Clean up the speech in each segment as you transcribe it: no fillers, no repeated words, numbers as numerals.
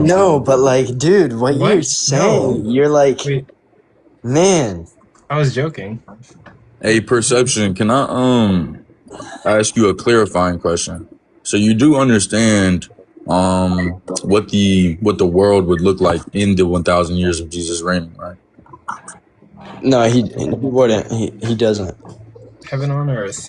No, but like, dude, what What? you're saying, No. you're like, Wait, man. I was joking. Hey, Perception, can I ask you a clarifying question? So you do understand what the world would look like in the 1,000 years of Jesus reigning, right? No, he wouldn't. He doesn't. Heaven on earth.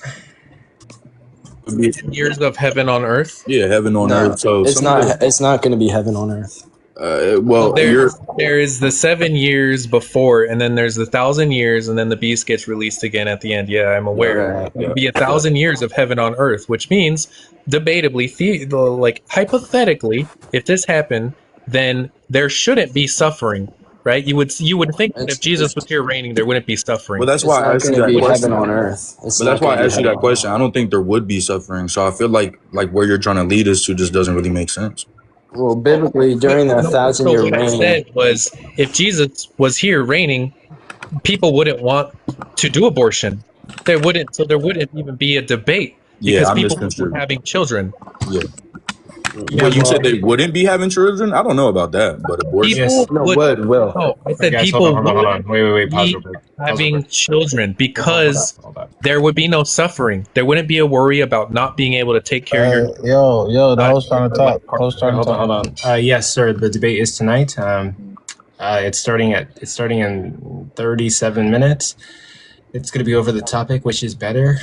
It'd be, Years of heaven on earth. yeah, heaven on No, earth. So it's some of not. the It's not going to be heaven on earth. Well, well, you're there is the 7 years before, and then there's the 1,000 years, and then the beast gets released again at the end. Yeah, I'm aware. Right. It would be 1,000 years of heaven on earth, which means, debatably, like hypothetically, if this happened, then there shouldn't be suffering, right? You would think that if Jesus was here reigning, there wouldn't be well. suffering. That's It's why I not asked going you to that be heaven question. on earth. It's But not that's why going to I be asked you heaven that on earth. question. I don't think there would be suffering. So I feel like where you're trying to lead us to just doesn't really make sense. Well, biblically, during the No, so 1,000-year what I reign, said was, if Jesus was here reigning, people wouldn't want to do abortion. There wouldn't even be a debate Yeah, because I people were misconstrued. having children. Yeah. Yeah, Well, you but said they well, wouldn't be having children? I don't know about that, but abortion. yes. People no, would will. no. I Wait, said guys, hold on, people hold on, hold would on. Wait. Pause real be quick. Pause real having quick. children Hold on, because hold on. there would be no suffering. There wouldn't be a worry about not being able to take care of your Yo, the not host trying to your life talk. partner. Host trying to Hold on, talk. hold on. Yes, sir. The debate is tonight. It's starting in 37 minutes. It's going to be over the topic, which is better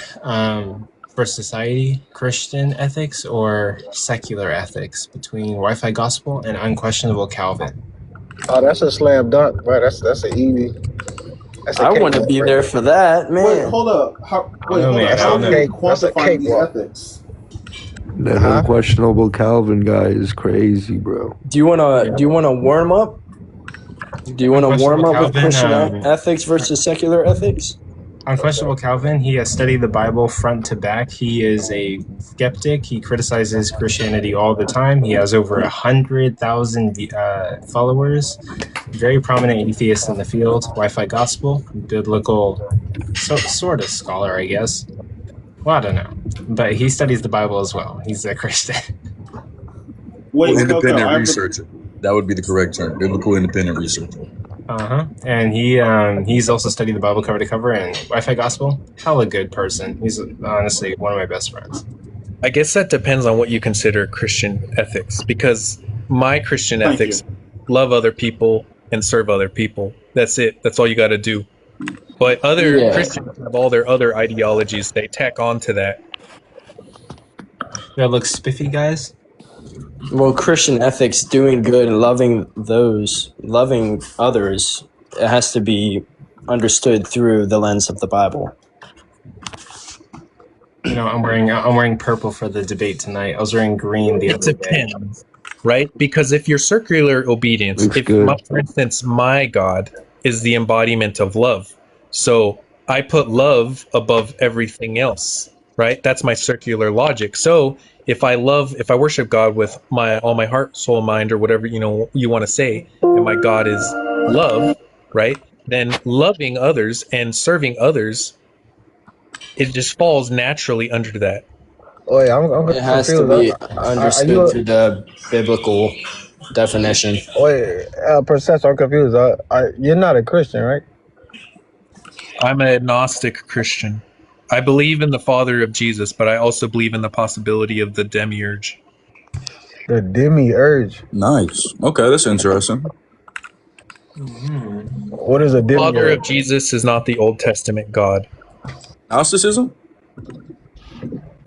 for society, Christian ethics or secular ethics, between Wi-Fi gospel and Unquestionable Calvin. Oh, that's a slam dunk, bro. That's a easy. That's a I want to cakewalk be right there there. for that, Wait, man. hold up. Wait, hold up. Man. How are you That's a quantifying these cakewalk. ethics? That Huh? unquestionable Calvin guy is crazy, bro. Do you want to warm up? Do you want to warm Unquestionable up with Calvin, Christian ethics versus secular ethics? Unquestionable Calvin, he has studied the Bible front to back. He is a skeptic. He criticizes Christianity all the time. He has over 100,000 followers. Very prominent atheist in the field. Wi-Fi gospel, biblical, sort of scholar, I guess. Well, I don't know, but he studies the Bible as well. He's a Christian. Wait, okay. Independent researcher. That would be the correct term. Biblical independent researcher. And he's also studied the Bible cover to cover and Wi-Fi gospel. Hella good person. He's honestly one of my best friends. I guess that depends on what you consider Christian ethics, because my Christian Thank ethics you. love other people and serve other people. That's it. That's all you got to do. But other Yeah. Christians have all their other ideologies they tack on to that. Do I look spiffy, guys? Well, Christian ethics, doing good, loving others, it has to be understood through the lens of the Bible. You know, I'm wearing purple for the debate tonight. I was wearing green the It other day. depends, right? Because if you're circular obedience, Looks if good. for instance, my God is the embodiment of love, so I put love above everything else, right? That's my circular logic. So if I worship God with all my heart, soul, mind, or whatever you want to say, and my God is love, right? Then loving others and serving others, it just falls naturally under that. Oh yeah, I'm It has to confused. be Are understood you? through the biblical definition. Wait, Professor, I'm confused. You're not a Christian, right? I'm an agnostic Christian. I believe in the Father of Jesus, but I also believe in the possibility of the demiurge. The demiurge. Nice. Okay, that's interesting. What is a The Father of demiurge? Jesus is not the Old Testament God. Gnosticism?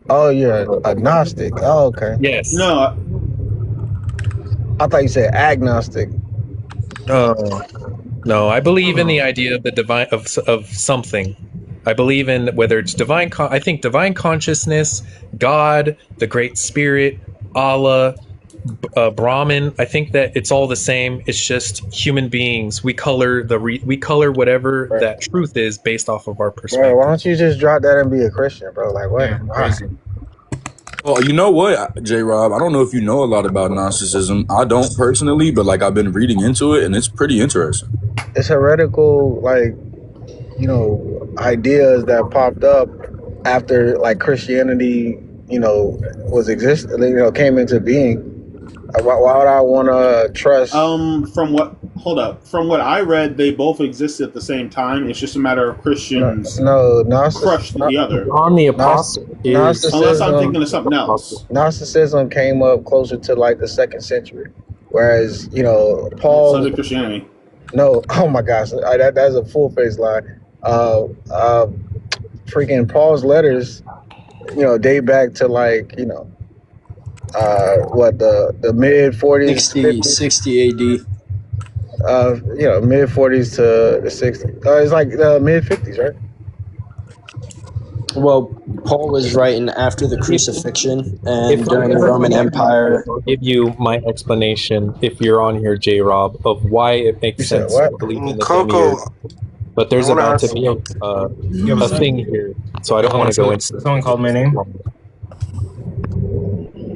Oh, you're agnostic. Oh, okay. Yes. No, I thought you said agnostic. No, I believe in the idea of the divine of something. I believe in whether it's divine. I think divine consciousness, God, the Great Spirit, Allah, Brahman. I think that it's all the same. It's just human beings. We color whatever Right. that truth is based off of our Bro, perspective. why don't you just drop that and be a Christian, bro? Like, what? Yeah, Why? crazy. Well, you know what, J. Rob? I don't know if you know a lot about Gnosticism. I don't personally, but like I've been reading into it, and it's pretty interesting. It's heretical, like, ideas that popped up after like Christianity, was came into being. Why would I want to trust? From what I read, they both existed at the same time. It's just a matter of Christians crushed the other. On the apostle is Unless I'm thinking of something else. Gnosticism came up closer to like the 2nd century, whereas So did Christianity. No, oh my gosh, that's a full face lie. Freaking Paul's letters, date back to like the mid 40s, 60 AD. Mid 40s to the 60s. It's like the mid 50s, right? Well, Paul was writing after the crucifixion and If during the Roman Empire. I'll give you my explanation if you're on here, J-Rob, of why it makes sense to believe in the Coco, but there's I wanna about to ask- be a thing here, so I don't want to go into. Someone called my name.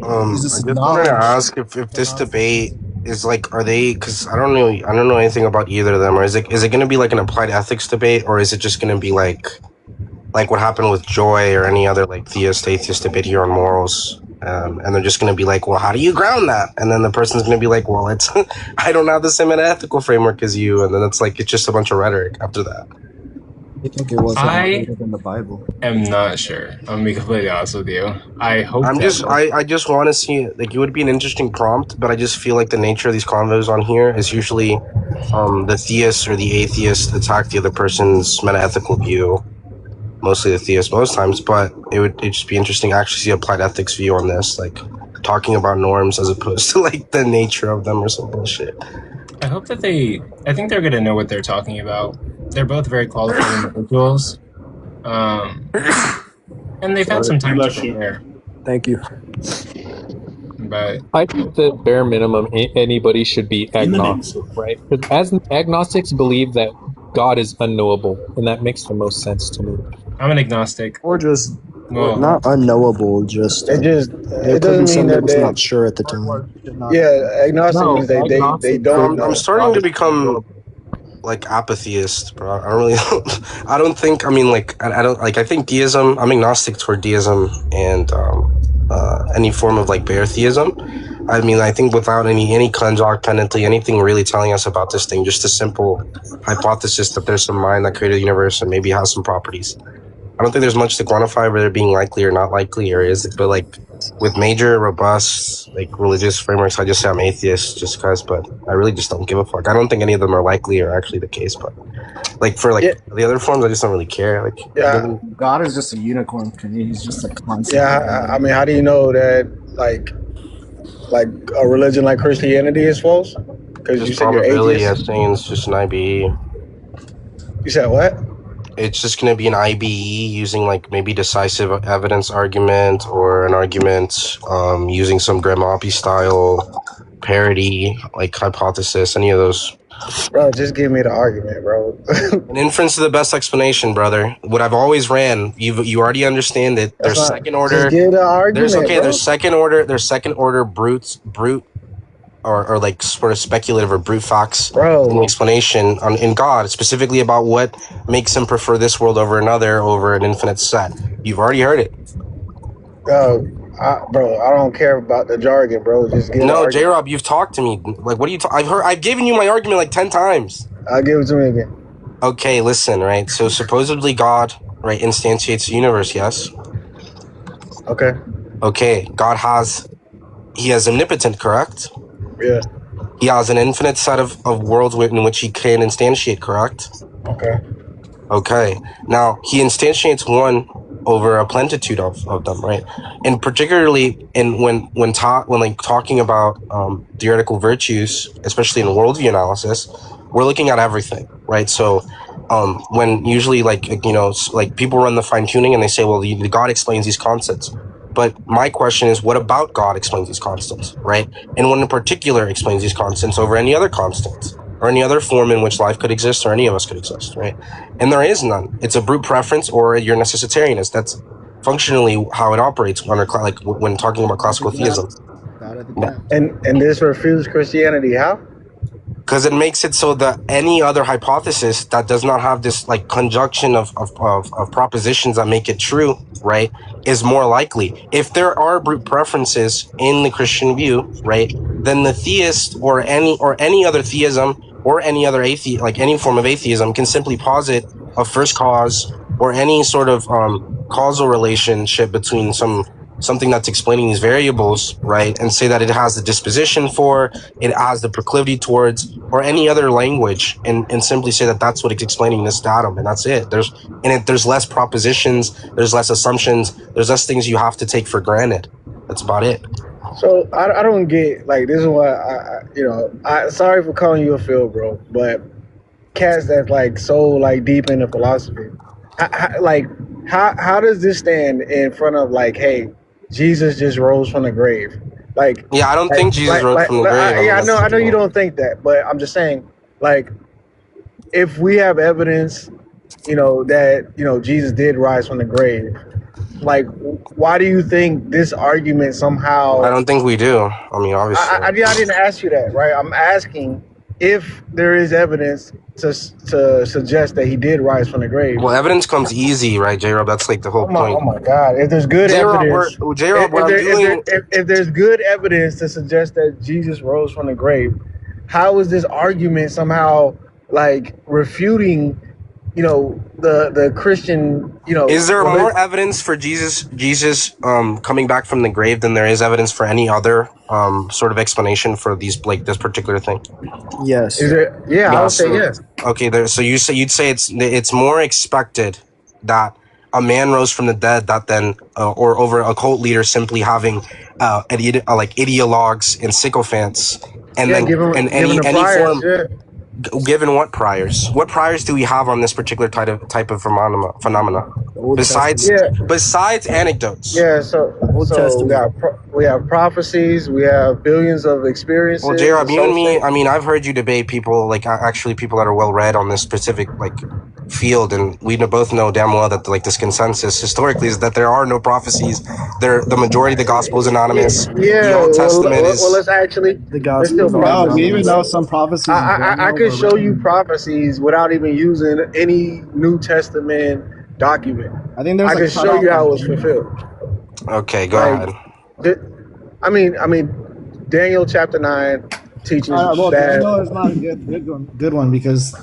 I just wanted to ask if this debate is like, are they? Because I don't know anything about either of them. Or is it going to be like an applied ethics debate, or is it just going to be like what happened with Joy or any other like theist atheist debate here on morals? And they're just going to be like, well, how do you ground that? And then the person's going to be like, well, it's I don't have the same ethical framework as you. And then it's just a bunch of rhetoric after that. I think it was I in the Bible. am not sure. I'm gonna be completely honest with you. I hope. I just want to see it would be an interesting prompt, but I just feel like the nature of these convos on here is usually the theist or the atheist attack the other person's meta-ethical view, mostly the theist most times, but it'd just be interesting to actually see applied ethics view on this, like talking about norms as opposed to like the nature of them or some bullshit. I hope that I think they're gonna know what they're talking about. They're both very qualified individuals, and they've had some time to prepare. Thank you. But I think that bare minimum, anybody should be agnostic, right? Because as agnostics believe that God is unknowable, and that makes the most sense to me. I'm an agnostic. Or just Well, not unknowable, just It it could be doesn't mean something that that's they. not sure at the time. Yeah, agnostic No, means they agnostic- don't. I'm starting to become like apatheist, bro. I don't really. I don't think. I mean, like, I don't like. I think deism. I'm agnostic toward deism and any form of like bare theism. I mean, I think without any conjunct penalty, anything really telling us about this thing, just a simple hypothesis that there's some mind that created the universe and maybe has some properties. I don't think there's much to quantify whether it being likely or not likely, or is it? But like with major, robust, like religious frameworks, I just say I'm atheist, just because. But I really just don't give a fuck. I don't think any of them are likely or actually the case. But like for the other forms, I just don't really care. Like God is just a unicorn to me. He's just a concept. Yeah, I mean, how do you know that like a religion like Christianity is false? Because you just said you're probability, I atheist. think it's just an IBE. You said what? It's just going to be an IBE using like maybe decisive evidence argument or an argument using some Grimoppy style parody, like hypothesis, any of those. Bro, just give me the argument, bro. An inference is the best explanation, brother. What I've always ran, you already understand it. There's second order. Just give the argument, bro. There's second order brute or like sort of speculative or brute facts explanation in God, specifically about what makes him prefer this world over another over an infinite set. You've already heard it. Bro, I don't care about the jargon, bro. Just give No, J-Rob, you've talked to me. Like, what are you I've given you my argument like 10 times. I'll give it to me again. Okay, listen, right? So supposedly God, right, instantiates the universe, yes? Okay, God he has omnipotent, correct? Yeah. He has an infinite set of worlds in which he can instantiate, correct? Okay. Now, he instantiates one over a plentitude of them, right? And particularly when talking about theoretical virtues, especially in worldview analysis, we're looking at everything, right? So when usually like people run the fine tuning and they say, well, the God explains these concepts. But my question is, what about God explains these constants, right? And one in particular explains these constants over any other constant or any other form in which life could exist or any of us could exist, right? And there is none. It's a brute preference or your necessitarianist. That's functionally how it operates when talking about classical theism. And this refutes Christianity, how? Because it makes it so that any other hypothesis that does not have this like conjunction of propositions that make it true, right, is more likely. If there are preferences in the Christian view, right, then the theist or any other theism or any other like any form of atheism can simply posit a first cause or any sort of causal relationship between something that's explaining these variables, right, and say that it has the disposition for, it has the proclivity towards, or any other language, and simply say that that's what it's explaining this datum, and that's it. There's less propositions, there's less assumptions, there's less things you have to take for granted. That's about it. So I don't get, like, this is why I sorry for calling you a Phil, bro, but cats that's like so like deep into philosophy, how does this stand in front of like, hey, Jesus just rose from the grave? Like, yeah, I don't think Jesus rose from the grave. I know you don't think that, but I'm just saying, like, if we have evidence, that Jesus did rise from the grave, like, why do you think this argument somehow? I don't think we do. I mean, obviously, I didn't ask you that, right? I'm asking if there is evidence to suggest that he did rise from the grave. Well, evidence comes easy, right, J-Rob? That's like the whole point. Oh my God! If there's good evidence, if there's good evidence to suggest that Jesus rose from the grave, how is this argument somehow like refuting, the Christian, Is there more evidence for Jesus coming back from the grave than there is evidence for any other sort of explanation for these, like, this particular thing? Yes. Is it? Yeah, I would say yes. Okay, so you'd say it's more expected that a man rose from the dead that then or over a cult leader simply having ideologues and sycophants and then any form. Yeah. Given what priors? What priors do we have on this particular type of phenomena? Besides anecdotes. Yeah, so we have prophecies, we have billions of experiences. Well, J-Rob, you and me, I mean, I've heard you debate people, like, actually people that are well read on this specific, like, field, and we both know damn well that, like, this consensus historically is that there are no prophecies. The majority of the gospel is anonymous. Yeah, the Old Testament is. Well, let's actually. The gospel. No, we even know some prophecies. I could show you prophecies without even using any New Testament document. I think there's. I can show you how it was fulfilled. Okay, go ahead. I mean, Daniel chapter 9 teaches that. Daniel is not a good one because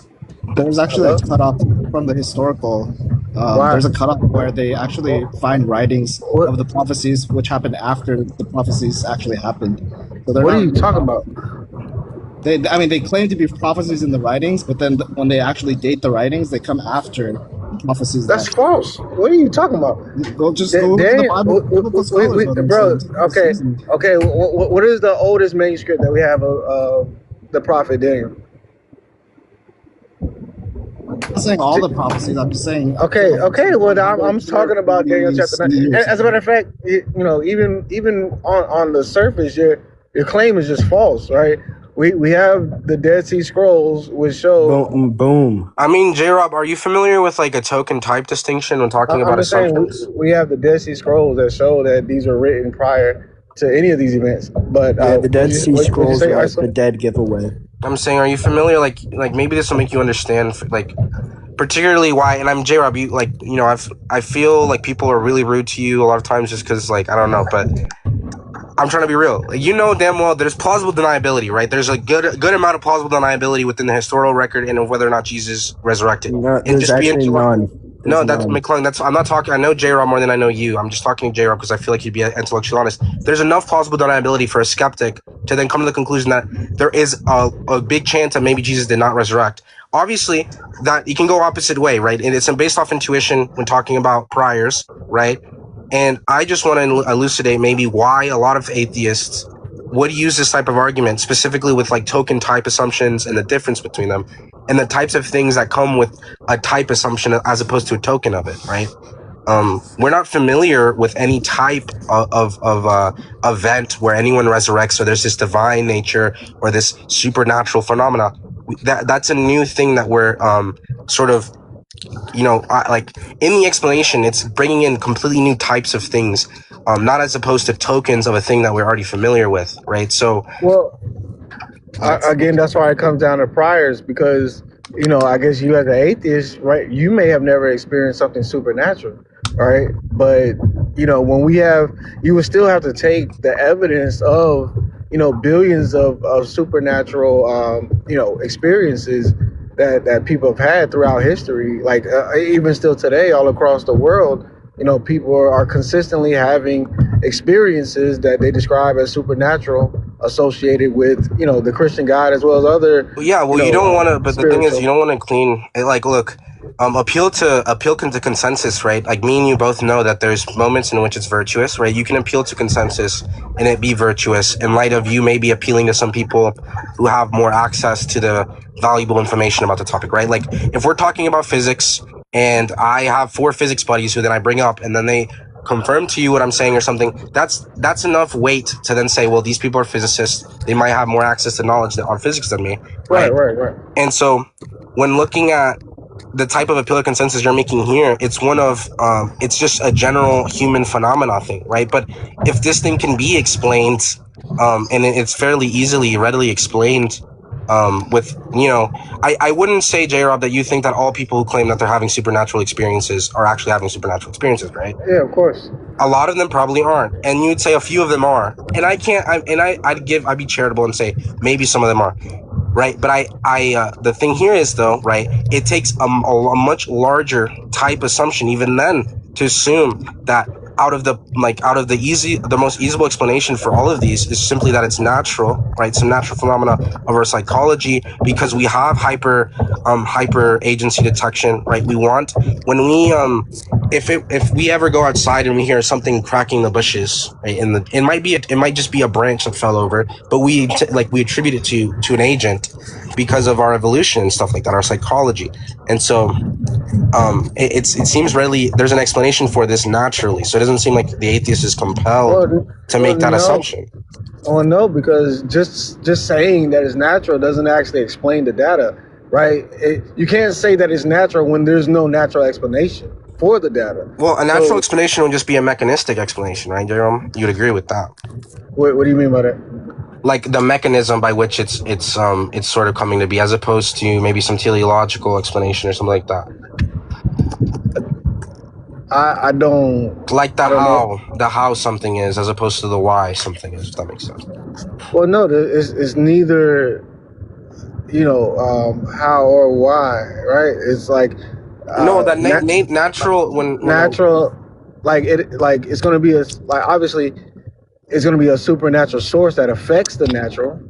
there's actually a cutoff from the historical. There's a cutoff where they actually find writings of the prophecies which happened after the prophecies actually happened. So what are you talking about? They claim to be prophecies in the writings, but then when they actually date the writings, they come after prophecies. That's false. What are you talking about? Go look at the Bible. Bro, okay. What is the oldest manuscript that we have of the prophet Daniel? I'm not saying all the prophecies. I'm just saying. Okay. Well, I'm talking about Daniel chapter 9. As a matter of fact, even on the surface, your claim is just false, right? We have the Dead Sea Scrolls, which show boom. I mean, J-Rob, are you familiar with like a token type distinction when talking about assumptions? We have the Dead Sea Scrolls that show that these were written prior to any of these events. But the Dead Sea Scrolls are the dead giveaway. I'm saying, are you familiar? Like maybe this will make you understand, like, particularly why. And I'm J-Rob. You I feel like people are really rude to you a lot of times just because, like, I don't know, but I'm trying to be real. Like, you know damn well there's plausible deniability, right? There's a good amount of plausible deniability within the historical record and of whether or not Jesus resurrected. No, there's actually none. No, that's McClung. I'm not talking. I know J-Rob more than I know you. I'm just talking to J-Rob because I feel like he'd be intellectually honest. There's enough plausible deniability for a skeptic to then come to the conclusion that there is a big chance that maybe Jesus did not resurrect. Obviously, that you can go opposite way, right? And it's based off intuition when talking about priors, right? And I just want to elucidate maybe why a lot of atheists would use this type of argument, specifically with like token type assumptions and the difference between them and the types of things that come with a type assumption as opposed to a token of it, right? We're not familiar with any type of event where anyone resurrects or there's this divine nature or this supernatural phenomena. That's a new thing that we're sort of, like in the explanation, it's bringing in completely new types of things, not as opposed to tokens of a thing that we're already familiar with, right? So, Again, that's why it comes down to priors, because I guess you as an atheist, right? You may have never experienced something supernatural, right? But when you would still have to take the evidence of billions of supernatural experiences that people have had throughout history, like even still today, all across the world. People are consistently having experiences that they describe as supernatural, associated with the Christian God as well as other. Yeah, well, you don't want to, but the thing is, you don't want to clean. Like, look, appeal to consensus, right? Like me and you both know that there's moments in which it's virtuous, right? You can appeal to consensus and it be virtuous in light of you maybe appealing to some people who have more access to the valuable information about the topic, right? Like if we're talking about physics and I have 4 physics buddies who then I bring up and then they confirm to you what I'm saying or something, that's enough weight to then say, well, these people are physicists. They might have more access to knowledge on physics than me. Right. And so when looking at the type of appeal to consensus you're making here, it's one of, it's just a general human phenomena thing, right? But if this thing can be explained, and it's fairly readily explained, with, I wouldn't say, J-Rob, that you think that all people who claim that they're having supernatural experiences are actually having supernatural experiences, right? Yeah, of course. A lot of them probably aren't, and you'd say a few of them are. And I'd be charitable and say maybe some of them are, right? But the thing here is though, right? It takes a much larger type assumption even then to assume that out of the most easable explanation for all of these is simply that it's natural, right? Some natural phenomena of our psychology, because we have hyper agency detection, right? We want, when we if we ever go outside and we hear something cracking the bushes, right? It might just be a branch that fell over, but we attribute it to an agent because of our evolution and stuff like that, our psychology. And so it seems readily there's an explanation for this naturally, so it doesn't seem like the atheist is compelled to make that assumption. Oh no, because just saying that it's natural doesn't actually explain the data, right? You can't say that it's natural when there's no natural explanation for the data. Well, a natural explanation would just be a mechanistic explanation, right, Jerome? You'd agree with that? What do you mean by that? Like the mechanism by which it's sort of coming to be, as opposed to maybe some teleological explanation or something like that. I don't like the how something is as opposed to the why something is, if that makes sense. Well, no, it's neither how or why, right? It's like no, that natural like it's going to be obviously it's going to be a supernatural source that affects the natural.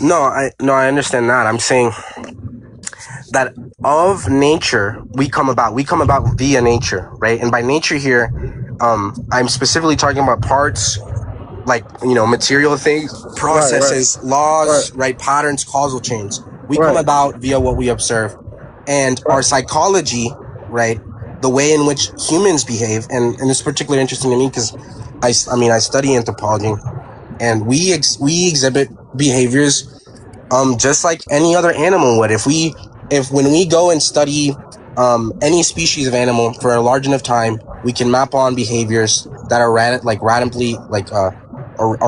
No, I understand that. I'm saying that of nature we come about via nature, right? And by nature here, I'm specifically talking about parts, like material things, processes, laws, right? Patterns, causal chains. We come about via what we observe, and our psychology, right? The way in which humans behave, and it's particularly interesting to me because I study anthropology, and we exhibit behaviors just like any other animal would. When we go and study any species of animal for a large enough time, we can map on behaviors that are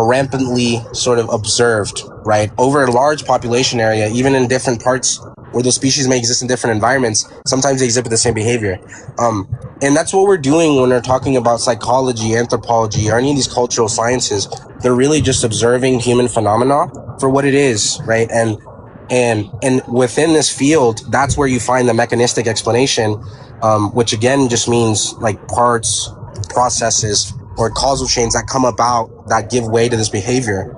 rampantly sort of observed, right, over a large population area, even in different parts where those species may exist in different environments. Sometimes they exhibit the same behavior. And that's what we're doing when we're talking about psychology, anthropology, or any of these cultural sciences. They're really just observing human phenomena for what it is, right? And within this field, that's where you find the mechanistic explanation, which again just means like parts, processes, or causal chains that come about that give way to this behavior.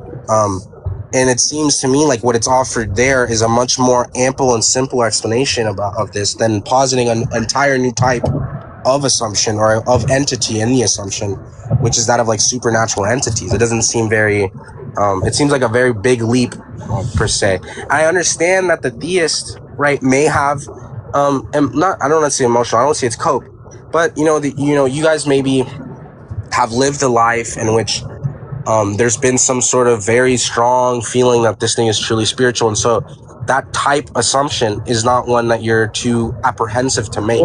And it seems to me like what it's offered there is a much more ample and simple explanation of this than positing an entire new type of assumption or of entity in the assumption, which is that of like supernatural entities. It doesn't seem very, it seems like a very big leap per se. I understand that the theist, right, may have, I don't want to say emotional, I don't say it's cope, but you guys maybe have lived a life in which there's been some sort of very strong feeling that this thing is truly spiritual, and so that type assumption is not one that you're too apprehensive to make.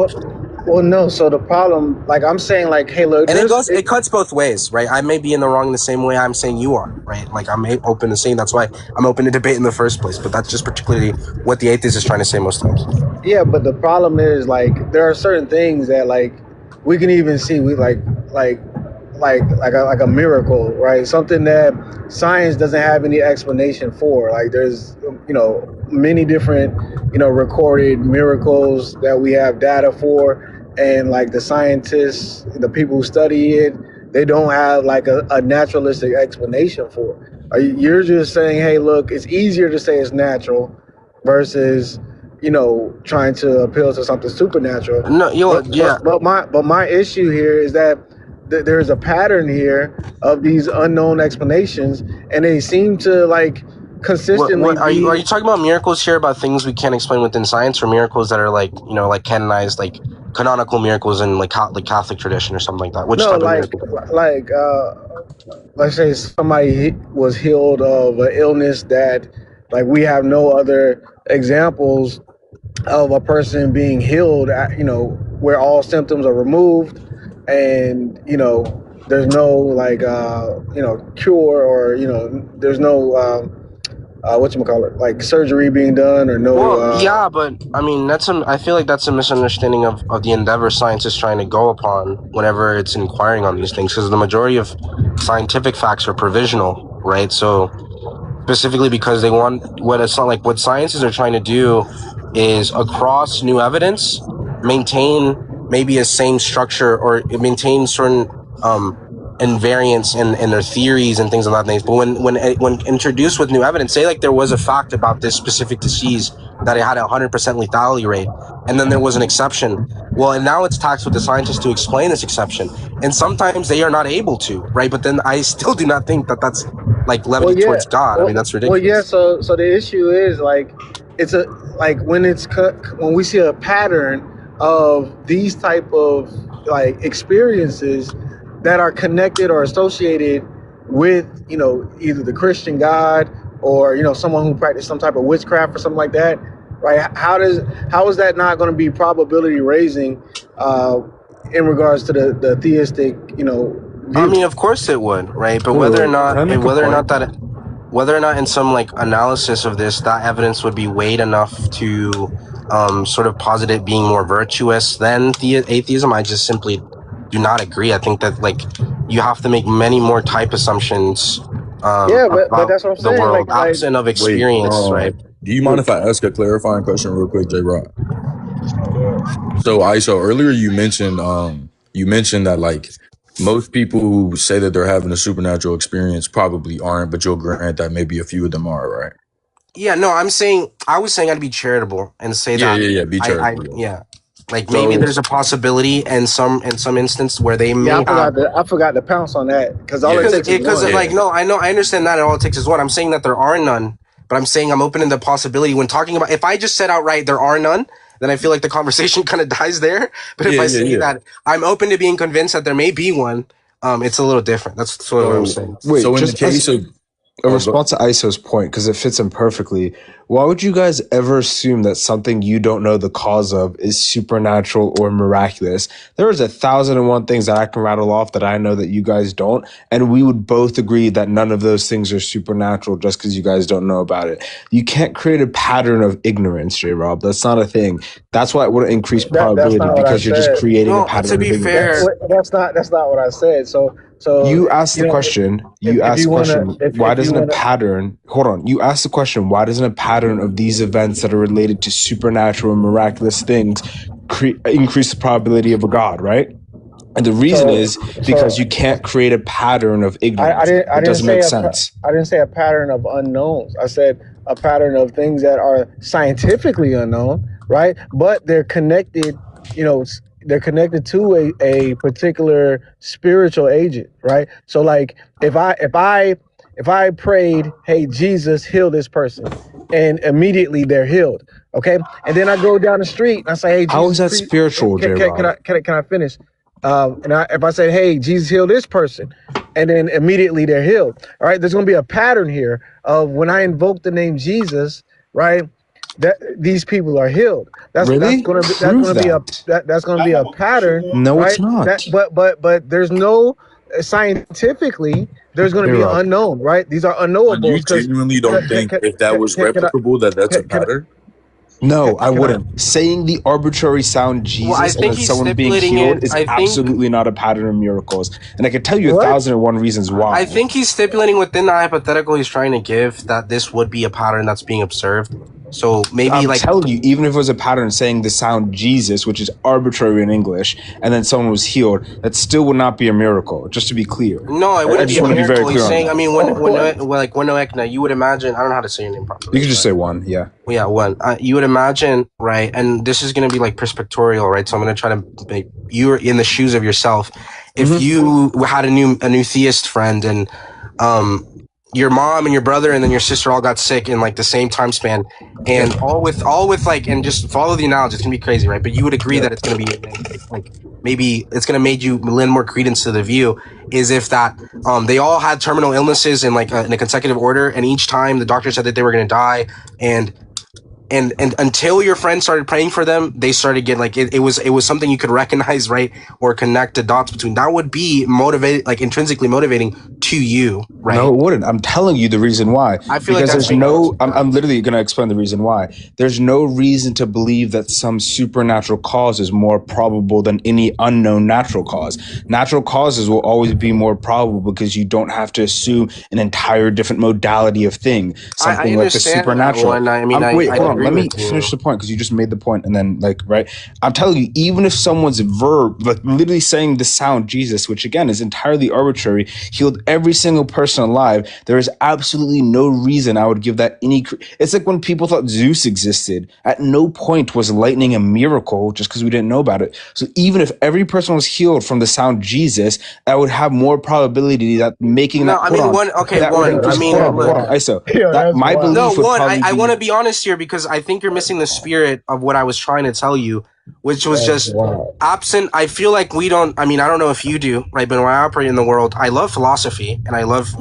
Well, no. So the problem, like I'm saying, like, hey, look, and it cuts both ways, right? I may be in the wrong the same way I'm saying you are, right? Like I'm open to saying that's why I'm open to debate in the first place. But that's just particularly what the atheist is trying to say most times. Yeah, but the problem is like there are certain things that like we can even see we like a miracle, right? Something that science doesn't have any explanation for. Like there's many different recorded miracles that we have data for, and like the scientists, the people who study it, they don't have like a naturalistic explanation for. You're just saying, hey, look, it's easier to say it's natural versus trying to appeal to something supernatural. No, yeah. But my issue here is that there's a pattern here of these unknown explanations, and they seem to like consistently. Are you talking about miracles here, about things we can't explain within science, or miracles that are like like canonized, like canonical miracles in like Catholic tradition or something like that? Which type of miracle? Let's say somebody was healed of an illness that like we have no other examples of a person being healed, where all symptoms are removed and, there's no like, cure or, there's no, like surgery being done or no. Well, yeah, but I mean, I feel like that's a misunderstanding of the endeavor science is trying to go upon whenever it's inquiring on these things, because the majority of scientific facts are provisional, right? So specifically because they want what scientists are trying to do is across new evidence maintain maybe a same structure or maintain certain invariance in their theories and things of that nature. But when introduced with new evidence, say like there was a fact about this specific disease that it had a 100% lethality rate, and then there was an exception. Well, and now it's tasked with the scientists to explain this exception, and sometimes they are not able to, right? But then I still do not think that that's like levity towards God. I mean, that's ridiculous. Well, yeah. So the issue is like when we see a pattern of these type of like experiences that are connected or associated with either the Christian God or someone who practiced some type of witchcraft or something like that, right? How is that not going to be probability raising in regards to the theistic view? I mean, of course it would, right? But whether or not in some like analysis of this, that evidence would be weighed enough to sort of posit it being more virtuous than atheism, I just simply do not agree. I think that like you have to make many more type assumptions. But that's what I'm saying. The world, absent of experience, right? Do you mind if I ask a clarifying question real quick, J-Rod? So earlier you mentioned that like most people who say that they're having a supernatural experience probably aren't, but you'll grant that maybe a few of them are, right? Yeah, no, I was saying I'd be charitable and say that. Be charitable. Like maybe there's a possibility in some instance where they may I forgot to pounce on that because all it takes is one. No, I understand that all it takes is one. I'm saying that there are none, but I'm saying I'm open to the possibility when talking about, if I just said outright there are none, then I feel like the conversation kind of dies there. But if I say that I'm open to being convinced that there may be one, it's a little different. That's sort of what I'm saying. Wait, so in the case of a response to ISO's point, because it fits in perfectly. Why would you guys ever assume that something you don't know the cause of is supernatural or miraculous? There is 1,001 things that I can rattle off that I know that you guys don't, and we would both agree that none of those things are supernatural just because you guys don't know about it. You can't create a pattern of ignorance, J-Rob. That's not a thing. That's why it wouldn't increase probability because you're just creating a pattern of ignorance. Fair, that's not what I said. So you asked the question. You asked the question. Why doesn't a pattern? Hold on. You asked the question. Why doesn't a pattern of these events that are related to supernatural and miraculous things increase the probability of a God? Right. And the reason is because you can't create a pattern of ignorance. It doesn't make sense. I didn't say a pattern of unknowns. I said a pattern of things that are scientifically unknown, right? But they're connected. They're connected to a particular spiritual agent, right? So like if I prayed, hey, Jesus, heal this person, and immediately they're healed, okay? And then I go down the street and I say, hey, Jesus, how is that spiritual, J-Rob? Can I finish? If I say, hey, Jesus, heal this person, and then immediately they're healed, all right? There's going to be a pattern here of when I invoke the name Jesus, right? that these people are healed. That's Really? going to be a pattern. No, right? it's not. But there's no scientifically. There's going to be an unknown, right? These are unknowables. You genuinely don't think if that was replicable that's a pattern? No, I wouldn't. Saying the arbitrary sound Jesus and then someone being healed is absolutely not a pattern of miracles. And I can tell you 1,001 reasons why. I think he's stipulating within the hypothetical he's trying to give that this would be a pattern that's being observed. So maybe I'm telling you, even if it was a pattern saying the sound Jesus, which is arbitrary in English, and then someone was healed, that still would not be a miracle. Just to be clear. No, it wouldn't be a miracle. He's saying, I mean, when you would imagine. I don't know how to say your name properly. You can just say one, yeah. Well, yeah, one. You would imagine, right? And this is going to be like perspectorial, right? So I'm going to try to make you in the shoes of yourself. If you had a new theist friend and your mom and your brother and then your sister all got sick in like the same time span, and all with like, and just follow the analogy, it's gonna be crazy, right? But you would agree that it's gonna be like maybe it's gonna make you lend more credence to the view is if that they all had terminal illnesses in like in a consecutive order, and each time the doctor said that they were gonna die, and until your friend started praying for them, they started getting like it was something you could recognize, right, or connect the dots between. That would be motivated, like intrinsically motivating to you, right? No, it wouldn't. I'm telling you the reason why. I feel because like there's no. I'm literally going to explain the reason why. There's no reason to believe that some supernatural cause is more probable than any unknown natural cause. Natural causes will always be more probable because you don't have to assume an entire different modality of thing. Something like the supernatural. I mean, wait, hold on. Let me finish the point because you just made the point, and then like right. I'm telling you, even if someone's verb, like literally saying the sound Jesus, which again is entirely arbitrary, healed every single person alive, there is absolutely no reason I would give that any. It's like when people thought Zeus existed. At no point was lightning a miracle just because we didn't know about it. So even if every person was healed from the sound Jesus, I would have more probability that making that. I want to be honest here because I think you're missing the spirit of what I was trying to tell you, which was just absent. I feel like we don't, I mean, I don't know if you do, right? But when I operate in the world, I love philosophy and I love,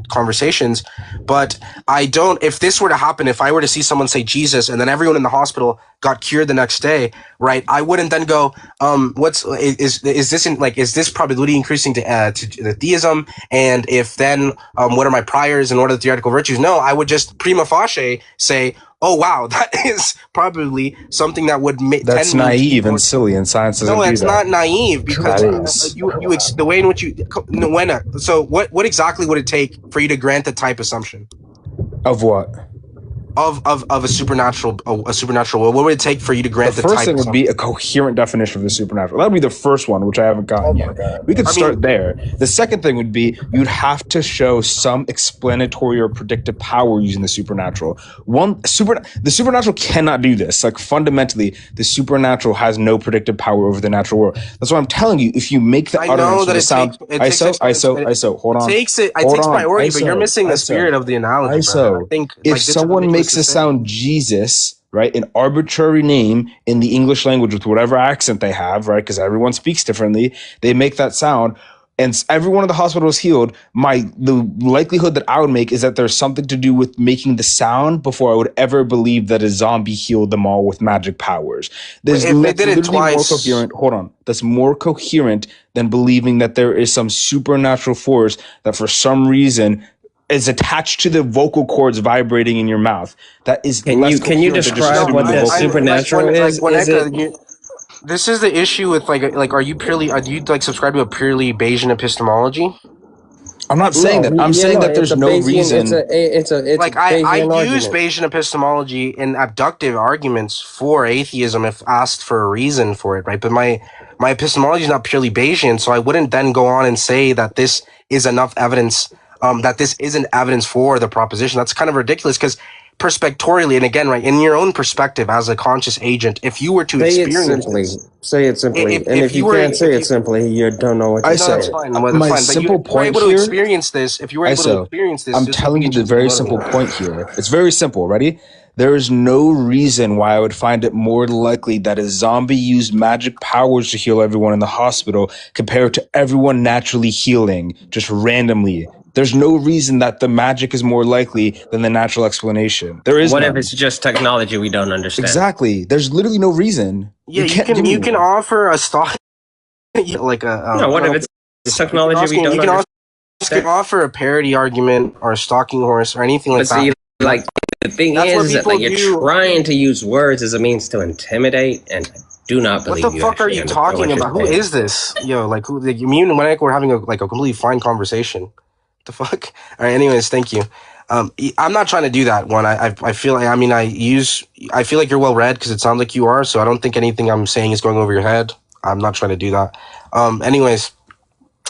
conversations, but I don't, if this were to happen, if I were to see someone say Jesus and then everyone in the hospital got cured the next day, right? I wouldn't then go, is this probability increasing to the theism? And if then, what are my priors and what are the theoretical virtues? No, I would just prima facie say, oh wow, that is probably something that would make. That's naive and silly, and science doesn't do that. No, it's not naive because the way in which So what exactly would it take for you to grant the type assumption? Of what? Of a supernatural will. What would it take for you to grant the type? The first thing would be a coherent definition of the supernatural. That would be the first one, which I haven't gotten yet. We could start there. The second thing would be you'd have to show some explanatory or predictive power using the supernatural. The supernatural cannot do this. Like fundamentally, the supernatural has no predictive power over the natural world. That's what I'm telling you. If you make the utterance of the sound, ISO, hold on. It takes priority, but you're missing the spirit of the analogy. ISO. I think if someone makes the sound Jesus, right, an arbitrary name in the English language with whatever accent they have, right, because everyone speaks differently, they make that sound, and everyone in the hospital is healed, the likelihood that I would make is that there's something to do with making the sound before I would ever believe that a zombie healed them all with magic powers. There's literally more coherent. Hold on. That's more coherent than believing that there is some supernatural force that for some reason is attached to the vocal cords vibrating in your mouth. That is. Can you describe what the supernatural is? This is the issue with do you subscribe to a purely Bayesian epistemology? I'm not saying that. I'm saying that there's no reason. I use Bayesian epistemology in abductive arguments for atheism if asked for a reason for it, right? But my epistemology is not purely Bayesian, so I wouldn't then go on and say that this is enough evidence. That this isn't evidence for the proposition. That's kind of ridiculous because perspectorially, and again, right, in your own perspective as a conscious agent, if you were to say it simply, if you can't say it simply, you don't know what you're saying. That's fine. My simple point here. If you were able to experience this, I'm telling you the very simple point here. It's very simple. Ready? There is no reason why I would find it more likely that a zombie used magic powers to heal everyone in the hospital compared to everyone naturally healing just randomly. There's no reason that the magic is more likely than the natural explanation. There is What none. if it's just technology we don't understand? Exactly. There's literally no reason. Yeah, you can offer a stock like a no. What if it's technology we don't understand? You can offer a parody argument or a stalking horse or anything like that. Like the thing is that like you're trying to use words as a means to intimidate, and I do not believe. What the fuck are you talking about? Who is this? Yo, like who? Like, me and Mike were having a completely fine conversation. What the fuck? All right. Anyways, thank you. I'm not trying to do that one. I feel like I feel like you're well read because it sounds like you are. So I don't think anything I'm saying is going over your head. I'm not trying to do that. Anyways,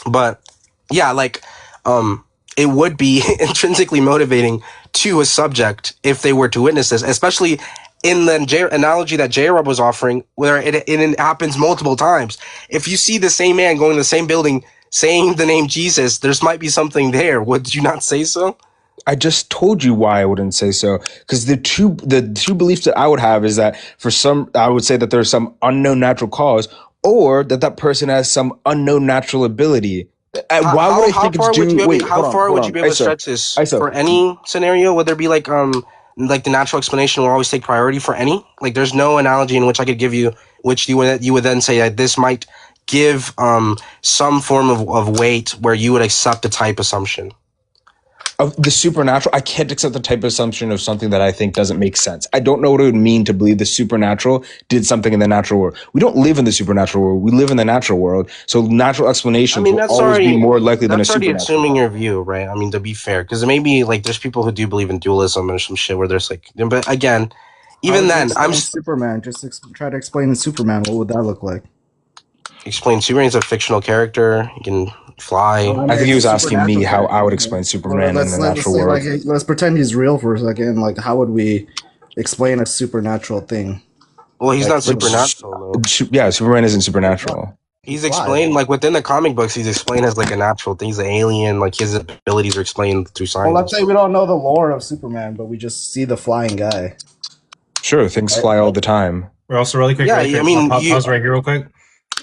but yeah, like it would be intrinsically motivating to a subject if they were to witness this, especially in the analogy that J-Rob was offering, where it happens multiple times. If you see the same man going to the same building saying the name Jesus, there might be something there. Would you not say so? I just told you why I wouldn't say so. Because the two beliefs that I would have is that I would say that there's some unknown natural cause, or that person has some unknown natural ability. Why would I think it's due? How far would you be able to stretch this for any scenario? Would there be like the natural explanation will always take priority for any? Like, there's no analogy in which I could give you, which you would then say that this might give some form of weight where you would accept a type assumption. Of the supernatural, I can't accept the type of assumption of something that I think doesn't make sense. I don't know what it would mean to believe the supernatural did something in the natural world. We don't live in the supernatural world. We live in the natural world. So natural explanations will always be more likely than a supernatural. That's already assuming your view, right? I mean, to be fair, because maybe like there's people who do believe in dualism and some shit where there's like, but again, even then, I'm Superman. Just try to explain the Superman. What would that look like? Explain Superman's a fictional character. He can fly. I think he was asking me how I would explain Superman in the natural world. Let's pretend he's real for a second. Like, how would we explain a supernatural thing? Well, he's not supernatural, though. Yeah, Superman isn't supernatural. He's explained, like, within the comic books, he's explained as, like, a natural thing. He's an alien. Like, his abilities are explained through science. Well, let's say we don't know the lore of Superman, but we just see the flying guy. Sure, things fly all the time. We're also really quick. Yeah, I mean, pause right here real quick.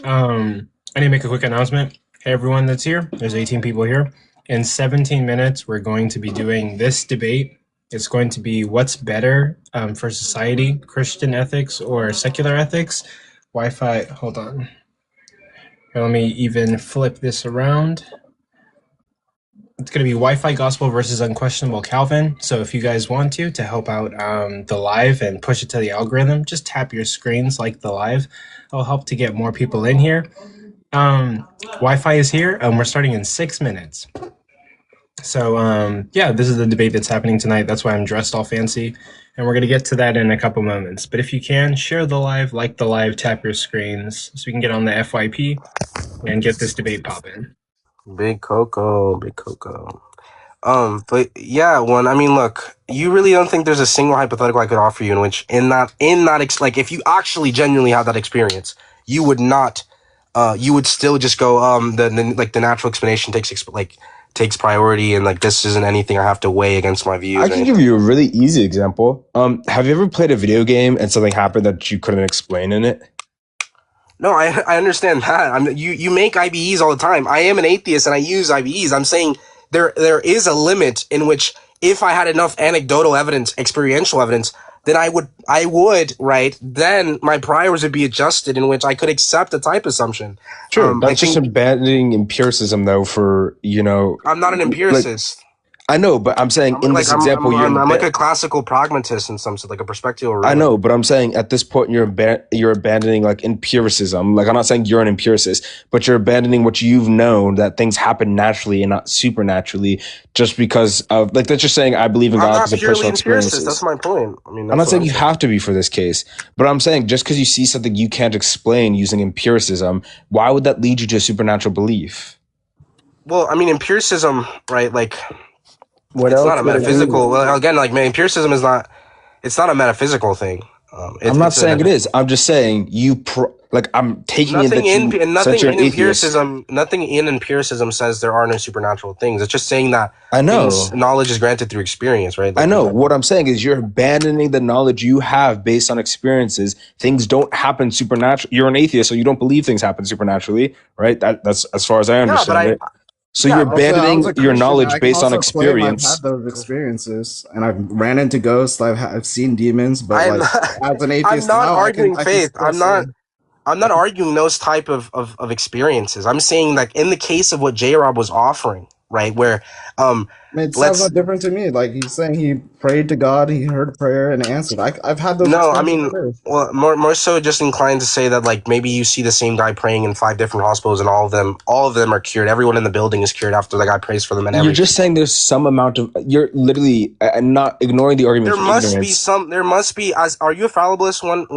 I need to make a quick announcement. Hey, everyone that's here. There's 18 people here. In 17 minutes, we're going to be doing this debate. It's going to be what's better for society, Christian ethics or secular ethics. Wi-Fi, hold on. Here, let me even flip this around. It's going to be Wi-Fi Gospel versus Unquestionable Calvin. So if you guys want to help out the live and push it to the algorithm, just tap your screens like the live. It'll help to get more people in here. Wi-Fi is here, and we're starting in 6 minutes. So, yeah, this is the debate that's happening tonight. That's why I'm dressed all fancy. And we're going to get to that in a couple moments. But if you can, share the live, like the live, tap your screens so we can get on the FYP and get this debate popping. Big Coco. But yeah, I mean, look, you really don't think there's a single hypothetical I could offer you in which, like, if you actually genuinely have that experience, you would not, you would still just go, the natural explanation takes priority, and like this isn't anything I have to weigh against my views. I can give you a really easy example. Have you ever played a video game and something happened that you couldn't explain in it? No, I understand that. You make IBEs all the time. I am an atheist and I use IBEs. I'm saying there is a limit in which if I had enough anecdotal evidence, experiential evidence, then I would, right? Then my priors would be adjusted in which I could accept a type assumption. Sure, that's just abandoning empiricism, though. I'm not an empiricist. I know, but I'm saying this example, I'm like a classical pragmatist in some sense, like a perspective. I know, but I'm saying at this point you're abandoning like empiricism. Like, I'm not saying you're an empiricist, but you're abandoning what you've known, that things happen naturally and not supernaturally, just because of like that's just saying I believe in God because of personal experiences. That's my point. I mean, I'm not saying you have to be for this case, but I'm saying just because you see something you can't explain using empiricism, why would that lead you to a supernatural belief? Well, I mean, empiricism, right? Like. It's not a metaphysical. Well, again, like empiricism is not. It's not a metaphysical thing. I'm not saying it is. I'm just saying I'm taking it that you nothing in empiricism. Nothing in empiricism says there are no supernatural things. It's just saying that I know knowledge is granted through experience, right? Like, I know. What I'm saying is you're abandoning the knowledge you have based on experiences. Things don't happen supernaturally. You're an atheist, so you don't believe things happen supernaturally, right? That's as far as I understand it. So you're abandoning your knowledge based on I've experience. had those experiences, and I've ran into ghosts. I've seen demons, but as an atheist, I'm not arguing I faith. I'm not arguing those type of experiences. I'm saying like in the case of what J-Rob was offering, right? Where it sounds no different to me. Like he's saying he prayed to God, he heard a prayer and answered. I've had those. No, I mean, well, more so just inclined to say that like maybe you see the same guy praying in 5 different hospitals, and all of them are cured. Everyone in the building is cured after the guy prays for them, and everything. You're just saying there's some amount of. You're literally not ignoring the argument. There must be some. There must be. Are you a fallibilist when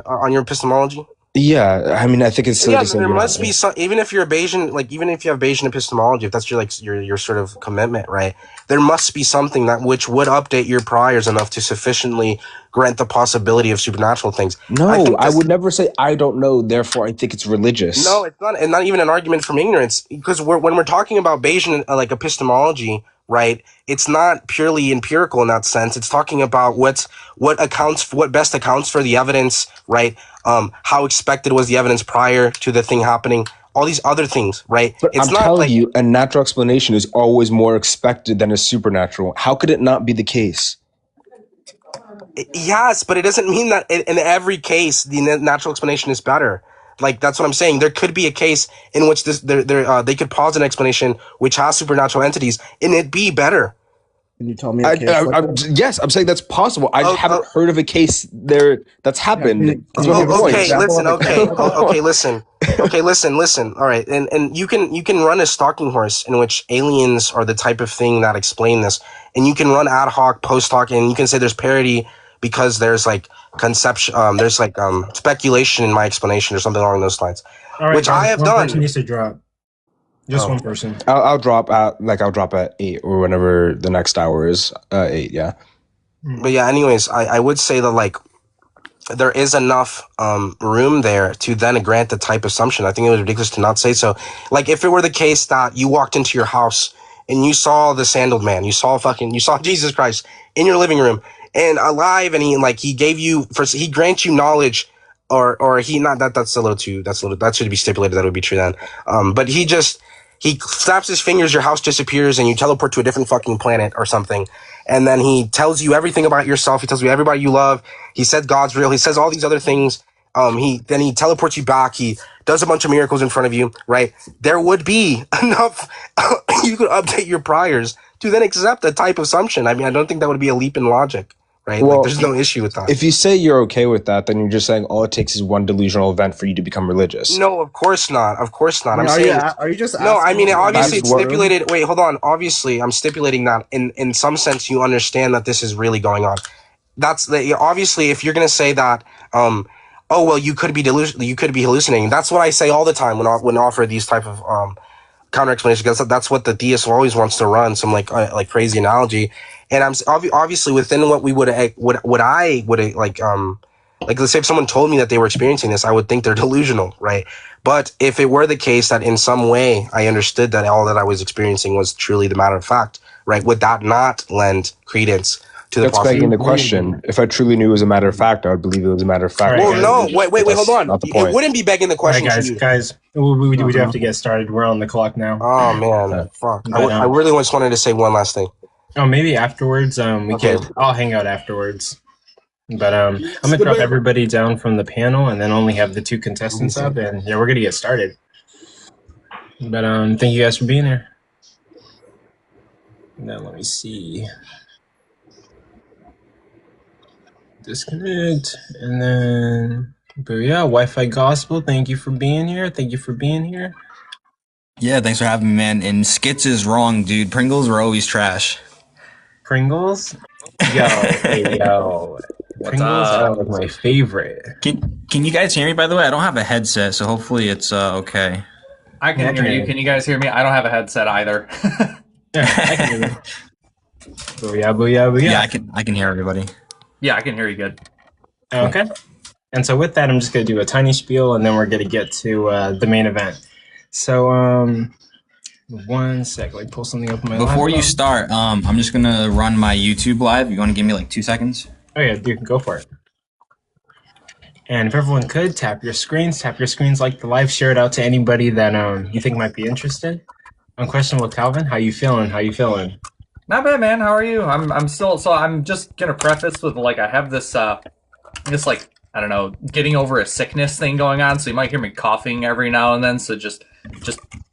on your epistemology? Yeah, I mean, I think it's there must be some. Even if you're Bayesian, like even if you have Bayesian epistemology, if that's your sort of commitment, right? There must be something that which would update your priors enough to sufficiently grant the possibility of supernatural things. No, I would never say I don't know. Therefore, I think it's religious. No, it's not, and not even an argument from ignorance. Because when we're talking about Bayesian like epistemology, right? It's not purely empirical in that sense. It's talking about what best accounts for the evidence, right? How expected was the evidence prior to the thing happening? All these other things, right? But I'm telling you, a natural explanation is always more expected than a supernatural. How could it not be the case? Yes, but it doesn't mean that in every case the natural explanation is better. Like that's what I'm saying. There could be a case in which they could pause an explanation which has supernatural entities and it be better. Can you tell me? Yes, I'm saying that's possible. I just haven't heard of a case there that's happened. Listen. All right, and you can run a stalking horse in which aliens are the type of thing that explain this, and you can run ad hoc, post hoc, and you can say there's parity because there's like conception, there's like speculation in my explanation or something along those lines, all right, which I have done. Person needs to drop. Just one person. I'll drop at 8 or whenever the next hour is. 8, yeah. But yeah, anyways, I would say that like there is enough room there to then grant the type assumption. I think it was ridiculous to not say so. Like if it were the case that you walked into your house and you saw the sandaled man, you saw Jesus Christ in your living room and alive, and he gave you he grants you knowledge. Or he not that's a little too that should be stipulated that would be true then. But he snaps his fingers, your house disappears, and you teleport to a different fucking planet or something. And then he tells you everything about yourself. He tells you everybody you love. He said God's real. He says all these other things. He teleports you back. He does a bunch of miracles in front of you, right? There would be enough. You could update your priors to then accept a type assumption. I mean, I don't think that would be a leap in logic. Right? Well, there's no issue with that. If you say you're okay with that, then you're just saying all it takes is one delusional event for you to become religious. No, of course not. Of course not. I mean, are you just no? I mean, obviously it's stipulated. Wait, hold on. Obviously, I'm stipulating that in some sense you understand that this is really going on. That's obviously if you're gonna say that. Oh well, you could be you could be hallucinating. That's what I say all the time when offer these type of counter explanation, because that's what the theist always wants to run, some like crazy analogy. And I'm obviously within what we would like let's say if someone told me that they were experiencing this, I would think they're delusional, right? But if it were the case that in some way I understood that all that I was experiencing was truly the matter of fact, right? Would that not lend credence to the possibility? That's begging the question. If I truly knew it was a matter of fact, I would believe it was a matter of fact. Well, no, wait, hold on. It wouldn't be begging the question. All right, guys, we do have to get started. We're on the clock now. Oh man, fuck! I really just wanted to say one last thing. Oh, maybe afterwards. I'll hang out afterwards. But I'm gonna drop everybody down from the panel, and then only have the 2 contestants up, and yeah, we're gonna get started. But thank you guys for being here. Now let me see. Disconnect, and then. But yeah, Wi-Fi Gospel. Thank you for being here. Yeah, thanks for having me, man. And Skits is wrong, dude. Pringles were always trash. Pringles? Yo. Pringles are like my favorite. Can you guys hear me, by the way? I don't have a headset, so hopefully it's okay. I can hear you. Can you guys hear me? I don't have a headset either. Yeah, I can hear you. Booyah. Yeah, I can hear everybody. Yeah, I can hear you good. Okay. And so with that, I'm just going to do a tiny spiel, and then we're going to get to the main event. So, 1 sec, like pull something up on my Before you start, I'm just gonna run my YouTube live. You want to give me like 2 seconds? Oh yeah, dude, go for it. And if everyone could tap your screens like the live, share it out to anybody that you think might be interested. Unquestionable Calvin, how you feeling? How you feeling? Not bad, man. How are you? I'm still. So I'm just gonna preface with like I have this like I don't know, getting over a sickness thing going on. So you might hear me coughing every now and then. So just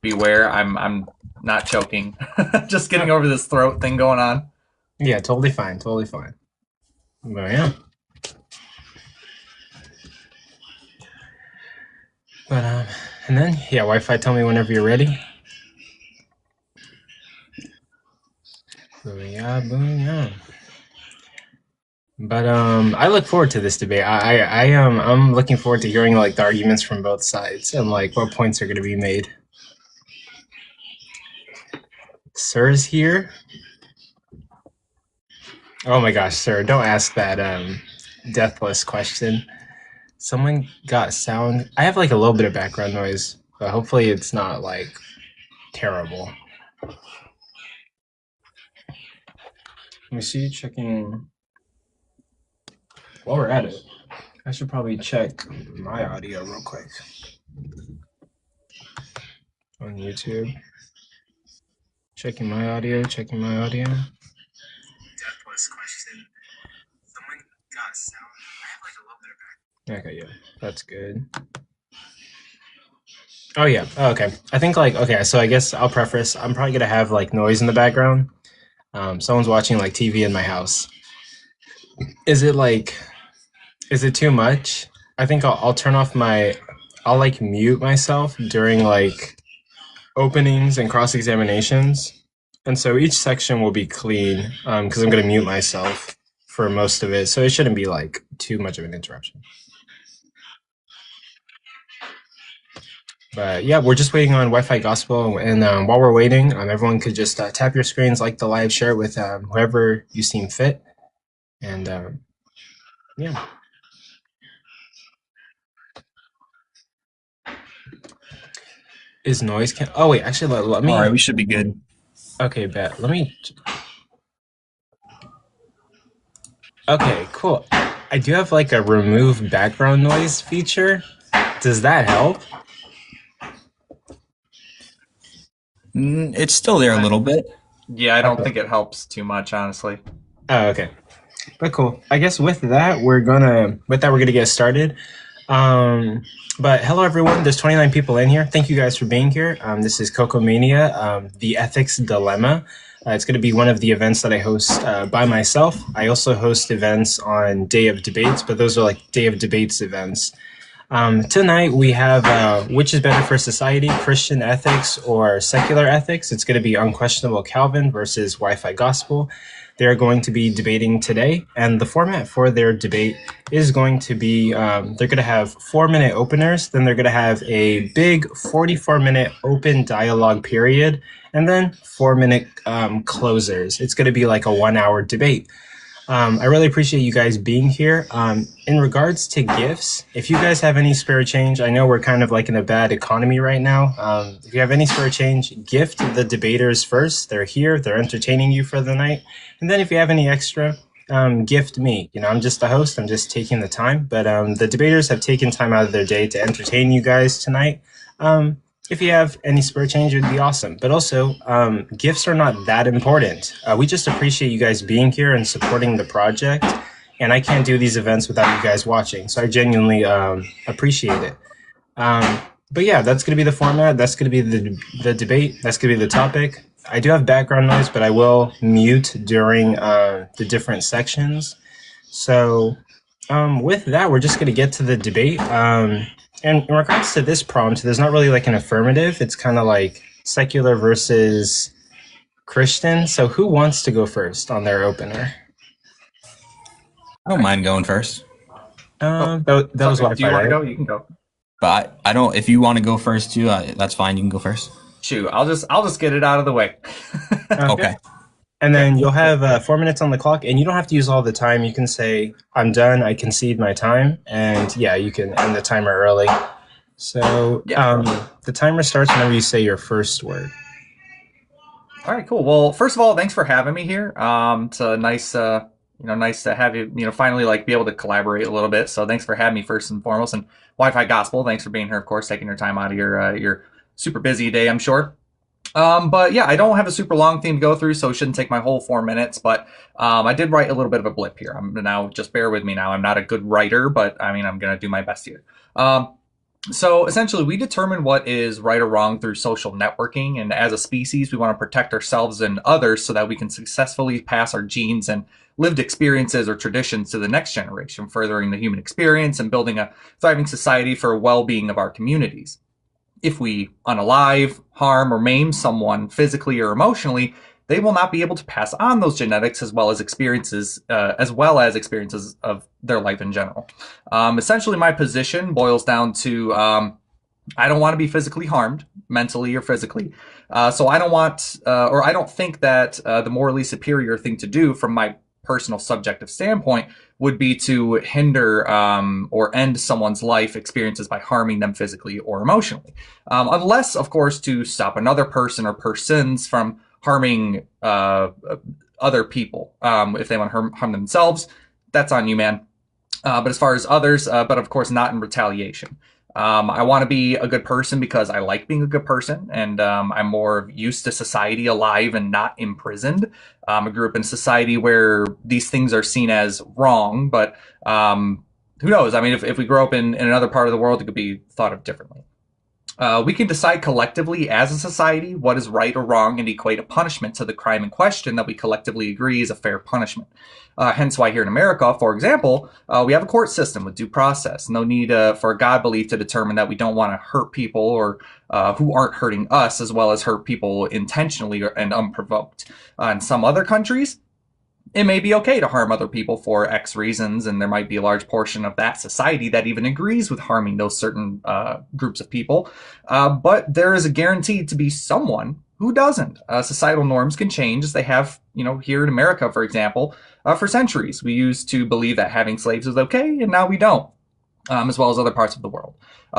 beware. I'm not choking. Just getting over this throat thing going on. Yeah, totally fine. Totally fine. But yeah. But and then yeah, Wi-Fi. Tell me whenever you're ready. Booyah, booyah. But I look forward to this debate. I'm looking forward to hearing like the arguments from both sides and like what points are going to be made. Sir's here. Oh my gosh, sir! Don't ask that deathless question. Someone got sound. I have like a little bit of background noise, but hopefully it's not like terrible. Let me see. Checking. While we're at it, I should probably check my audio real quick on YouTube. Checking my audio. Checking my audio. Deathless question. Someone got sound. I have like a little bit of background. Okay, yeah, that's good. Oh yeah. Oh, okay. I think like okay. So I guess I'll preface. I'm probably gonna have like noise in the background. Someone's watching like TV in my house. Is it like? Is it too much? I think I'll turn off my. I'll like mute myself during like openings and cross examinations, and so each section will be clean because I'm gonna mute myself for most of it, so it shouldn't be like too much of an interruption. But yeah, we're just waiting on Wi-Fi Gospel, and while we're waiting, everyone could just tap your screens, like the live, share it with whoever you seem fit, and yeah. Is noise can? Oh wait, actually, let me. All right, we should be good. Okay, bet. Let me. Okay, cool. I do have like a remove background noise feature. Does that help? It's still there a little bit. Yeah, I don't think it helps too much, honestly. Oh, okay. But cool. I guess with that we're gonna get started. But hello everyone. There's 29 people in here. Thank you guys for being here. This is Coco Mania, the Ethics Dilemma. It's going to be one of the events that I host by myself. I also host events on Day of Debates, but those are like Day of Debates events. Tonight we have which is better for society, Christian ethics or secular ethics? It's going to be Unquestionable Calvin versus Wi-Fi Gospel. They're going to be debating today, and the format for their debate is going to be they're going to have 4-minute openers, then they're going to have a big 44-minute open dialogue period, and then 4-minute closers. It's going to be like a 1-hour debate. I really appreciate you guys being here. In regards to gifts, if you guys have any spare change, I know we're kind of like in a bad economy right now. If you have any spare change, gift the debaters first. They're here. They're entertaining you for the night. And then if you have any extra, gift me. You know, I'm just the host. I'm just taking the time. But the debaters have taken time out of their day to entertain you guys tonight. If you have any spare change, it would be awesome. But also, gifts are not that important. We just appreciate you guys being here and supporting the project. And I can't do these events without you guys watching. So I genuinely appreciate it. But yeah, that's going to be the format. That's going to be the debate. That's going to be the topic. I do have background noise, but I will mute during the different sections. So with that, we're just going to get to the debate. And in regards to this prompt, there's not really like an affirmative. It's kind of like secular versus Christian. So who wants to go first on their opener? I don't mind going first. That was Wi-Fi, do you want right? to go? You can go. But I don't. If you want to go first too, that's fine. You can go first. Shoot, I'll just get it out of the way. Okay. And then you'll have 4 minutes on the clock, and you don't have to use all the time. You can say, "I'm done. I concede my time," and yeah, you can end the timer early. So the timer starts whenever you say your first word. All right, cool. Well, first of all, thanks for having me here. It's a nice, nice to have you, finally like be able to collaborate a little bit. So thanks for having me first and foremost. And Wi-Fi Gospel, thanks for being here, of course, taking your time out of your super busy day, I'm sure. But yeah, I don't have a super long thing to go through, so it shouldn't take my whole 4 minutes. But I did write a little bit of a blip here. Just bear with me now. I'm not a good writer, but I mean, I'm going to do my best here. So essentially, we determine what is right or wrong through social networking. And as a species, we want to protect ourselves and others so that we can successfully pass our genes and lived experiences or traditions to the next generation, furthering the human experience and building a thriving society for well-being of our communities. If we unalive, harm, or maim someone physically or emotionally, they will not be able to pass on those genetics as well as experiences of their life in general. Essentially, my position boils down to I don't want to be physically harmed, mentally or physically. So I don't want, or I don't think that the morally superior thing to do from my personal subjective standpoint would be to hinder or end someone's life experiences by harming them physically or emotionally. Unless, of course, to stop another person or persons from harming other people. If they want to harm themselves, that's on you, man. But as far as others, but of course not in retaliation. I want to be a good person because I like being a good person, and I'm more used to society alive and not imprisoned. I grew up in a society where these things are seen as wrong, but who knows? I mean, if we grow up in another part of the world, it could be thought of differently. We can decide collectively as a society what is right or wrong and equate a punishment to the crime in question that we collectively agree is a fair punishment. Hence why here in America, for example, we have a court system with due process. No need for a God belief to determine that we don't want to hurt people or who aren't hurting us, as well as hurt people intentionally and unprovoked. In some other countries, it may be okay to harm other people for X reasons, and there might be a large portion of that society that even agrees with harming those certain groups of people. But there is a guaranteed to be someone who doesn't. Societal norms can change, as they have, here in America, for example, for centuries. We used to believe that having slaves was okay, and now we don't, as well as other parts of the world,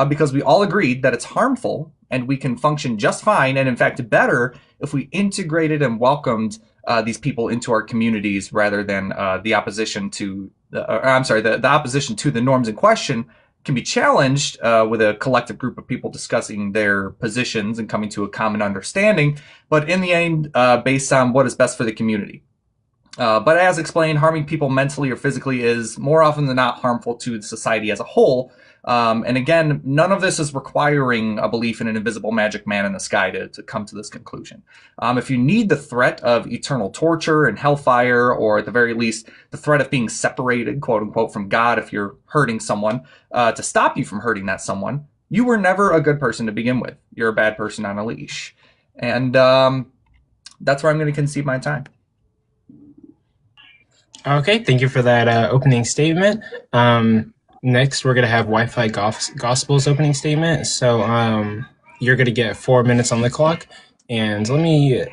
because we all agreed that it's harmful, and we can function just fine, and in fact better, if we integrated and welcomed these people into our communities rather than the opposition to the opposition to the norms in question can be challenged with a collective group of people discussing their positions and coming to a common understanding, but in the end, based on what is best for the community. But as explained, harming people mentally or physically is more often than not harmful to the society as a whole. And again, none of this is requiring a belief in an invisible magic man in the sky to come to this conclusion. If you need the threat of eternal torture and hellfire, or at the very least, the threat of being separated, quote unquote, from God if you're hurting someone, to stop you from hurting that someone, you were never a good person to begin with. You're a bad person on a leash. And that's where I'm going to concede my time. Okay, thank you for that opening statement. Next, we're going to have Wi-Fi Gospel's opening statement. So you're going to get 4 minutes on the clock. And let me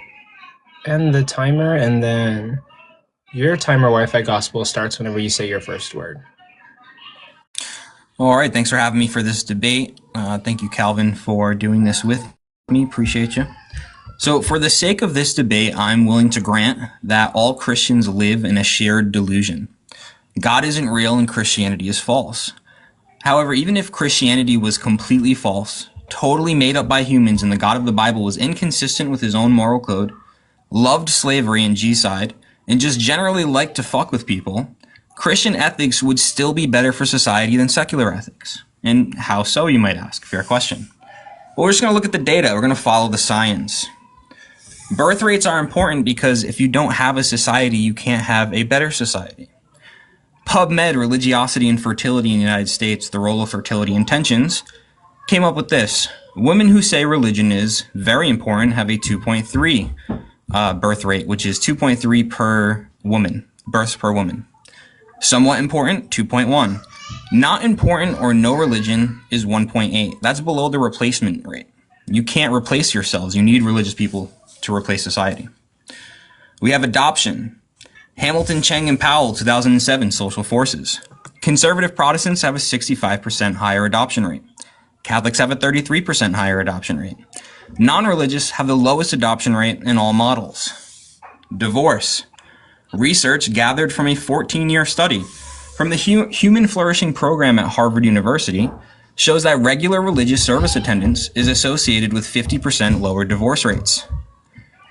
end the timer, and then your timer, Wi-Fi Gospel, starts whenever you say your first word. All right, thanks for having me for this debate. Thank you, Calvin, for doing this with me. Appreciate you. So for the sake of this debate, I'm willing to grant that all Christians live in a shared delusion. God isn't real and Christianity is false. However, even if Christianity was completely false, totally made up by humans, and the God of the Bible was inconsistent with his own moral code, loved slavery and G-side, and just generally liked to fuck with people, Christian ethics would still be better for society than secular ethics. And how so, you might ask? Fair question. Well, we're just going to look at the data. We're going to follow the science. Birth rates are important because if you don't have a society, you can't have a better society. PubMed, Religiosity and Fertility in the United States, the role of fertility intentions, came up with this. Women who say religion is very important have a 2.3 birth rate, which is 2.3 per woman, births per woman. Somewhat important, 2.1. Not important or no religion is 1.8. That's below the replacement rate. You can't replace yourselves. You need religious people to replace society. We have adoption. Hamilton, Cheng, and Powell, 2007, Social Forces. Conservative Protestants have a 65% higher adoption rate. Catholics have a 33% higher adoption rate. Non-religious have the lowest adoption rate in all models. Divorce. Research gathered from a 14-year study from the Human Flourishing Program at Harvard University shows that regular religious service attendance is associated with 50% lower divorce rates.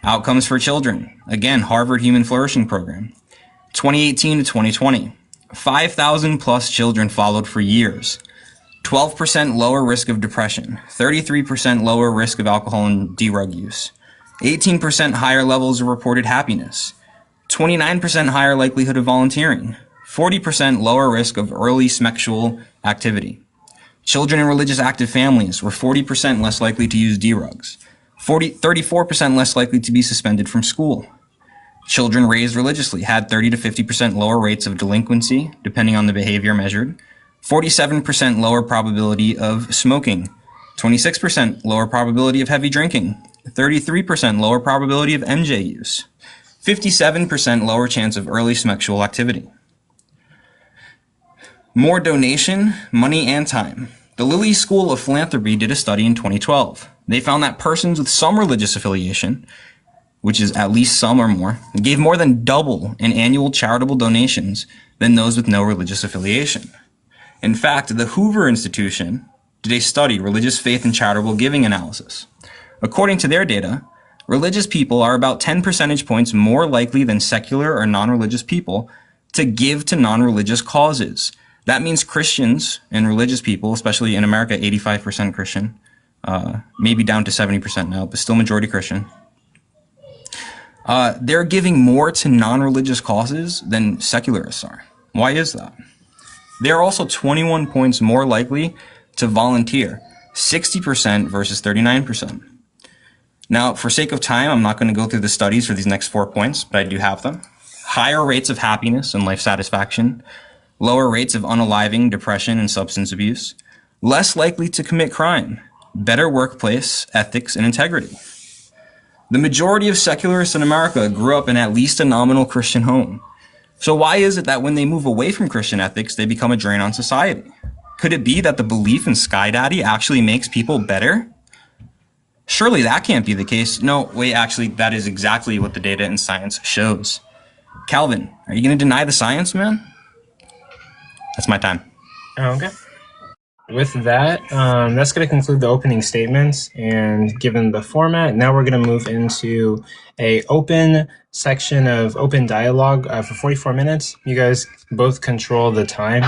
Outcomes for children. Again, Harvard Human Flourishing Program. 2018 to 2020. 5,000 plus children followed for years. 12% lower risk of depression. 33% lower risk of alcohol and drug use. 18% higher levels of reported happiness. 29% higher likelihood of volunteering. 40% lower risk of early sexual activity. Children in religious active families were 40% less likely to use drugs. 34% less likely to be suspended from school. Children raised religiously had 30 to 50% lower rates of delinquency, depending on the behavior measured. 47% lower probability of smoking. 26% lower probability of heavy drinking. 33% lower probability of MJ use. 57% lower chance of early sexual activity. More donation, money, and time. The Lilly School of Philanthropy did a study in 2012. They found that persons with some religious affiliation, which is at least some or more, gave more than double in annual charitable donations than those with no religious affiliation. In fact, the Hoover Institution did a study, Religious Faith and Charitable Giving Analysis. According to their data, religious people are about 10 percentage points more likely than secular or non-religious people to give to non-religious causes. That means Christians and religious people, especially in America, 85% Christian, maybe down to 70% now, but still majority Christian. They're giving more to non-religious causes than secularists are. Why is that? They're also 21 points more likely to volunteer, 60% versus 39%. Now, for sake of time, I'm not going to go through the studies for these next 4 points, but I do have them. Higher rates of happiness and life satisfaction, lower rates of unaliving, depression, and substance abuse, less likely to commit crime, better workplace ethics and integrity. The majority of secularists in America grew up in at least a nominal Christian home. So why is it that when they move away from Christian ethics, they become a drain on society? Could it be that the belief in Sky Daddy actually makes people better? Surely that can't be the case. No, wait, actually, that is exactly what the data and science shows. Calvin, are you going to deny the science, man? That's my time. Okay. With that, that's going to conclude the opening statements. And given the format, now we're going to move into a open section of open dialogue for 44 minutes. You guys both control the time.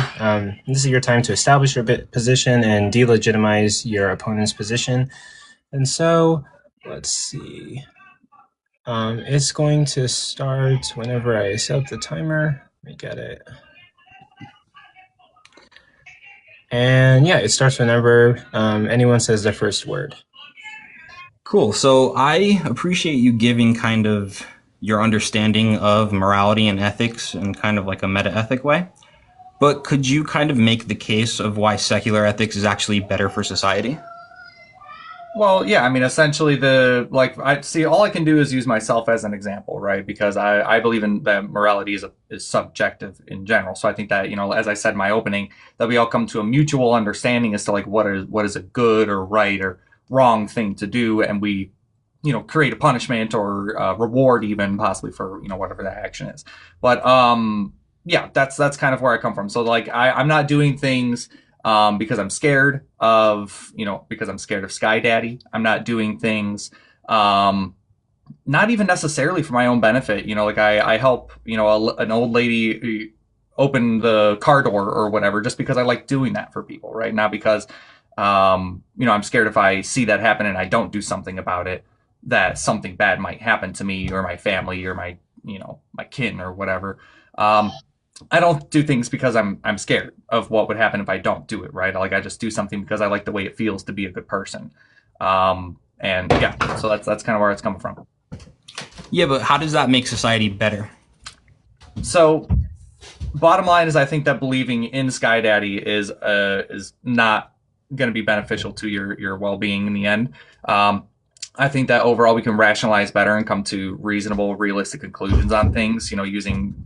This is your time to establish your position and delegitimize your opponent's position. And so, let's see. It's going to start whenever I set up the timer. Let me get it. And yeah, it starts whenever anyone says their first word. Cool. So I appreciate you giving kind of your understanding of morality and ethics in kind of like a meta-ethic way. But could you kind of make the case of why secular ethics is actually better for society? Well, yeah, I mean, essentially all I can do is use myself as an example, right? Because I believe in that morality is subjective in general. So I think that, as I said in my opening, that we all come to a mutual understanding as to like what is a good or right or wrong thing to do. And we, create a punishment or reward even possibly for, whatever that action is. But yeah, that's kind of where I come from. So like I'm not doing things because I'm scared of, Sky Daddy. I'm not doing things, not even necessarily for my own benefit. I help, an old lady open the car door or whatever, just because I like doing that for people, right? Not because, I'm scared if I see that happen and I don't do something about it, that something bad might happen to me or my family or my, my kin or whatever. I don't do things because I'm scared of what would happen if I don't do it, right? Like I just do something because I like the way it feels to be a good person. And yeah, so that's kind of where it's coming from. Yeah, but how does that make society better? So bottom line is I think that believing in Sky Daddy is not going to be beneficial to your well-being in the end. I think that overall we can rationalize better and come to reasonable, realistic conclusions on things, using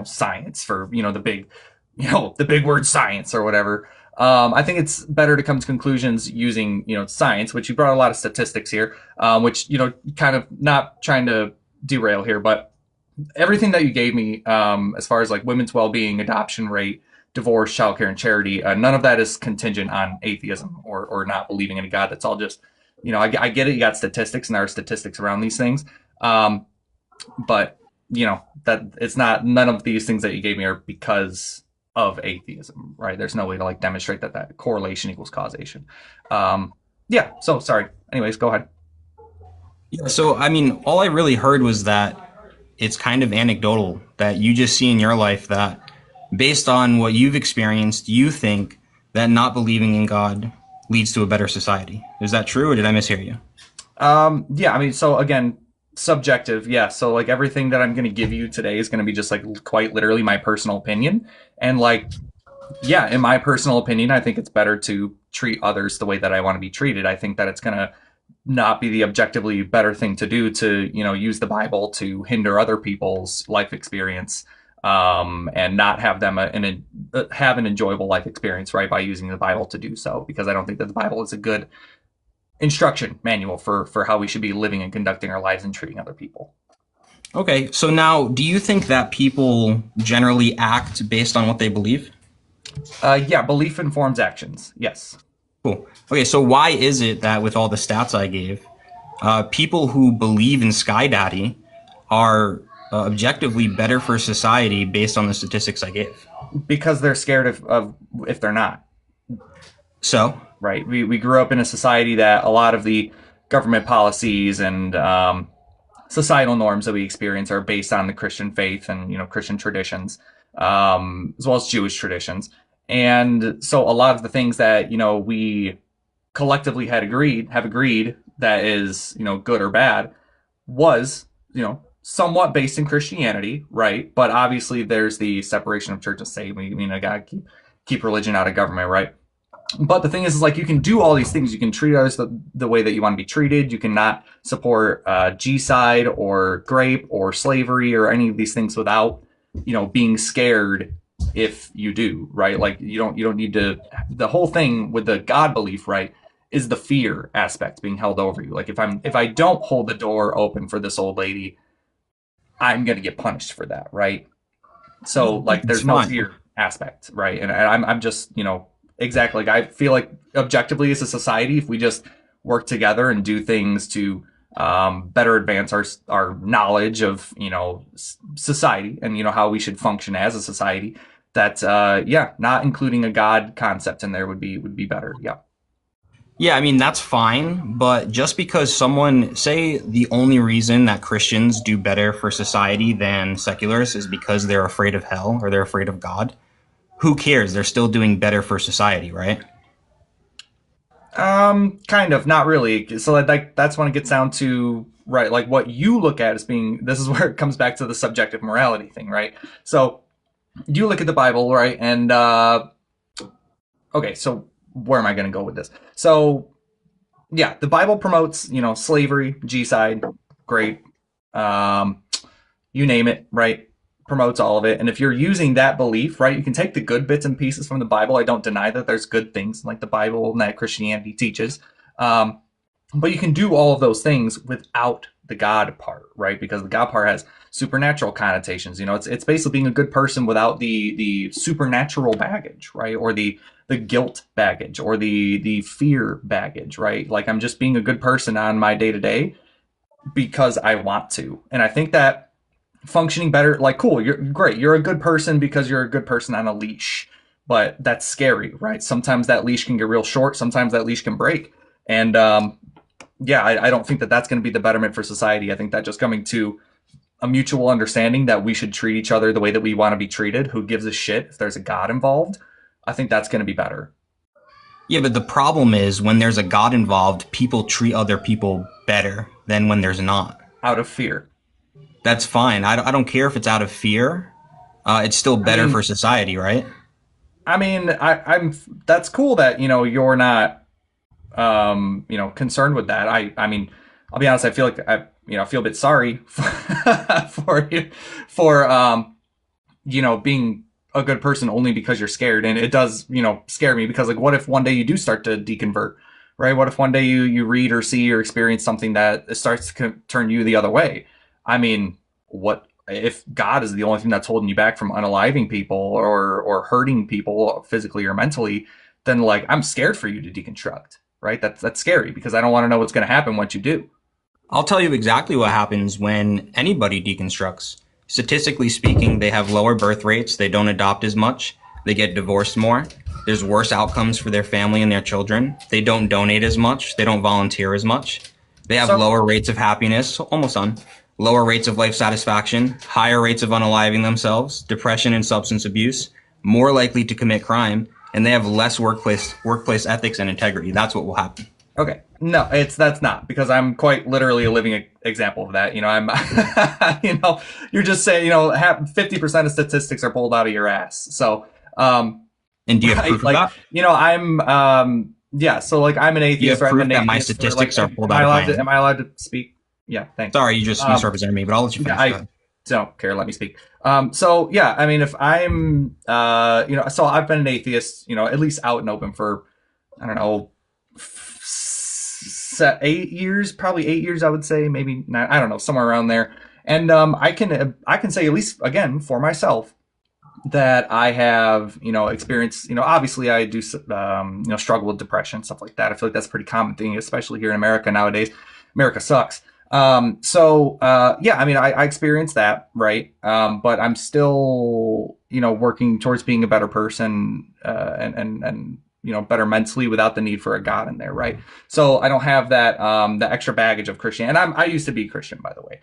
science for, the big word science or whatever. I think it's better to come to conclusions using, science, which you brought a lot of statistics here, which, kind of not trying to derail here, but everything that you gave me, as far as like women's well-being, adoption rate, divorce, childcare, and charity. None of that is contingent on atheism or not believing in a God. That's all just, I get it. You got statistics, and there are statistics around these things. But that it's not, none of these things that you gave me are because of atheism, right? There's no way to demonstrate that correlation equals causation. So sorry. Anyways, go ahead. Yeah, so I mean, all I really heard was that it's kind of anecdotal, that you just see in your life that based on what you've experienced, you think that not believing in God leads to a better society. Is that true, or did I mishear you? I mean, so again, subjective. Yeah. So everything that I'm going to give you today is going to be just quite literally my personal opinion. And in my personal opinion, I think it's better to treat others the way that I want to be treated. I think that it's going to not be the objectively better thing to do to, use the Bible to hinder other people's life experience, and not have them have an enjoyable life experience, right, by using the Bible to do so, because I don't think that the Bible is a good instruction manual for how we should be living and conducting our lives and treating other people. Okay, so now, do you think that people generally act based on what they believe? Belief informs actions. Yes. Cool. Okay, so why is it that with all the stats I gave, people who believe in Sky Daddy are objectively better for society based on the statistics I gave? Because they're scared of if they're not. So? Right. We grew up in a society that a lot of the government policies and societal norms that we experience are based on the Christian faith and, Christian traditions, as well as Jewish traditions. And so a lot of the things that, we collectively have agreed that is, good or bad was, somewhat based in Christianity, right? But obviously there's the separation of church and state. I gotta keep religion out of government, right? But the thing is you can do all these things. You can treat others the way that you want to be treated. You cannot support G-side or grape or slavery or any of these things without, being scared if you do, right? You don't need to. The whole thing with the God belief, right, is the fear aspect being held over you. If I don't hold the door open for this old lady, I'm gonna get punished for that, right? So there's no fear aspect, right? And I'm just, exactly. I feel like objectively as a society, if we just work together and do things to better advance our knowledge of, society and, how we should function as a society, that, not including a God concept in there would be better. Yeah. Yeah, I mean, that's fine. But just because someone, say the only reason that Christians do better for society than seculars is because they're afraid of hell or they're afraid of God, who cares? They're still doing better for society, right? Kind of, not really. So that's when it gets down to, right, what you look at as being, this is where it comes back to the subjective morality thing, right? So you look at the Bible, right? And, okay, so where am I going to go with this? So yeah, the Bible promotes, slavery, G-side, grape, you name it, right? Promotes all of it. And if you're using that belief, right, you can take the good bits and pieces from the Bible. I don't deny that there's good things like the Bible and that Christianity teaches. But you can do all of those things without the God part, right? Because the God part has supernatural connotations. It's basically being a good person without the supernatural baggage, right? Or the guilt baggage or the fear baggage, right? I'm just being a good person on my day-to-day because I want to. And I think that functioning better, cool, you're great, you're a good person because you're a good person on a leash, but that's scary, right? Sometimes that leash can get real short, sometimes that leash can break. And I don't think that that's going to be the betterment for society. I think that just coming to a mutual understanding that we should treat each other the way that we want to be treated, who gives a shit if there's a God involved, I think that's going to be better. Yeah, but the problem is when there's a God involved, people treat other people better than when there's not. Out of fear. That's fine. I don't care if it's out of fear. It's still better for society, right? I mean, I'm that's cool that, you're not, concerned with that. I mean, I'll be honest. I feel like I feel a bit sorry for you, for, being a good person only because you're scared. And it does, scare me because what if one day you do start to deconvert, right? What if one day you read or see or experience something that starts to turn you the other way? I mean, what if God is the only thing that's holding you back from unaliving people or hurting people physically or mentally, then like I'm scared for you to deconstruct, right? That's scary because I don't want to know what's going to happen once you do. I'll tell you exactly what happens when anybody deconstructs. Statistically speaking, they have lower birth rates, they don't adopt as much, they get divorced more, there's worse outcomes for their family and their children, they don't donate as much, they don't volunteer as much, they have lower rates of happiness, almost done, lower rates of life satisfaction, higher rates of unaliving themselves, depression and substance abuse, more likely to commit crime, and they have less workplace ethics and integrity. That's what will happen. Okay. No, that's not, because I'm quite literally a living example of that. You know, I'm, you know, you're just saying, you know, 50% of statistics are pulled out of your ass. So, and do you have proof of that? You know, I'm, yeah. So like, I'm an atheist. Do you have proof proof that my statistics are pulled out of my ass? Am I allowed to speak? Yeah. Thanks. Sorry, you just misrepresented me, but I'll let you finish. I don't care. Let me speak. So yeah, I mean, if I'm, you know, so I've been an atheist, you know, at least out and open for, I don't know, 8 years, probably 8 years, I would say, maybe 9, I don't know, somewhere around there. And I can say, at least again for myself, that I have, you know, experienced, you know, obviously I do, you know, struggle with depression, stuff like that. I feel like that's a pretty common thing, especially here in America nowadays. America sucks. Yeah, I mean, I experienced that, right? But I'm still, you know, working towards being a better person, and you know, better mentally without the need for a God in there, right? So I don't have that the extra baggage of Christianity. And I used to be Christian, by the way.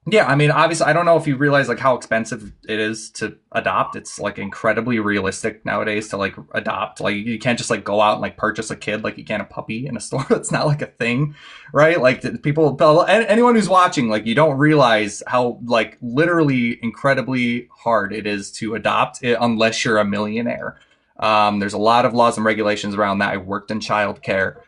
Yeah, I mean, obviously, I don't know if you realize like how expensive it is to adopt. It's like incredibly realistic nowadays to like adopt. Like you can't just like go out and like purchase a kid like you can a puppy in a store. That's not like a thing, right? Like anyone who's watching, like you don't realize how like literally incredibly hard it is to adopt it unless you're a millionaire. There's a lot of laws and regulations around that. I worked in childcare.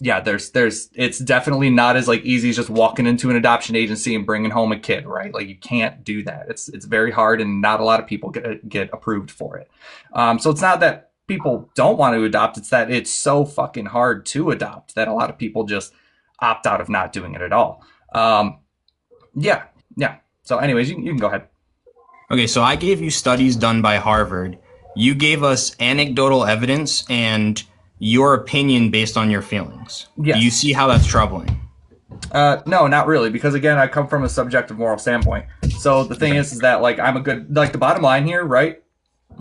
Yeah, it's definitely not as like easy as just walking into an adoption agency and bringing home a kid, right? Like you can't do that. It's very hard, and not a lot of people get approved for it. So it's not that people don't want to adopt; it's that it's so fucking hard to adopt that a lot of people just opt out of not doing it at all. Yeah. So, anyways, you can go ahead. Okay, so I gave you studies done by Harvard. You gave us anecdotal evidence and your opinion based on your feelings. Yes. Do you see how that's troubling? No, not really, because again, I come from a subjective moral standpoint. So the thing is that like I'm a good, like the bottom line here, right?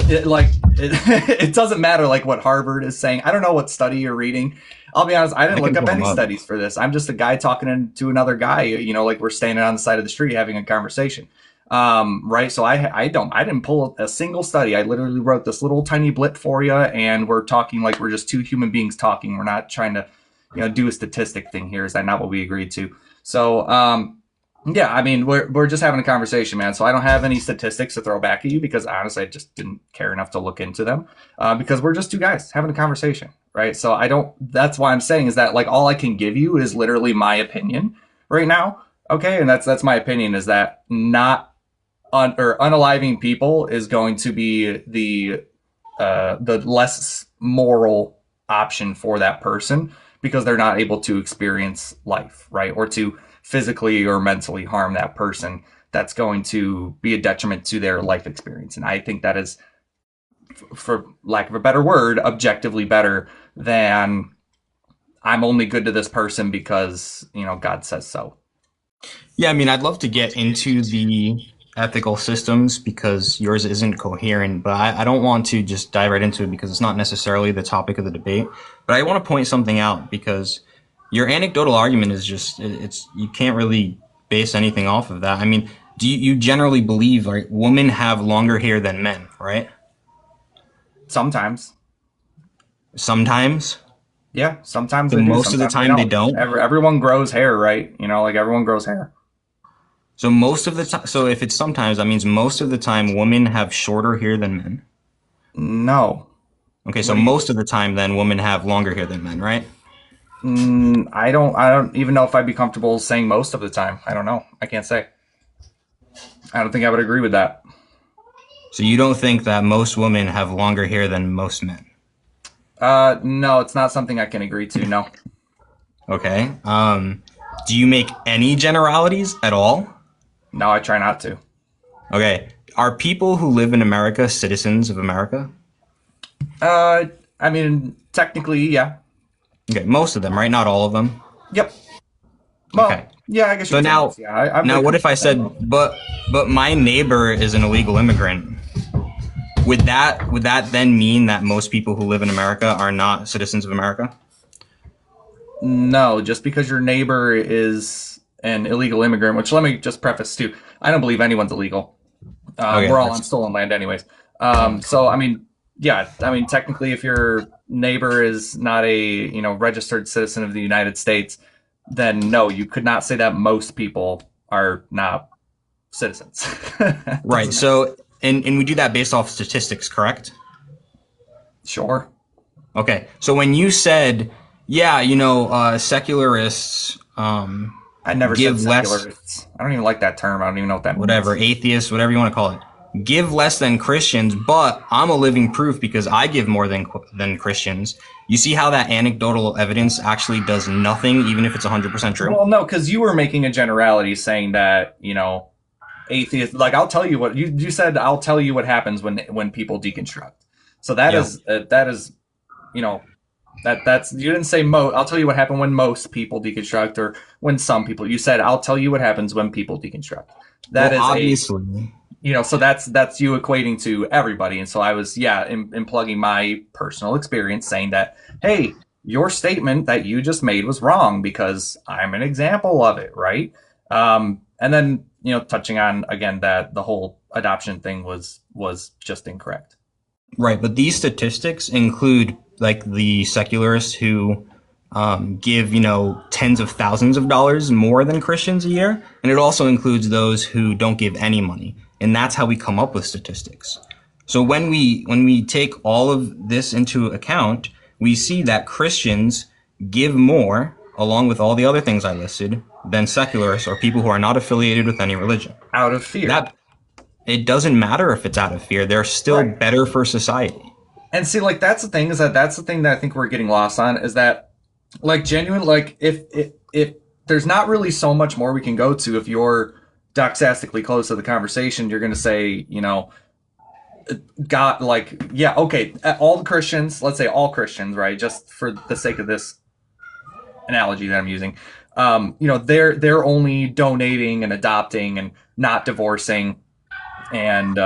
It doesn't matter like what Harvard is saying. I don't know what study you're reading. I'll be honest, I didn't look up any studies for this. I'm just a guy talking to another guy, you know, like we're standing on the side of the street having a conversation. Right. So I didn't pull a single study. I literally wrote this little tiny blip for you, and we're talking like we're just two human beings talking. We're not trying to, you know, do a statistic thing here. Is that not what we agreed to? So, yeah, I mean, we're just having a conversation, man. So I don't have any statistics to throw back at you because honestly, I just didn't care enough to look into them, because we're just two guys having a conversation. Right. So that's why I'm saying is that like all I can give you is literally my opinion right now. Okay. And that's my opinion, is that unaliving people is going to be the less moral option for that person because they're not able to experience life, right? Or to physically or mentally harm that person. That's going to be a detriment to their life experience. And I think that is, for lack of a better word, objectively better than I'm only good to this person because, you know, God says so. Yeah, I mean, I'd love to get into the ethical systems because yours isn't coherent, but I don't want to just dive right into it because it's not necessarily the topic of the debate. But I want to point something out because your anecdotal argument is just, you can't really base anything off of that. I mean, do you generally believe like women have longer hair than men, right? Sometimes. Sometimes? Yeah, sometimes but they do. Most of the time they don't. Everyone grows hair, right? You know, like everyone grows hair. So most of the time, so if it's sometimes, that means most of the time women have shorter hair than men? No. Okay, so most of the time then women have longer hair than men, right? I don't even know if I'd be comfortable saying most of the time. I don't know. I can't say. I don't think I would agree with that. So you don't think that most women have longer hair than most men? No, it's not something I can agree to, no. Okay. Do you make any generalities at all? No, I try not to. Okay. Are people who live in America citizens of America? I mean, technically, yeah. Okay, most of them, right? Not all of them. Yep. Well, okay. Yeah, I guess. So now, now, what if I said, but my neighbor is an illegal immigrant? Would that then mean that most people who live in America are not citizens of America? No, just because your neighbor is an illegal immigrant, which let me just preface too, I don't believe anyone's illegal. We're all on stolen land anyways. So, I mean, yeah, I mean, technically, if your neighbor is not a, registered citizen of the United States, then no, you could not say that most people are not citizens. Right. So, and we do that based off statistics, correct? Sure. Okay. So when you said, yeah, secularists, I never give said less. secularists. I don't even like that term. I don't even know what that means. Whatever, atheists, whatever you want to call it. Give less than Christians, but I'm a living proof because I give more than Christians. You see how that anecdotal evidence actually does nothing, even if it's 100% true? Well, no, because you were making a generality saying that, atheists, like, I'll tell you what, you said, I'll tell you what happens when people deconstruct. So that's, you didn't say I'll tell you what happened when most people deconstruct, or when some people. You said, I'll tell you what happens when people deconstruct. That is obviously. So that's you equating to everybody. And so I was, plugging my personal experience saying that, hey, your statement that you just made was wrong because I'm an example of it, right? And then, touching on, again, that the whole adoption thing was just incorrect. Right, but these statistics include, like, the secularists who give, tens of thousands of dollars more than Christians a year. And it also includes those who don't give any money. And that's how we come up with statistics. So when we take all of this into account, we see that Christians give more, along with all the other things I listed, than secularists or people who are not affiliated with any religion. Out of fear. It doesn't matter if it's out of fear. They're still better for society. And see, like, that's the thing that I think we're getting lost on, is that, like, genuine, like, if there's not really so much more we can go to. If you're doxastically close to the conversation, you're going to say, God, like, yeah, okay, all the Christians, let's say all Christians, right? Just for the sake of this analogy that I'm using, they're only donating and adopting and not divorcing and,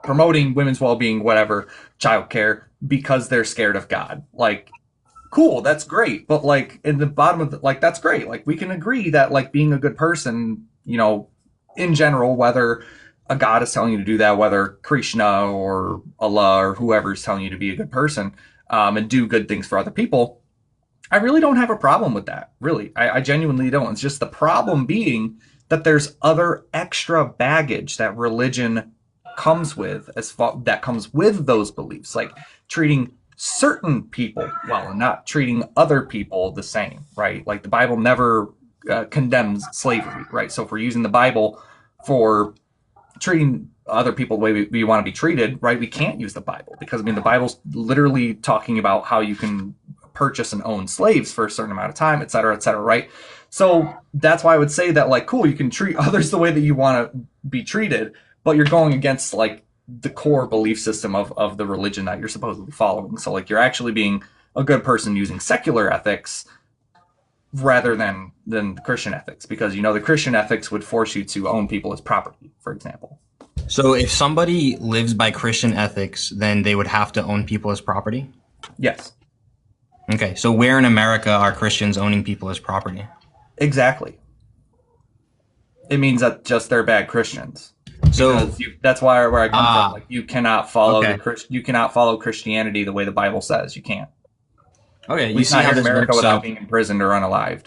promoting women's well-being, whatever, childcare, because they're scared of God. Like, cool, that's great. But, like, in the bottom of that's great. Like, we can agree that, like, being a good person, in general, whether a God is telling you to do that, whether Krishna or Allah or whoever is telling you to be a good person, and do good things for other people, I really don't have a problem with that. Really, I genuinely don't. It's just the problem being that there's other extra baggage that religion comes with, that comes with those beliefs, like treating certain people well and not treating other people the same, right? Like, the Bible never condemns slavery, right? So if we're using the Bible for treating other people the way we want to be treated, right, we can't use the Bible, because, I mean, the Bible's literally talking about how you can purchase and own slaves for a certain amount of time, et cetera, right? So that's why I would say that, like, cool, you can treat others the way that you want to be treated, but you're going against, like, the core belief system of the religion that you're supposedly following. So, like, you're actually being a good person using secular ethics rather than the Christian ethics, because, the Christian ethics would force you to own people as property, for example. So if somebody lives by Christian ethics, then they would have to own people as property? Yes. Okay, so where in America are Christians owning people as property? Exactly. It means that just they're bad Christians. So that's where I come from. Like, you cannot follow you cannot follow Christianity the way the Bible says. You can't. Okay, you see how in America without being imprisoned or unalived.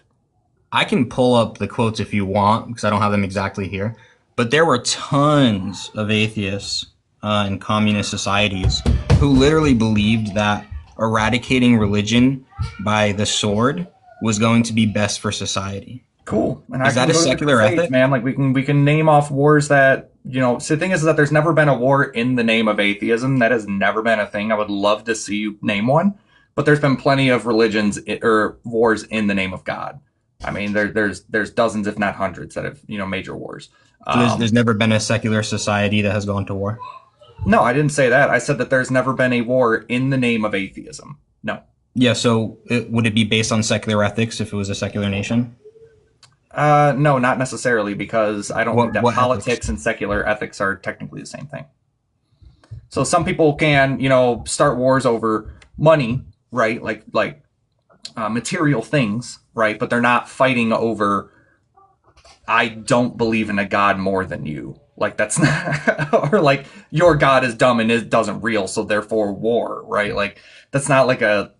I can pull up the quotes if you want, because I don't have them exactly here. But there were tons of atheists in communist societies who literally believed that eradicating religion by the sword was going to be best for society. Cool. And is that a secular ethic? Man, like, we can name off wars that, so the thing is that there's never been a war in the name of atheism. That has never been a thing. I would love to see you name one. But there's been plenty of religions or wars in the name of God. I mean, there's dozens, if not hundreds, that have major wars. So there's never been a secular society that has gone to war. No, I didn't say that. I said that there's never been a war in the name of atheism. No. Yeah. So would it be based on secular ethics if it was a secular nation? No, not necessarily, because I don't think that politics ethics? and secular ethics are technically the same thing. So some people can, start wars over money, right? Like material things, right? But they're not fighting over, I don't believe in a God more than you. Like that's not, or like your God is dumb and it doesn't real, so therefore war, right? Like that's not like a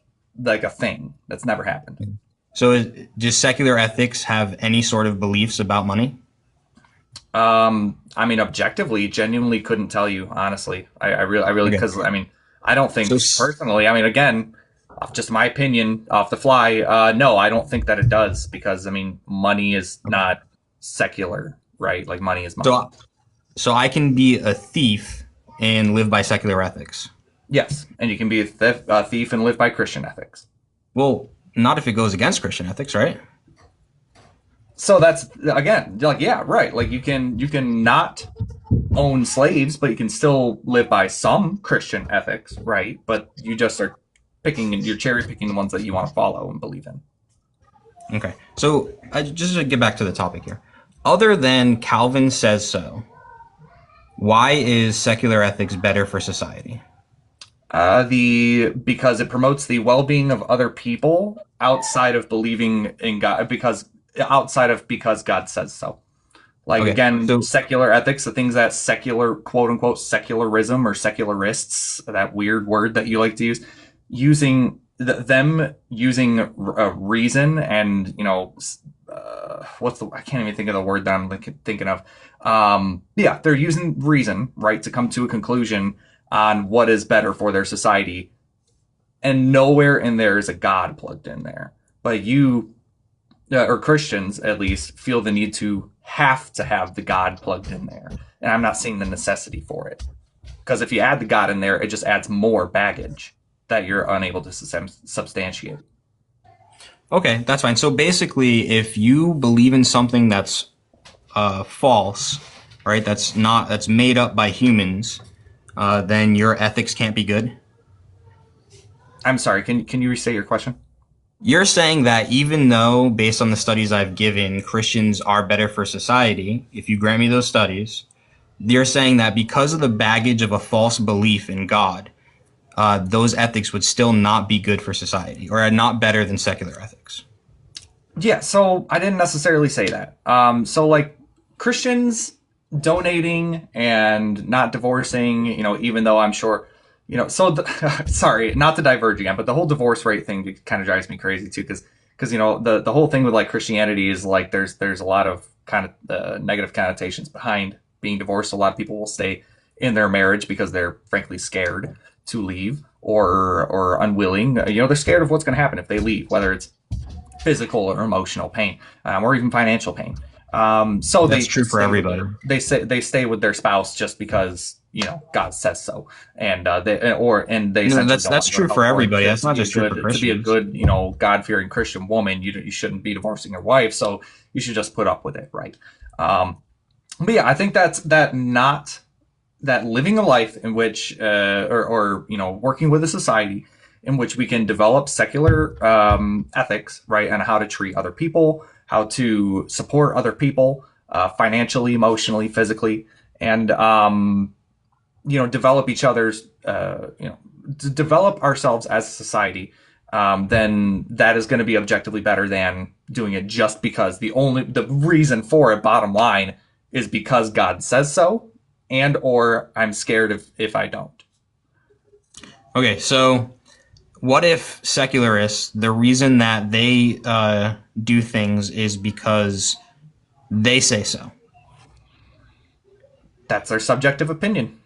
thing. That's never happened. So does secular ethics have any sort of beliefs about money? I mean, objectively, genuinely couldn't tell you, honestly. I really, because I mean, I don't think personally. I mean, again, just my opinion off the fly. No, I don't think that it does, because I mean, money is not secular, right? Like money is money. So I can be a thief and live by secular ethics. Yes, and you can be a thief and live by Christian ethics. Well, not if it goes against Christian ethics, right? So that's, again, like, yeah, right. Like you can not own slaves, but you can still live by some Christian ethics, right? But you just are you're cherry picking the ones that you want to follow and believe in. Okay. So just to get back to the topic here, other than Calvin says so, why is secular ethics better for society? Because it promotes the well-being of other people outside of believing in God, because God says so. Like, okay, again, so secular ethics, the things that secular, quote unquote, secularism or secularists, that weird word that you like to use, using reason and, I can't even think of the word that I'm thinking of. Yeah, they're using reason, right, to come to a conclusion on what is better for their society. And nowhere in there is a God plugged in there. But you, or Christians at least, feel the need to have the God plugged in there. And I'm not seeing the necessity for it. Because if you add the God in there, it just adds more baggage that you're unable to substantiate. Okay, that's fine. So basically, if you believe in something that's false, right, that's made up by humans, then your ethics can't be good? I'm sorry, can you restate your question? You're saying that even though, based on the studies I've given, Christians are better for society, if you grant me those studies, you're saying that because of the baggage of a false belief in God, those ethics would still not be good for society, or are not better than secular ethics? Yeah, so I didn't necessarily say that. So like Christians donating and not divorcing, even though I'm sure, sorry, not to diverge again, but the whole divorce rate thing kind of drives me crazy too, because the whole thing with like Christianity is like there's a lot of kind of negative connotations behind being divorced. A lot of people will stay in their marriage because they're frankly scared to leave or unwilling. They're scared of what's going to happen if they leave, whether it's physical or emotional pain, or even financial pain. So that's true for everybody. They stay with their spouse just because God says so, and that's true for everybody. That's not just true for Christians. To be a good God-fearing Christian woman, you shouldn't be divorcing your wife, so you should just put up with it, right? But yeah, I think that living a life in which or working with a society in which we can develop secular ethics, right, and how to treat other people, how to support other people financially, emotionally, physically, and develop each other's to develop ourselves as a society, then that is going to be objectively better than doing it just because the reason for it, bottom line, is because God says so, and or I'm scared if I don't. Okay, so what if secularists, the reason that they do things is because they say so? That's their subjective opinion.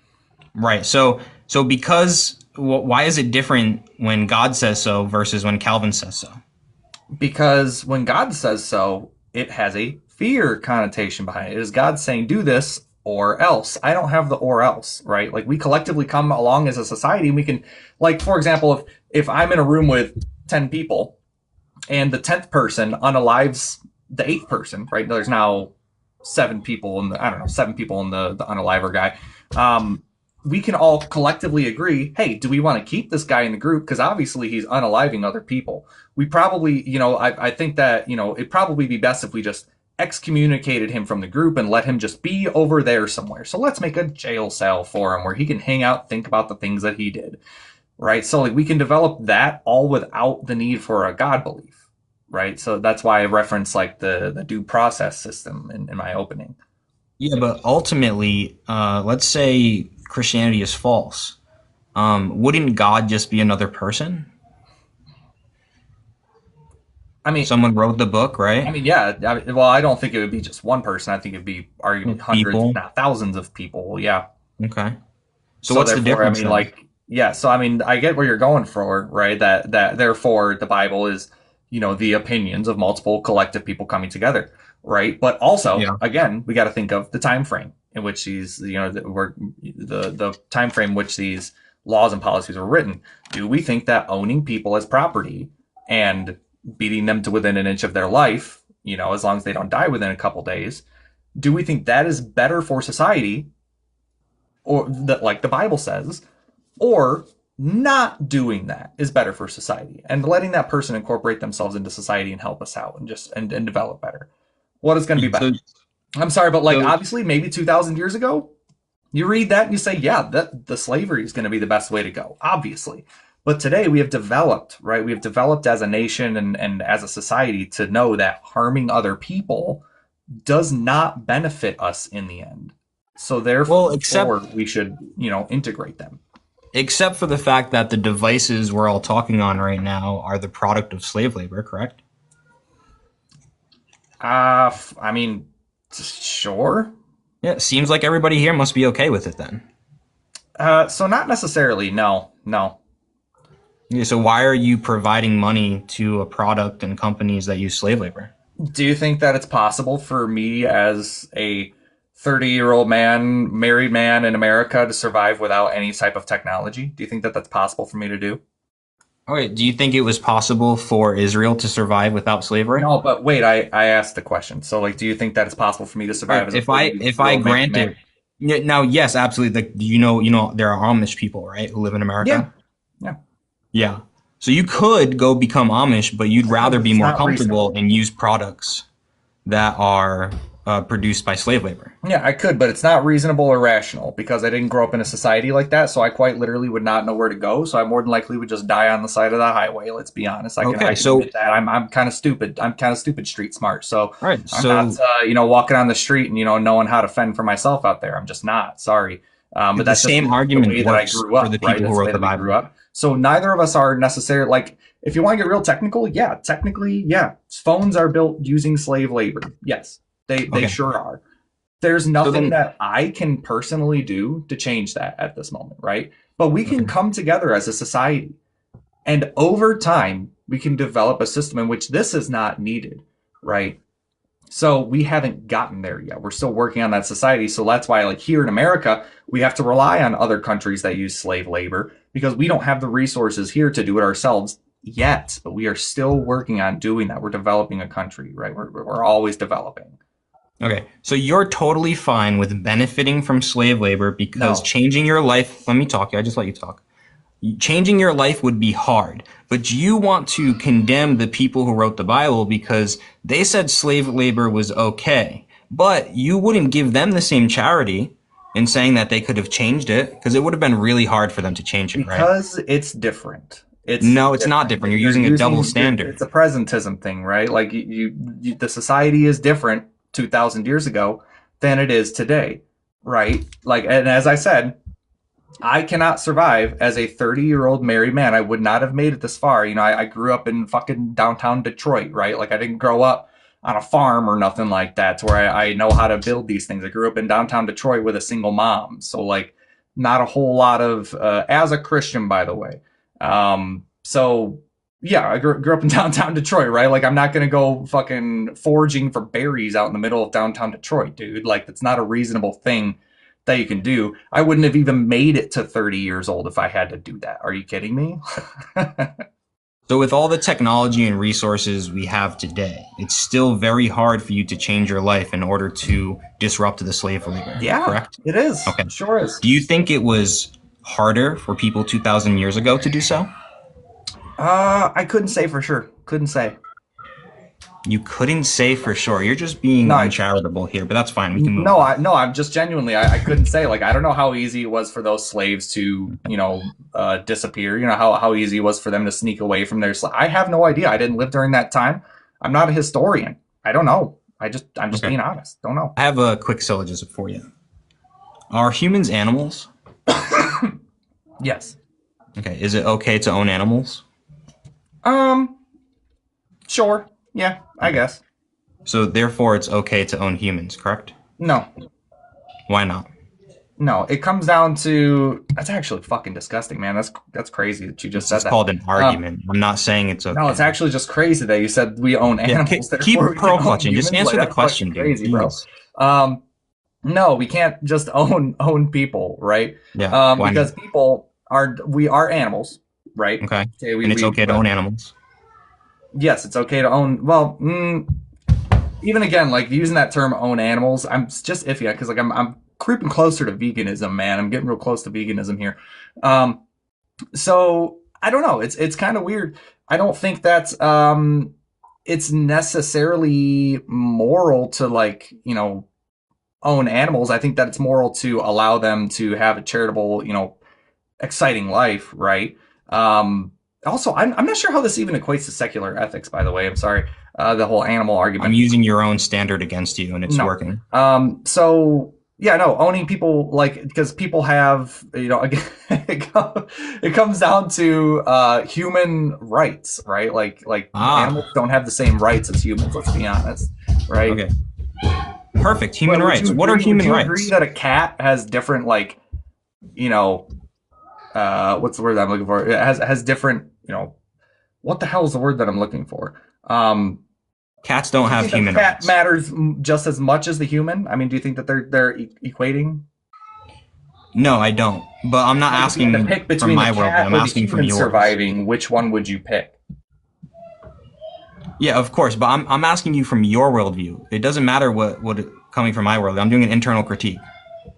Right. So because why is it different when God says so versus when Calvin says so? Because when God says so, it has a fear connotation behind it. It is God saying, do this or else. I don't have the or else, right? Like we collectively come along as a society and we can, like, for example, if I'm in a room with 10 people and the 10th person unalives the 8th person, right? There's now 7 people in the unaliver guy. We can all collectively agree, hey, do we want to keep this guy in the group? Because obviously he's unaliving other people. We probably, I think that, it'd probably be best if we just excommunicated him from the group and let him just be over there somewhere. So let's make a jail cell for him where he can hang out, think about the things that he did, right? So like we can develop that all without the need for a God belief, right? So that's why I reference like the due process system in my opening. Yeah, but ultimately, let's say Christianity is false. Wouldn't God just be another person? I mean, someone wrote the book, right? I mean, yeah. Well, I don't think it would be just one person. I think it'd be arguing hundreds, if not thousands of people. Yeah. Okay. So what's the difference? I mean, like, yeah. So I mean, I get where you're going for, right? That therefore the Bible is, the opinions of multiple collective people coming together, right? But also, again, we got to think of the time frame in which these, the time frame in which these laws and policies were written. Do we think that owning people as property and beating them to within an inch of their life, as long as they don't die within a couple days, do we think that is better for society, or that, like the Bible says, or not doing that is better for society and letting that person incorporate themselves into society and help us out and just and develop better? What is going to be better? I'm sorry, but obviously maybe 2,000 years ago, you read that and you say, yeah, that the slavery is going to be the best way to go, obviously. But today we have developed, right? We have developed as a nation and as a society to know that harming other people does not benefit us in the end. So therefore, we should, integrate them. Except for the fact that the devices we're all talking on right now are the product of slave labor, correct? I mean, sure. Yeah, it seems like everybody here must be okay with it then. So not necessarily, no. Yeah, so why are you providing money to a product and companies that use slave labor? Do you think that it's possible for me as a 30-year-old man, married man in America to survive without any type of technology? Do you think that that's possible for me to do? Okay, do you think it was possible for Israel to survive without slavery? No, but wait, I asked the question. So, like, do you think that it's possible for me to survive as if I grant it? Now, yes, absolutely. You know, there are Amish people, right, who live in America? Yeah. So you could go become Amish, but you'd rather be more comfortable and use products that are produced by slave labor. Yeah, I could, but it's not reasonable or rational because I didn't grow up in a society like that. So I quite literally would not know where to go. So I more than likely would just die on the side of the highway. Let's be honest. I can admit that. I'm kind of stupid. I'm kind of stupid street smart. So I'm not, walking on the street and, knowing how to fend for myself out there. I'm just not. Sorry. But that's the same argument that I grew up, for the people who wrote the Bible. So neither of us are necessarily, like, if you want to get real technical, technically, phones are built using slave labor. Yes, they sure are. There's nothing that I can personally do to change that at this moment, right? But we can come together as a society. And over time, we can develop a system in which this is not needed, right? So we haven't gotten there yet. We're still working on that society. So that's why, like, here in America, we have to rely on other countries that use slave labor because we don't have the resources here to do it ourselves yet. But we are still working on doing that. We're developing a country, right? We're always developing. Okay. So you're totally fine with benefiting from slave labor because changing your life, let me talk. I just let you talk. Changing your life would be hard, but you want to condemn the people who wrote the Bible because they said slave labor was okay, but you wouldn't give them the same charity in saying that they could have changed it because it would have been really hard for them to change it, right? Because it's different. It's not different. You're using a double standard. It's a presentism thing, right? Like the society is different 2,000 years ago than it is today, right? Like, and as I said, I cannot survive as a 30-year-old married man. I would not have made it this far. I grew up in fucking downtown Detroit, right? Like, I didn't grow up on a farm or nothing like that to where I know how to build these things. I grew up in downtown Detroit with a single mom. So, like, not a whole lot of, as a Christian, by the way. So, yeah, I grew up in downtown Detroit, right? Like, I'm not going to go fucking foraging for berries out in the middle of downtown Detroit, dude. Like, that's not a reasonable thing that you can do. I wouldn't have even made it to 30 years old if I had to do that. Are you kidding me? So with all the technology and resources we have today, it's still very hard for you to change your life in order to disrupt the slave labor. Yeah, correct? It is. Okay. Sure is. Do you think it was harder for people 2,000 years ago to do so? I couldn't say for sure. Couldn't say. You couldn't say for sure. You're just being uncharitable here, but that's fine. We can move on. I'm just genuinely, I couldn't say. Like, I don't know how easy it was for those slaves to, disappear. You know, how easy it was for them to sneak away from their I have no idea. I didn't live during that time. I'm not a historian. I don't know. I'm just being honest. Don't know. I have a quick syllogism for you. Are humans animals? Yes. Okay. Is it okay to own animals? Sure. Yeah, I guess. So therefore it's okay to own humans, correct? No. Why not? No, it comes down to that's actually fucking disgusting, man. That's crazy that you just said that. It's called an argument. I'm not saying it's okay. No, it's actually just crazy that you said we own animals. Keep pearl clutching. Just answer the question, dude. Crazy, bro. No, we can't just own people, right? Yeah. Because people are animals, right? Okay. And it's okay to own animals. Yes, it's okay to own. Well, even again, like using that term "own animals," I'm just iffy because like I'm creeping closer to veganism, man. I'm getting real close to veganism here. So I don't know. It's kind of weird. I don't think that's it's necessarily moral to like own animals. I think that it's moral to allow them to have a charitable, exciting life, right? Also, I'm not sure how this even equates to secular ethics, by the way. I'm sorry. The whole animal argument. I'm using your own standard against you, and it's working. So, yeah, no, owning people, like, because people have, again, it comes down to human rights, right? Like animals don't have the same rights as humans, let's be honest, right? Okay. Perfect. Human rights. What are human rights? Would you agree that a cat has different, like, what's the word that I'm looking for? It has different, what the hell is the word that I'm looking for? Cats don't have human rights. Cat matters just as much as the human. I mean, do you think that they're equating? No, I don't. But I'm not asking from my world. I'm asking from yours. Surviving, which one would you pick? Yeah, of course. But I'm asking you from your worldview. It doesn't matter what coming from my world. I'm doing an internal critique.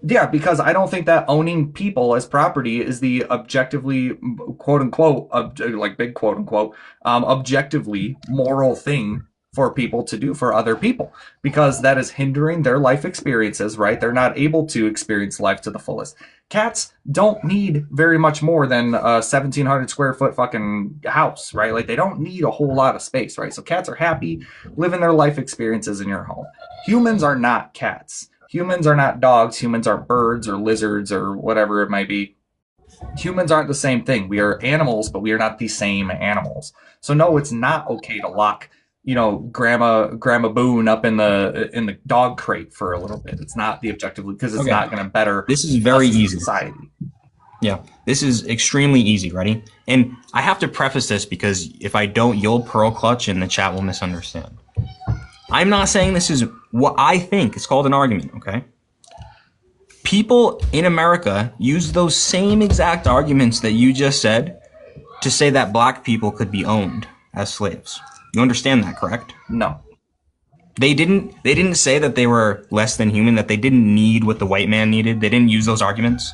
Yeah, because I don't think that owning people as property is the objectively, quote unquote, like big quote unquote, objectively moral thing for people to do for other people, because that is hindering their life experiences, right? They're not able to experience life to the fullest. Cats don't need very much more than a 1,700 square foot fucking house, right? Like they don't need a whole lot of space, right? So cats are happy living their life experiences in your home. Humans are not cats. Humans are not dogs. Humans aren't birds or lizards or whatever it might be. Humans aren't the same thing. We are animals, but we are not the same animals. So no, it's not okay to lock, Grandma Boone up in the dog crate for a little bit. It's not the objective because it's not going to better. This is very easy. Society. Yeah, this is extremely easy. Ready? And I have to preface this because if I don't, you'll pearl clutch and the chat will misunderstand. I'm not saying this is what I think. It's called an argument, okay? People in America use those same exact arguments that you just said to say that black people could be owned as slaves. You understand that, correct? No. They didn't say that they were less than human, that they didn't need what the white man needed. They didn't use those arguments.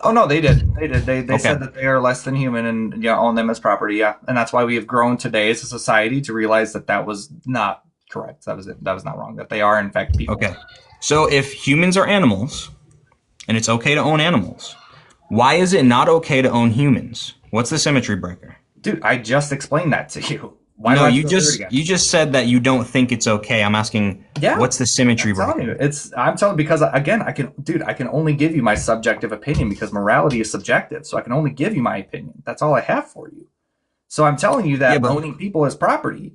Oh no, they did. They said that they are less than human and own them as property. Yeah, and that's why we have grown today as a society to realize that was not correct. That was it. That was not wrong. That they are in fact people. Okay. So if humans are animals, and it's okay to own animals, why is it not okay to own humans? What's the symmetry breaker? Dude, I just explained that to you. Why no, you just said that you don't think it's okay. I'm asking, what's the symmetry breaker? I'm telling you because again, I can only give you my subjective opinion because morality is subjective. So I can only give you my opinion. That's all I have for you. So I'm telling you that owning people as property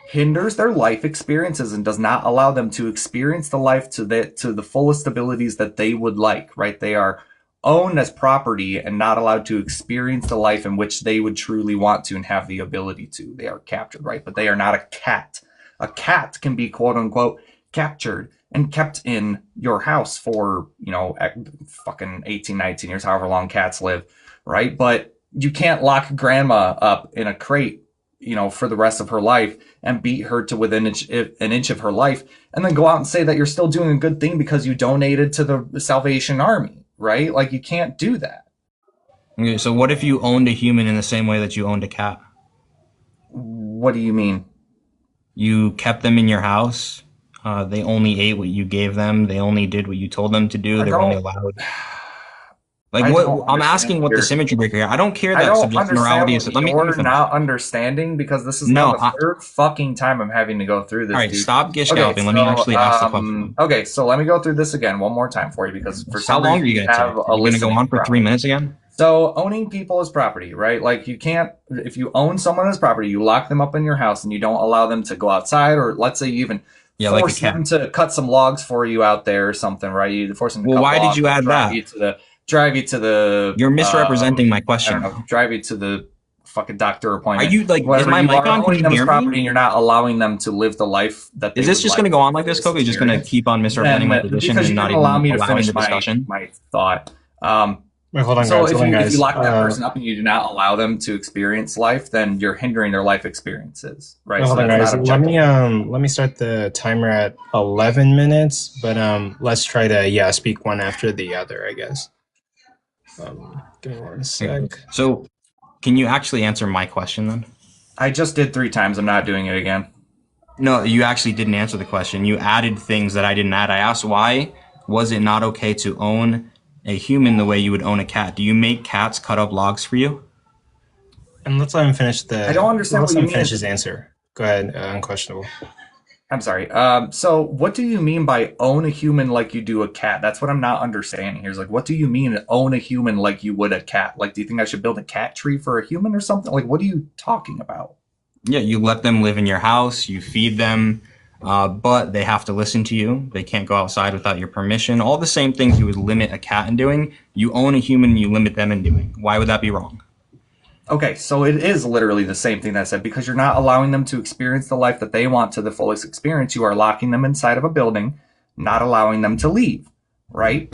hinders their life experiences and does not allow them to experience the life to the fullest abilities that they would like, right? They are owned as property and not allowed to experience the life in which they would truly want to and have the ability to. They are captured, right? But they are not a cat. A cat can be quote unquote captured and kept in your house for, fucking 18, 19 years, however long cats live, right? But you can't lock grandma up in a crate, for the rest of her life and beat her to within an inch of her life, and then go out and say that you're still doing a good thing because you donated to the Salvation Army, right? Like, you can't do that. Okay, so what if you owned a human in the same way that you owned a cat? What do you mean? You kept them in your house. They only ate what you gave them. They only did what you told them to do. They were only allowed. Like, what I'm asking, what the symmetry breaker here. I don't care that subjective morality is. Let me finish. Not understanding, because this is now the third fucking time I'm having to go through this. All right, stop gish galloping. Let me actually ask the question. Okay, so let me go through this again one more time for you, because for some how long are you going to take? Are you going to go on for 3 minutes again? So owning people as property, right? Like, you can't, if you own someone as property, you lock them up in your house and you don't allow them to go outside, or let's say you even force them to cut some logs for you out there or something, right? You force them to cut why logs, did you add that? Drive you to the. You're misrepresenting my question. I don't know, drive you to the fucking doctor appointment. Are you like? Is my mic on? Can you hear me? And you're not allowing them to live the life that. Is this just going to go on like this, Kobe? You're just going to keep on misrepresenting my position and not even allow me to finish the discussion? My thought. Wait, hold on, so guys. If you lock that person up and you do not allow them to experience life, then you're hindering their life experiences, right? Hold on, guys. Let me start the timer at 11 minutes, but let's try to speak one after the other, I guess. Give me 1 sec. So, can you actually answer my question then? I just did 3 times. I'm not doing it again. No, you actually didn't answer the question. You added things that I didn't add. I asked why was it not okay to own a human the way you would own a cat? Do you make cats cut up logs for you? And let's let him finish I don't understand what you mean. Finish his answer. Go ahead, Unquestionable. I'm sorry. So what do you mean by own a human like you do a cat? That's what I'm not understanding here. Is like, what do you mean own a human like you would a cat? Like, do you think I should build a cat tree for a human or something? Like, what are you talking about? Yeah, you let them live in your house, you feed them, but they have to listen to you. They can't go outside without your permission. All the same things you would limit a cat in doing, you own a human and you limit them in doing. Why would that be wrong? Okay, so it is literally the same thing that I said, because you're not allowing them to experience the life that they want to the fullest experience. You are locking them inside of a building, not allowing them to leave, right?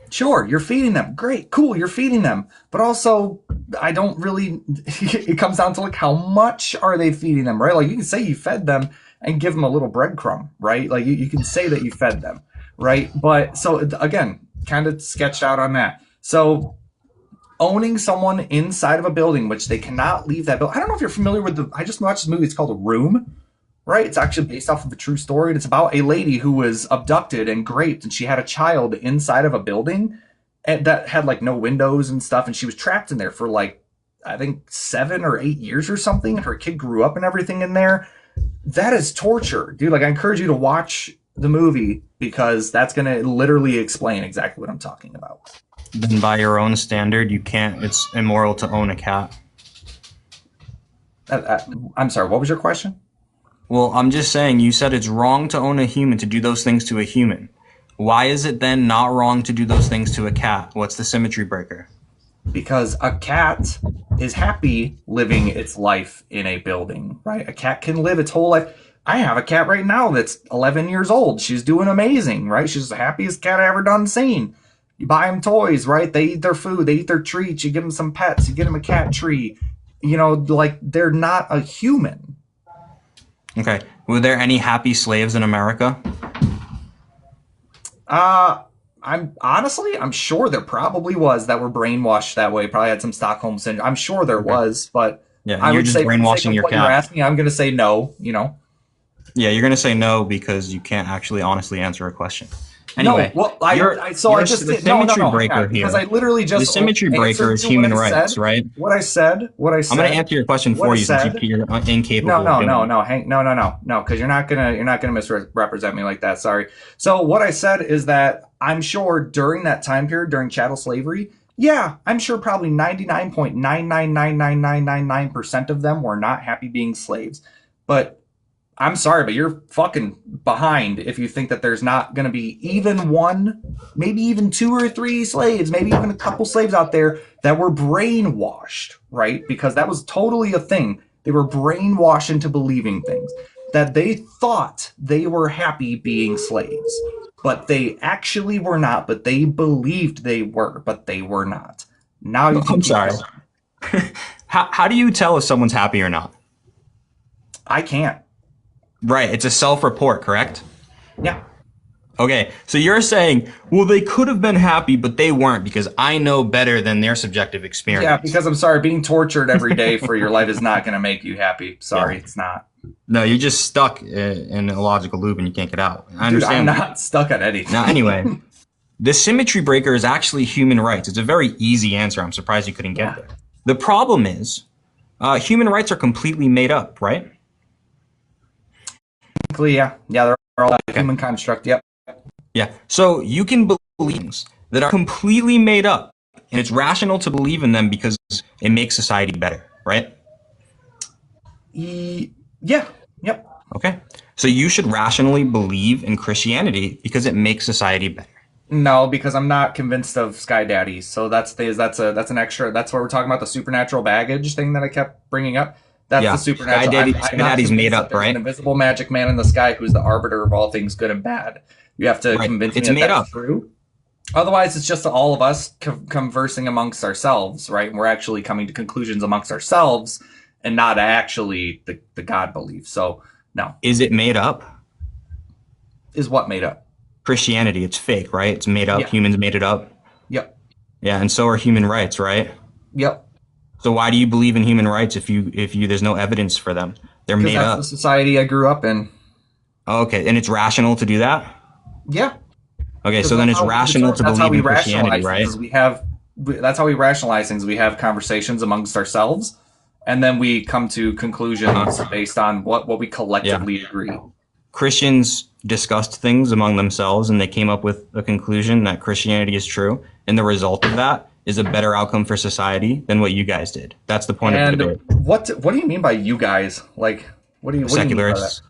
Sure, you're feeding them. Great, cool, you're feeding them. But also, I don't really, it comes down to like, how much are they feeding them, right? Like, you can say you fed them and give them a little breadcrumb, right? Like, you can say that you fed them, right? But, so, again, kind of sketched out on that. So, owning someone inside of a building, which they cannot leave that building. I don't know if you're familiar with I just watched this movie. It's called A Room, right? It's actually based off of a true story. And it's about a lady who was abducted and raped, and she had a child inside of a building that had like no windows and stuff. And she was trapped in there for like, I think 7 or 8 years or something. And her kid grew up and everything in there. That is torture, dude. Like, I encourage you to watch the movie, because that's going to literally explain exactly what I'm talking about. Then by your own standard, you can't, it's immoral to own a cat. I'm sorry, what was your question? Well, I'm just saying, you said it's wrong to own a human, to do those things to a human. Why is it then not wrong to do those things to a cat? What's the symmetry breaker? Because a cat is happy living its life in a building, right? A cat can live its whole life. I have a cat right now that's 11 years old. She's doing amazing, right? She's the happiest cat I ever done seen. You buy them toys, right? They eat their food. They eat their treats. You give them some pets. You get them a cat tree. You know, like, they're not a human. Okay. Were there any happy slaves in America? I'm sure there probably was that were brainwashed that way. Probably had some Stockholm syndrome. I'm sure there was, but yeah, I you're would just say, brainwashing your cat. You're asking, I'm going to say no. You know. Yeah, you're going to say no because you can't actually honestly answer a question. Anyway, no, well, I just the symmetry breaker here. Because I literally just the symmetry breaker is human rights, right? What I said. I'm going to answer your question for you since you're incapable. No, Hank, no, because you're not gonna misrepresent me like that. Sorry. So what I said is that I'm sure during that time period, during chattel slavery, yeah, I'm sure probably 99.9999999% of them were not happy being slaves, but I'm sorry, but you're fucking behind if you think that there's not going to be even one, maybe even 2 or 3 slaves, maybe even a couple slaves out there that were brainwashed, right? Because that was totally a thing. They were brainwashed into believing things, that they thought they were happy being slaves, but they actually were not, but they believed they were, but they were not. Now you can I'm sorry. how do you tell if someone's happy or not? I can't. Right. It's a self-report, correct? Yeah. Okay. So you're saying, well, they could have been happy, but they weren't because I know better than their subjective experience. Yeah, because I'm sorry, being tortured every day for your life is not going to make you happy. Sorry, It's not. No, you're just stuck in a logical loop and you can't get out. I understand. Dude, I'm not stuck on anything. Now, anyway, the symmetry breaker is actually human rights. It's a very easy answer. I'm surprised you couldn't get there. The problem is human rights are completely made up, right? Yeah, they're all a human construct. Yep. Yeah. So you can believe things that are completely made up, and it's rational to believe in them because it makes society better, right? Yeah. Yep. Okay. So you should rationally believe in Christianity because it makes society better. No, because I'm not convinced of Sky Daddies. So that's an extra. That's what we're talking about, the supernatural baggage thing that I kept bringing up. That's the supernatural. Sky Daddy's made up, right? An invisible magic man in the sky who's the arbiter of all things good and bad. You have to convince me that that's true. Otherwise, it's just all of us conversing amongst ourselves, right? And we're actually coming to conclusions amongst ourselves and not actually the God belief. So, no. Is it made up? Is what made up? Christianity. It's fake, right? It's made up. Yeah. Humans made it up. Yep. Yeah, and so are human rights, right? Yep. So why do you believe in human rights if there's no evidence for them? They're made up. That's the society I grew up in. Okay, and it's rational to do that? Yeah. Okay, so then it's rational to believe in Christianity, right? That's how we rationalize things. We have conversations amongst ourselves, and then we come to conclusions based on what we collectively agree. Christians discussed things among themselves, and they came up with a conclusion that Christianity is true, and the result of that is a better outcome for society than what you guys did. That's the point of the debate. What do you mean by you guys? Like, what do you mean by that?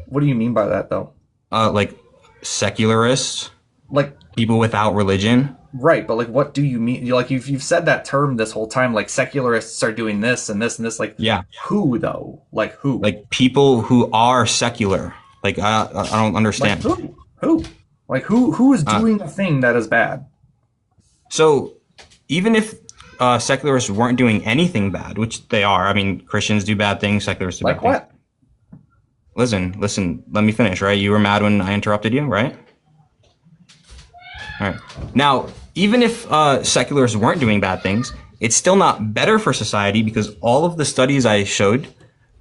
What do you mean by that, though? Like secularists, like people without religion. Right, but like, what do you mean? You've said that term this whole time. Like, secularists are doing this and this and this. Like, who though? Like who? Like people who are secular. Like I don't understand. Like who? Like who is doing a thing that is bad? So even if secularists weren't doing anything bad, which they are, I mean, Christians do bad things, secularists do bad things. Like what? Listen, let me finish, right? You were mad when I interrupted you, right? All right. Now, even if secularists weren't doing bad things, it's still not better for society because all of the studies I showed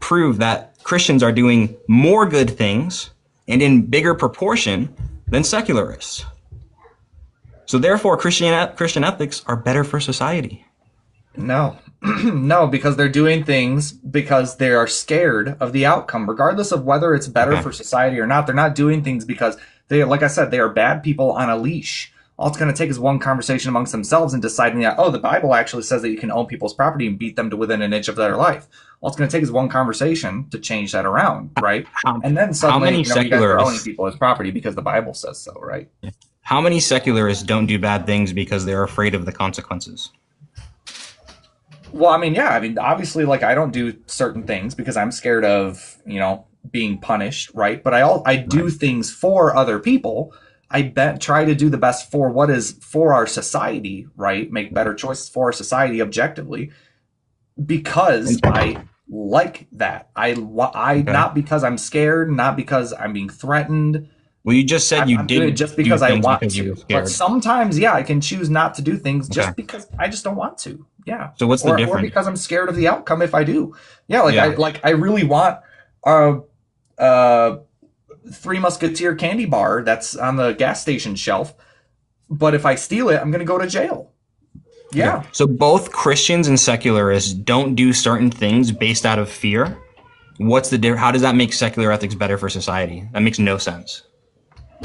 prove that Christians are doing more good things and in bigger proportion than secularists. So therefore, Christian ethics are better for society. No, no, because they're doing things because they are scared of the outcome, regardless of whether it's better for society or not. They're not doing things because they, like I said, they are bad people on a leash. All it's going to take is one conversation amongst themselves and deciding that, the Bible actually says that you can own people's property and beat them to within an inch of their life. All it's going to take is one conversation to change that around, right? And then suddenly, you guys are owning people as property because the Bible says so, right? How many secularists don't do bad things because they're afraid of the consequences? Well, obviously, like, I don't do certain things because I'm scared of, being punished, right? But I do things for other people. I try to do the best for what is for our society, right? Make better choices for our society objectively because I like that. Not because I'm scared, not because I'm being threatened. Well, you just said you did just because I want to. But sometimes, I can choose not to do things just because I just don't want to. Yeah. So what's the difference? Or because I'm scared of the outcome if I do. Yeah, I really want Three Musketeer candy bar that's on the gas station shelf, but if I steal it, I'm going to go to jail. Yeah. So both Christians and secularists don't do certain things based out of fear. What's the difference? How does that make secular ethics better for society? That makes no sense.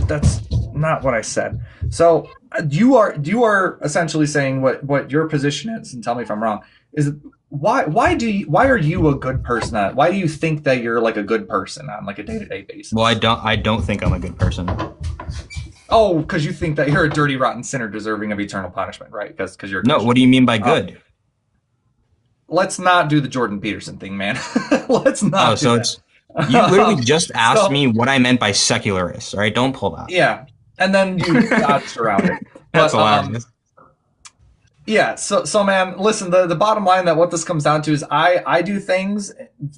That's not what I said. So you are essentially saying what your position is, and tell me if I'm wrong. Is why are you a good person? Why do you think that you're like a good person on like a day-to-day basis? Well, I don't think I'm a good person. Oh, because you think that you're a dirty, rotten sinner deserving of eternal punishment, right? Because you're no. What do you mean by good? Let's not do the Jordan Peterson thing, man. Let's not. Oh, so it's you literally just asked me what I meant by secularists. All right, don't pull that. Yeah, and then you dodged around it. That's hilarious. Yeah, so man, listen, the bottom line that what this comes down to is I do things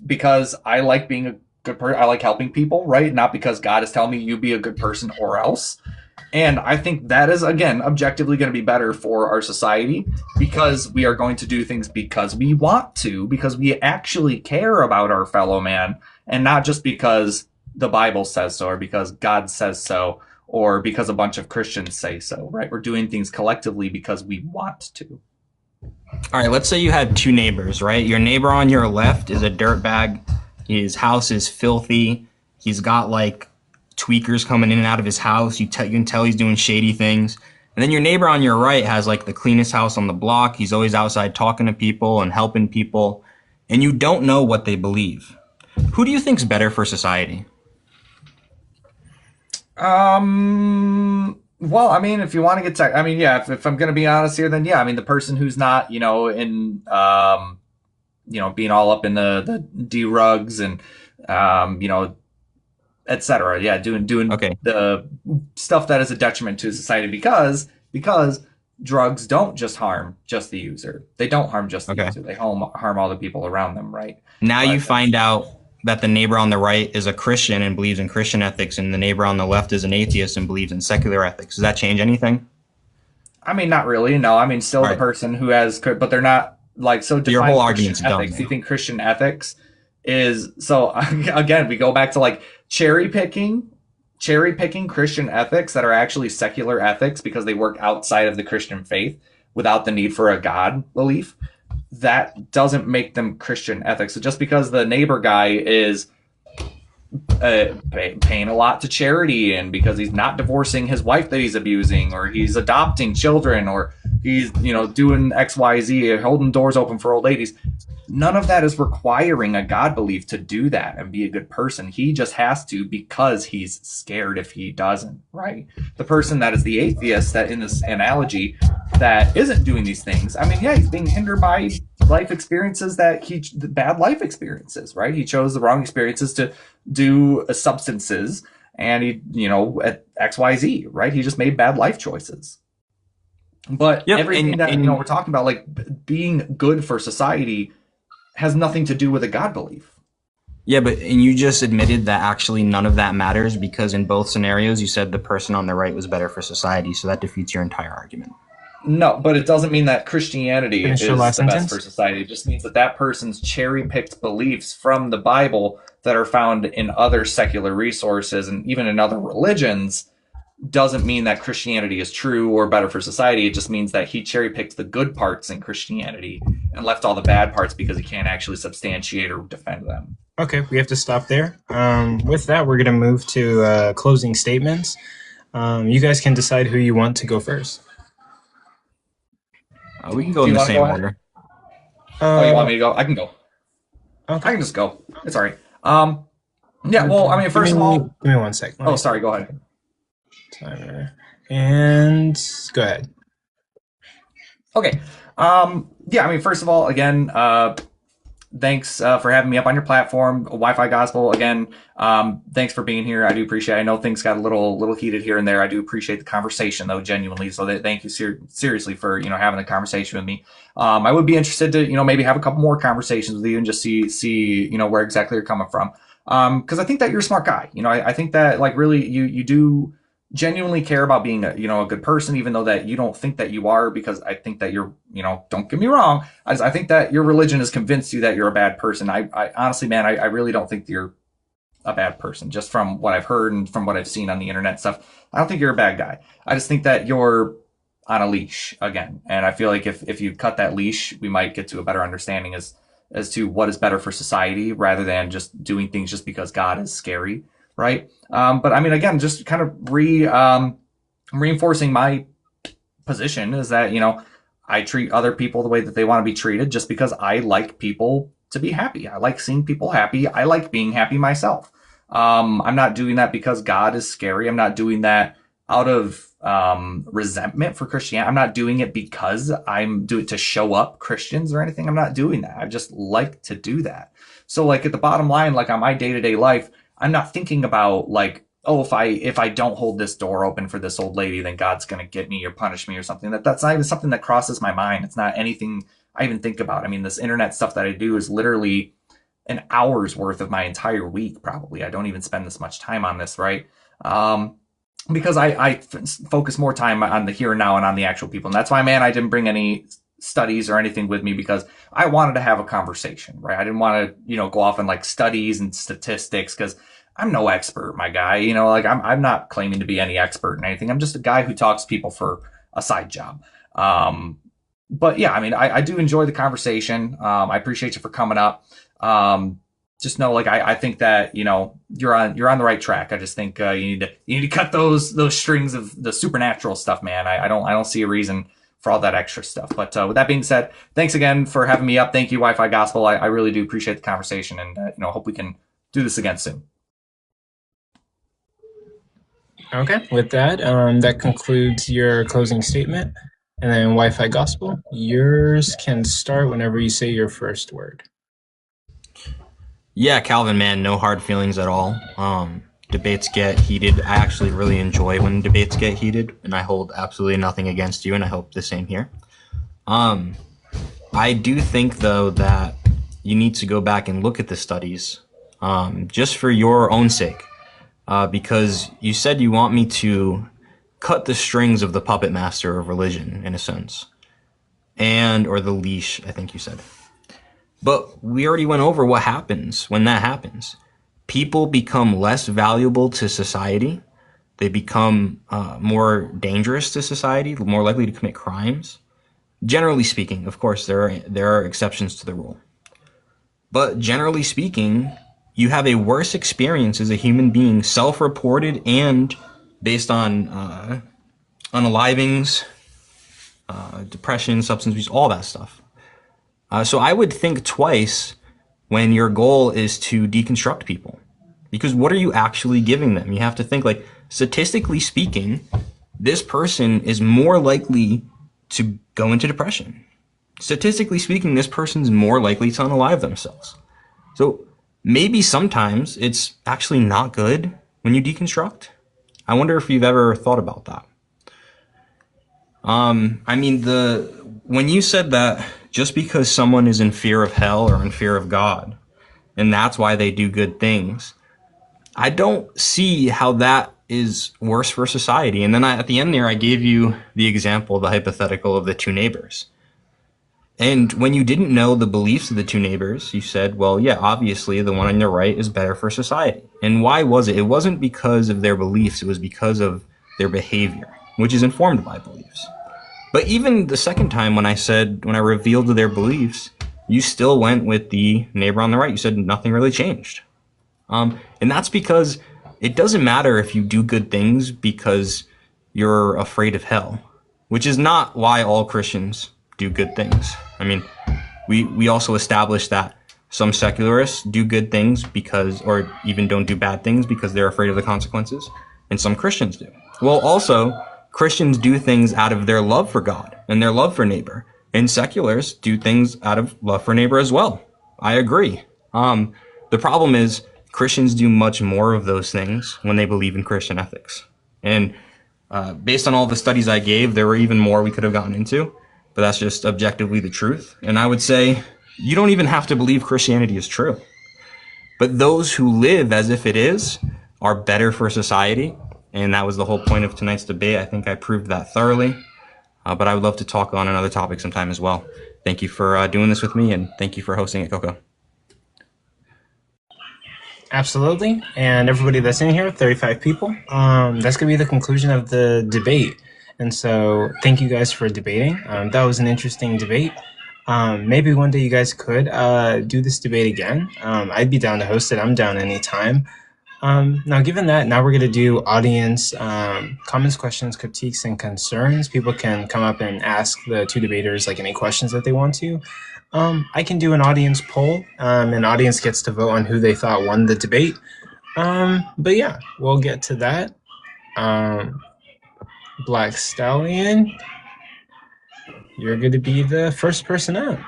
because I like being a good person. I like helping people, right? Not because God is telling me you be a good person or else. And I think that is, again, objectively going to be better for our society because we are going to do things because we want to, because we actually care about our fellow man, and not just because the Bible says so or because God says so or because a bunch of Christians say so, right? We're doing things collectively because we want to. All right, let's say you had two neighbors, right? Your neighbor on your left is a dirtbag. His house is filthy. He's got like tweakers coming in and out of his house. You can tell he's doing shady things. And then your neighbor on your right has like the cleanest house on the block. He's always outside talking to people and helping people. And you don't know what they believe. Who do you think's better for society? Well, I mean, if you want to get tech, I mean, yeah, if I'm going to be honest here, then yeah, I mean, the person who's not, you know, in, you know, being all up in the D-rugs and, you know, etc. Yeah, doing okay. The stuff that is a detriment to society because drugs don't just harm just the user. They don't harm just the user. They harm all the people around them, right? Now you find out that the neighbor on the right is a Christian and believes in Christian ethics, and the neighbor on the left is an atheist and believes in secular ethics. Does that change anything? I mean, not really. No, I mean, still the person who has, but they're not like so. Your whole argument's dumb. Do you think Christian ethics is so? Again, we go back to like cherry picking Christian ethics that are actually secular ethics because they work outside of the Christian faith without the need for a God belief. That doesn't make them Christian ethics. So just because the neighbor guy is paying a lot to charity and because he's not divorcing his wife that he's abusing or he's adopting children or he's, you know, doing XYZ or holding doors open for old ladies, none of that is requiring a God belief to do that and be a good person. He just has to because he's scared if he doesn't, right? The person that is the atheist that in this analogy that isn't doing these things, I mean, yeah, he's being hindered by life experiences bad life experiences, right? He chose the wrong experiences to do substances and he, you know, at XYZ, right? He just made bad life choices. But everything that, you know, we're talking about, like being good for society has nothing to do with a God belief. Yeah, and you just admitted that actually none of that matters because in both scenarios you said the person on the right was better for society, so that defeats your entire argument. No, but it doesn't mean that Christianity is the best for society. It just means that person's cherry-picked beliefs from the Bible that are found in other secular resources and even in other religions doesn't mean that Christianity is true or better for society. It just means that he cherry-picked the good parts in Christianity and left all the bad parts because he can't actually substantiate or defend them. Okay, we have to stop there. With that, we're going to move to closing statements. You guys can decide who you want to go first. We can go in the same order. Oh, you want me to go? I can go. Okay. I can just go. It's all right. Yeah, well, I mean, first of all... Give me 1 second. Oh, sorry, go ahead. Timer. And go ahead. Okay. Yeah, I mean, first of all, again, thanks for having me up on your platform, Wi-Fi Gospel. Again, thanks for being here. I do appreciate it. I know things got a little heated here and there. I do appreciate the conversation, though, genuinely. So thank you seriously for, you know, having a conversation with me. I would be interested to, you know, maybe have a couple more conversations with you and just see, you know, where exactly you're coming from. Because I think that you're a smart guy. You know, I think that, like, really, you do genuinely care about being a good person, even though that you don't think that you are, because I think that you're, you know, don't get me wrong. I think that your religion has convinced you that you're a bad person. I honestly, man, I really don't think you're a bad person, just from what I've heard and from what I've seen on the internet and stuff. I don't think you're a bad guy. I just think that you're on a leash again. And I feel like if you cut that leash, we might get to a better understanding as to what is better for society rather than just doing things just because God is scary. Right. But I mean, again, just kind of reinforcing my position is that, you know, I treat other people the way that they want to be treated just because I like people to be happy. I like seeing people happy. I like being happy myself. I'm not doing that because God is scary. I'm not doing that out of resentment for Christianity. I'm not doing it because I'm doing it to show up Christians or anything. I'm not doing that. I just like to do that. So like at the bottom line, like on my day-to-day life, I'm not thinking about like, oh, if I don't hold this door open for this old lady, then God's going to get me or punish me or something. That's not even something that crosses my mind. It's not anything I even think about. I mean, this internet stuff that I do is literally an hour's worth of my entire week, probably. I don't even spend this much time on this, right? Because I focus more time on the here and now and on the actual people. And that's why, man, I didn't bring any studies or anything with me, because I wanted to have a conversation, right? I didn't want to, go off on like studies and statistics, because I'm no expert, my guy. Like I'm not claiming to be any expert in anything. I'm just a guy who talks to people for a side job. But yeah, I mean, I do enjoy the conversation. I appreciate you for coming up. Just know, like, I think that, you're on the right track. I just think, you need to cut those strings of the supernatural stuff, man. I don't see a reason for all that extra stuff. But with that being said, thanks again for having me up. Thank you, Wi-Fi Gospel. I really do appreciate the conversation, and hope we can do this again soon. Okay, with that, that concludes your closing statement. And then Wi-Fi Gospel, yours can start whenever you say your first word. Yeah, Calvin, man, no hard feelings at all. Debates get heated. I actually really enjoy when debates get heated, and I hold absolutely nothing against you, and I hope the same here. I do think, though, that you need to go back and look at the studies, just for your own sake, because you said you want me to cut the strings of the puppet master of religion, in a sense, or the leash, I think you said. But we already went over what happens when that happens. People become less valuable to society. They become more dangerous to society, more likely to commit crimes. Generally speaking, of course, there are exceptions to the rule. But generally speaking, you have a worse experience as a human being, self-reported and based on unalivings, depression, substance abuse, all that stuff. So I would think twice when your goal is to deconstruct people, because what are you actually giving them? You have to think, like, statistically speaking, this person is more likely to go into depression. Statistically speaking, this person's more likely to unalive themselves. So maybe sometimes it's actually not good when you deconstruct. I wonder if you've ever thought about that. I mean, when you said that just because someone is in fear of hell or in fear of God, and that's why they do good things, I don't see how that is worse for society. And then at the end there, I gave you the example, the hypothetical of the two neighbors. And when you didn't know the beliefs of the two neighbors, you said, well, yeah, obviously the one on your right is better for society. And why was it? It wasn't because of their beliefs. It was because of their behavior, which is informed by beliefs. But even the second time when I revealed their beliefs, you still went with the neighbor on the right. You said nothing really changed. And that's because it doesn't matter if you do good things because you're afraid of hell, which is not why all Christians do good things. I mean, we also established that some secularists do good things or even don't do bad things because they're afraid of the consequences, and some Christians do. Well, also, Christians do things out of their love for God and their love for neighbor, and seculars do things out of love for neighbor as well. I agree. The problem is Christians do much more of those things when they believe in Christian ethics. And based on all the studies I gave, there were even more we could have gotten into, but that's just objectively the truth. And I would say you don't even have to believe Christianity is true. But those who live as if it is are better for society. And that was the whole point of tonight's debate. I think I proved that thoroughly. But I would love to talk on another topic sometime as well. Thank you for doing this with me, and thank you for hosting it, Coco. Absolutely. And everybody that's in here, 35 people, that's going to be the conclusion of the debate. And so thank you guys for debating. That was an interesting debate. Maybe one day you guys could do this debate again. I'd be down to host it. I'm down anytime. Now, given that, now we're going to do audience comments, questions, critiques, and concerns. People can come up and ask the two debaters like any questions that they want to. I can do an audience poll, and audience gets to vote on who they thought won the debate. But yeah, we'll get to that. Black Stallion, you're going to be the first person out.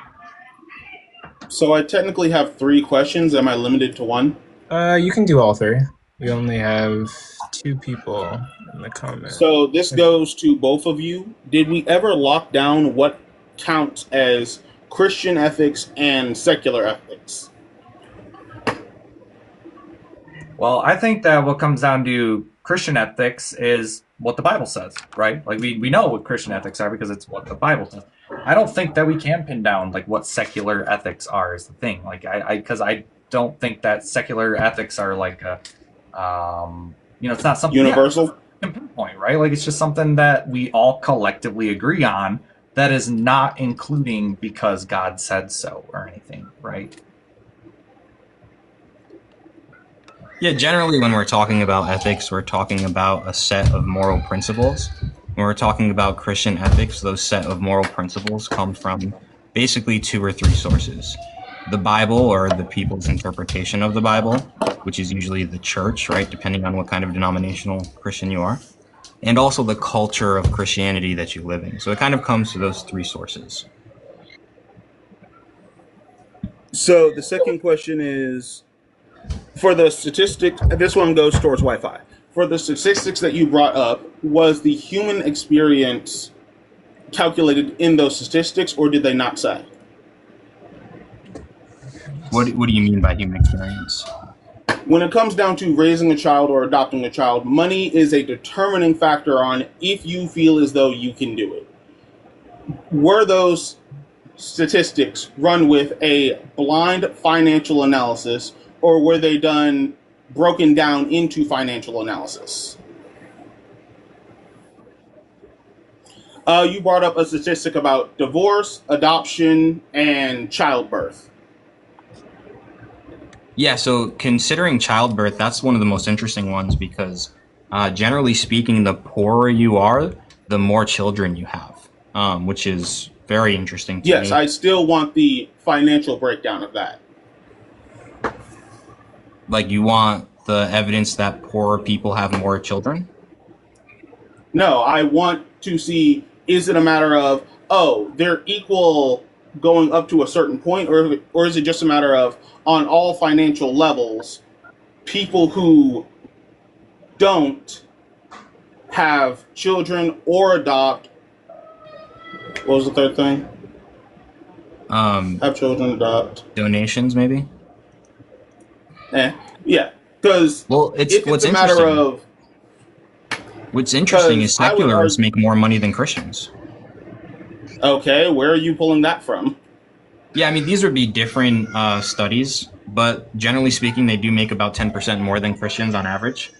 So I technically have 3 questions. Am I limited to one? You can do all 3. We only have 2 people in the comments. So this goes to both of you. Did we ever lock down what counts as Christian ethics and secular ethics? Well, I think that what comes down to Christian ethics is what the Bible says, right? Like we know what Christian ethics are because it's what the Bible says. I don't think that we can pin down like what secular ethics are is the thing. Like because I don't think that secular ethics are like a, it's not something universal point, right? Like it's just something that we all collectively agree on that is not including because God said so or anything, right? Yeah, generally when we're talking about ethics, we're talking about a set of moral principles. When we're talking about Christian ethics, those set of moral principles come from basically 2 or 3 sources. The Bible, or the people's interpretation of the Bible, which is usually the church, right, depending on what kind of denominational Christian you are, and also the culture of Christianity that you live in. So it kind of comes to those 3 sources. So the second question is, for the statistics, this one goes towards Wi-Fi. For the statistics that you brought up, was the human experience calculated in those statistics, or did they not say? What do you mean by human experience? When it comes down to raising a child or adopting a child, money is a determining factor on if you feel as though you can do it. Were those statistics run with a blind financial analysis, or were they broken down into financial analysis? You brought up a statistic about divorce, adoption, and childbirth. Yeah, so considering childbirth, that's one of the most interesting ones because generally speaking, the poorer you are, the more children you have, which is very interesting to me. Yes, I still want the financial breakdown of that. Like you want the evidence that poorer people have more children? No, I want to see, is it a matter of, they're equal going up to a certain point, or is it just a matter of, on all financial levels, people who don't have children or adopt, what was the third thing? Have children, adopt. Donations, maybe? Yeah, because it's a matter of... What's interesting is secularists make more money than Christians. Okay, where are you pulling that from? Yeah, I mean, these would be different studies, but generally speaking, they do make about 10% more than Christians on average.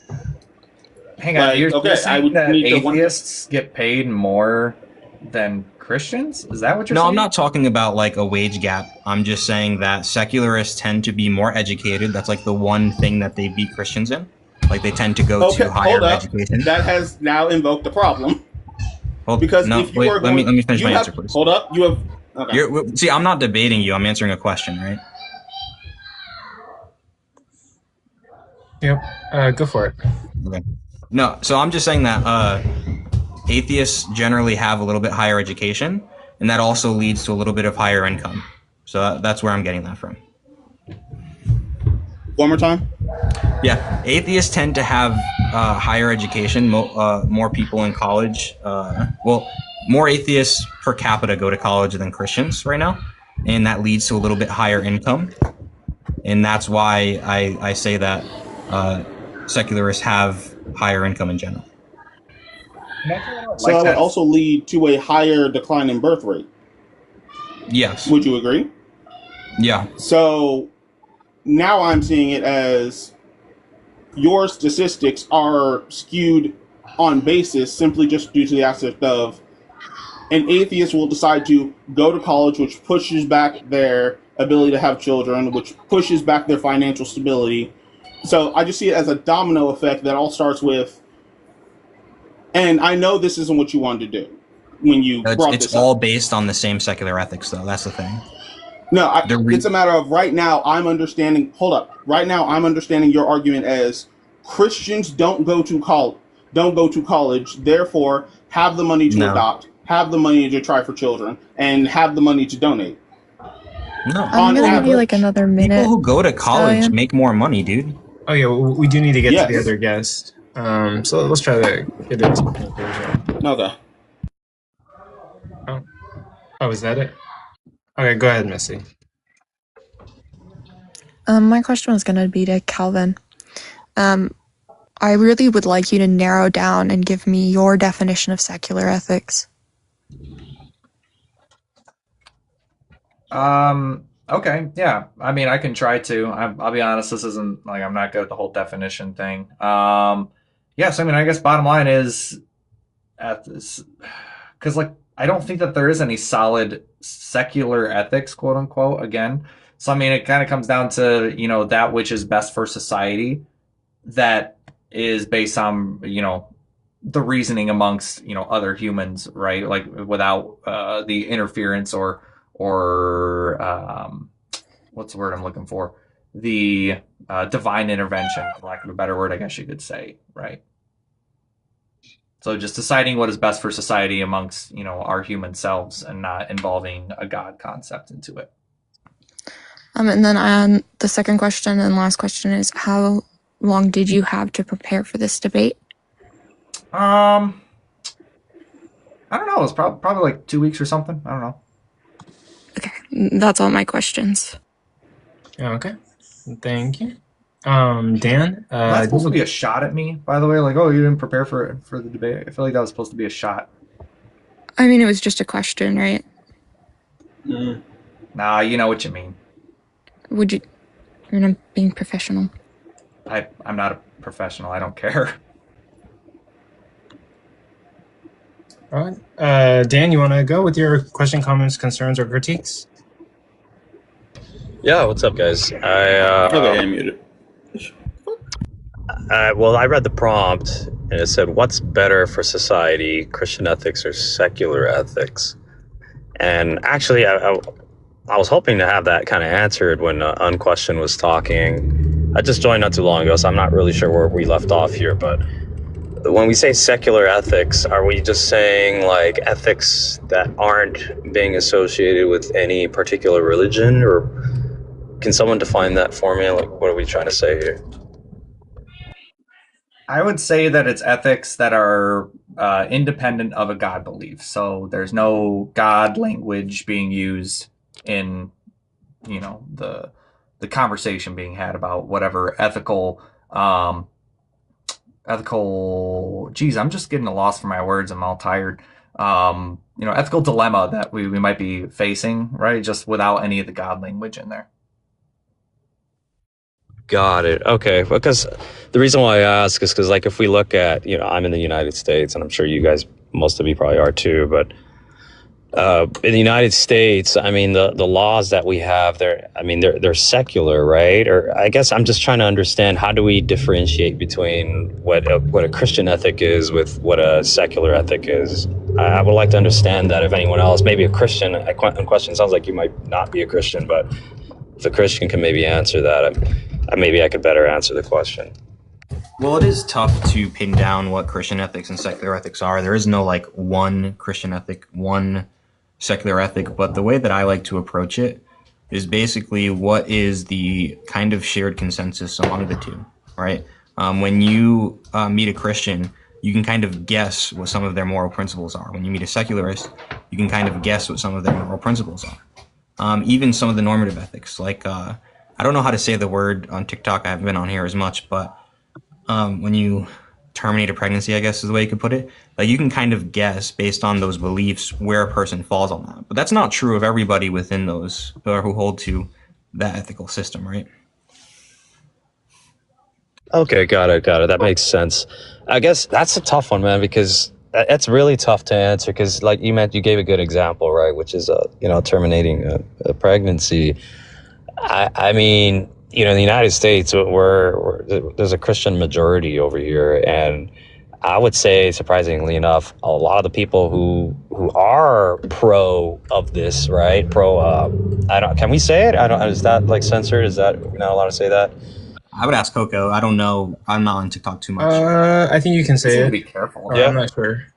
Hang on, you're saying that atheists get paid more than Christians? Is that what you're saying? No, I'm not talking about like a wage gap. I'm just saying that secularists tend to be more educated. That's like the one thing that they beat Christians in. Like they tend to go to higher education. That has now invoked a problem. Let me finish my answer, please. Hold up, you have... Okay. See, I'm not debating you. I'm answering a question, right? Yep. Go for it. Okay. No, so I'm just saying that atheists generally have a little bit higher education, and that also leads to a little bit of higher income. So that's where I'm getting that from. One more time? Yeah, atheists tend to have higher education, more people in college. More atheists per capita go to college than Christians right now, and that leads to a little bit higher income. And that's why I say that secularists have higher income in general. So that would also lead to a higher decline in birth rate. Yes. Would you agree? Yeah. So now I'm seeing it as your statistics are skewed on basis simply just due to the aspect of an atheist will decide to go to college, which pushes back their ability to have children, which pushes back their financial stability. So I just see it as a domino effect that all starts with, and I know this isn't what you wanted to do when you brought this up. It's all based on the same secular ethics, though. That's the thing. No, it's a matter of right now I'm understanding, right now I'm understanding your argument as Christians don't go to college, therefore have the money to adopt, have the money to try for children, and have the money to donate. No, I'm gonna give you like another minute. People who go to college make more money, dude. Oh yeah, we do need to get to the other guest. So let's try to get it to conclusion. Okay. Oh, is that it? Okay, go ahead, Missy. My question was going to be to Calvin. I really would like you to narrow down and give me your definition of secular ethics. Okay, yeah. I mean, I can try to. I'll be honest, this isn't like I'm not good at the whole definition thing. Yes, I mean, I guess bottom line is at this, because like I don't think that there is any solid secular ethics, quote unquote. Again, so I mean, it kind of comes down to that which is best for society, that is based on the reasoning amongst other humans, right? Like without the interference or what's the word I'm looking for? The divine intervention, for lack of a better word, I guess you could say, right? So just deciding what is best for society amongst our human selves and not involving a God concept into it. And then the second question and last question is, how long did you have to prepare for this debate? I don't know. It was probably like 2 weeks or something. I don't know. Okay, that's all my questions. Okay, thank you. Dan, that's supposed to be a shot at me, by the way. Like, oh, you didn't prepare for the debate. I feel like that was supposed to be a shot. I mean, it was just a question, right? Nah, you know what you mean. Would you? I mean, I'm being professional. I'm not a professional. I don't care. All right. Dan, you want to go with your question, comments, concerns, or critiques? Yeah, what's up, guys? Okay, I'm muted. Well, I read the prompt, and it said, what's better for society, Christian ethics or secular ethics? And actually, I was hoping to have that kind of answered when Unquestioned was talking. I just joined not too long ago, so I'm not really sure where we left off here, but when we say secular ethics, are we just saying like ethics that aren't being associated with any particular religion, or can someone define that for me? Like, what are we trying to say here? I would say that it's ethics that are independent of a God belief. So there's no God language being used in, the conversation being had about whatever ethical. Geez, I'm just getting a loss for my words. I'm all tired. Ethical dilemma that we might be facing, right? Just without any of the God language in there. Got it. Okay. Because the reason why I ask is because, like, if we look at, I'm in the United States, and I'm sure you guys, most of you probably are too, but in the United States, I mean, the laws that we have, they're secular, right? Or I guess I'm just trying to understand, how do we differentiate between what a Christian ethic is with what a secular ethic is? I would like to understand that. If anyone else, maybe a Christian, Unquestioned sounds like you might not be a Christian, but if a Christian can maybe answer that, maybe I could better answer the question. Well, it is tough to pin down what Christian ethics and secular ethics are. There is no like one Christian ethic, one secular ethic, but the way that I like to approach it is basically what is the kind of shared consensus among the two, right? When you meet a Christian, you can kind of guess what some of their moral principles are. When you meet a secularist, you can kind of guess what some of their moral principles are. Even some of the normative ethics, like I don't know how to say the word on TikTok. I haven't been on here as much, but when you terminate a pregnancy, I guess is the way you could put it. Like, you can kind of guess based on those beliefs where a person falls on that. But that's not true of everybody within those or who hold to that ethical system, right? Okay, got it. That makes sense. I guess that's a tough one, man, because that's really tough to answer. Because, like you gave a good example, right? Which is, terminating a pregnancy. I mean, in the United States, there's a Christian majority over here, and I would say, surprisingly enough, a lot of the people who are pro of this, right? Can we say it? Is that like censored? Is that we're not allowed to say that? I would ask Coco. I don't know. I'm not on TikTok too much. I think you can say it. Be careful. Yeah. I'm not sure.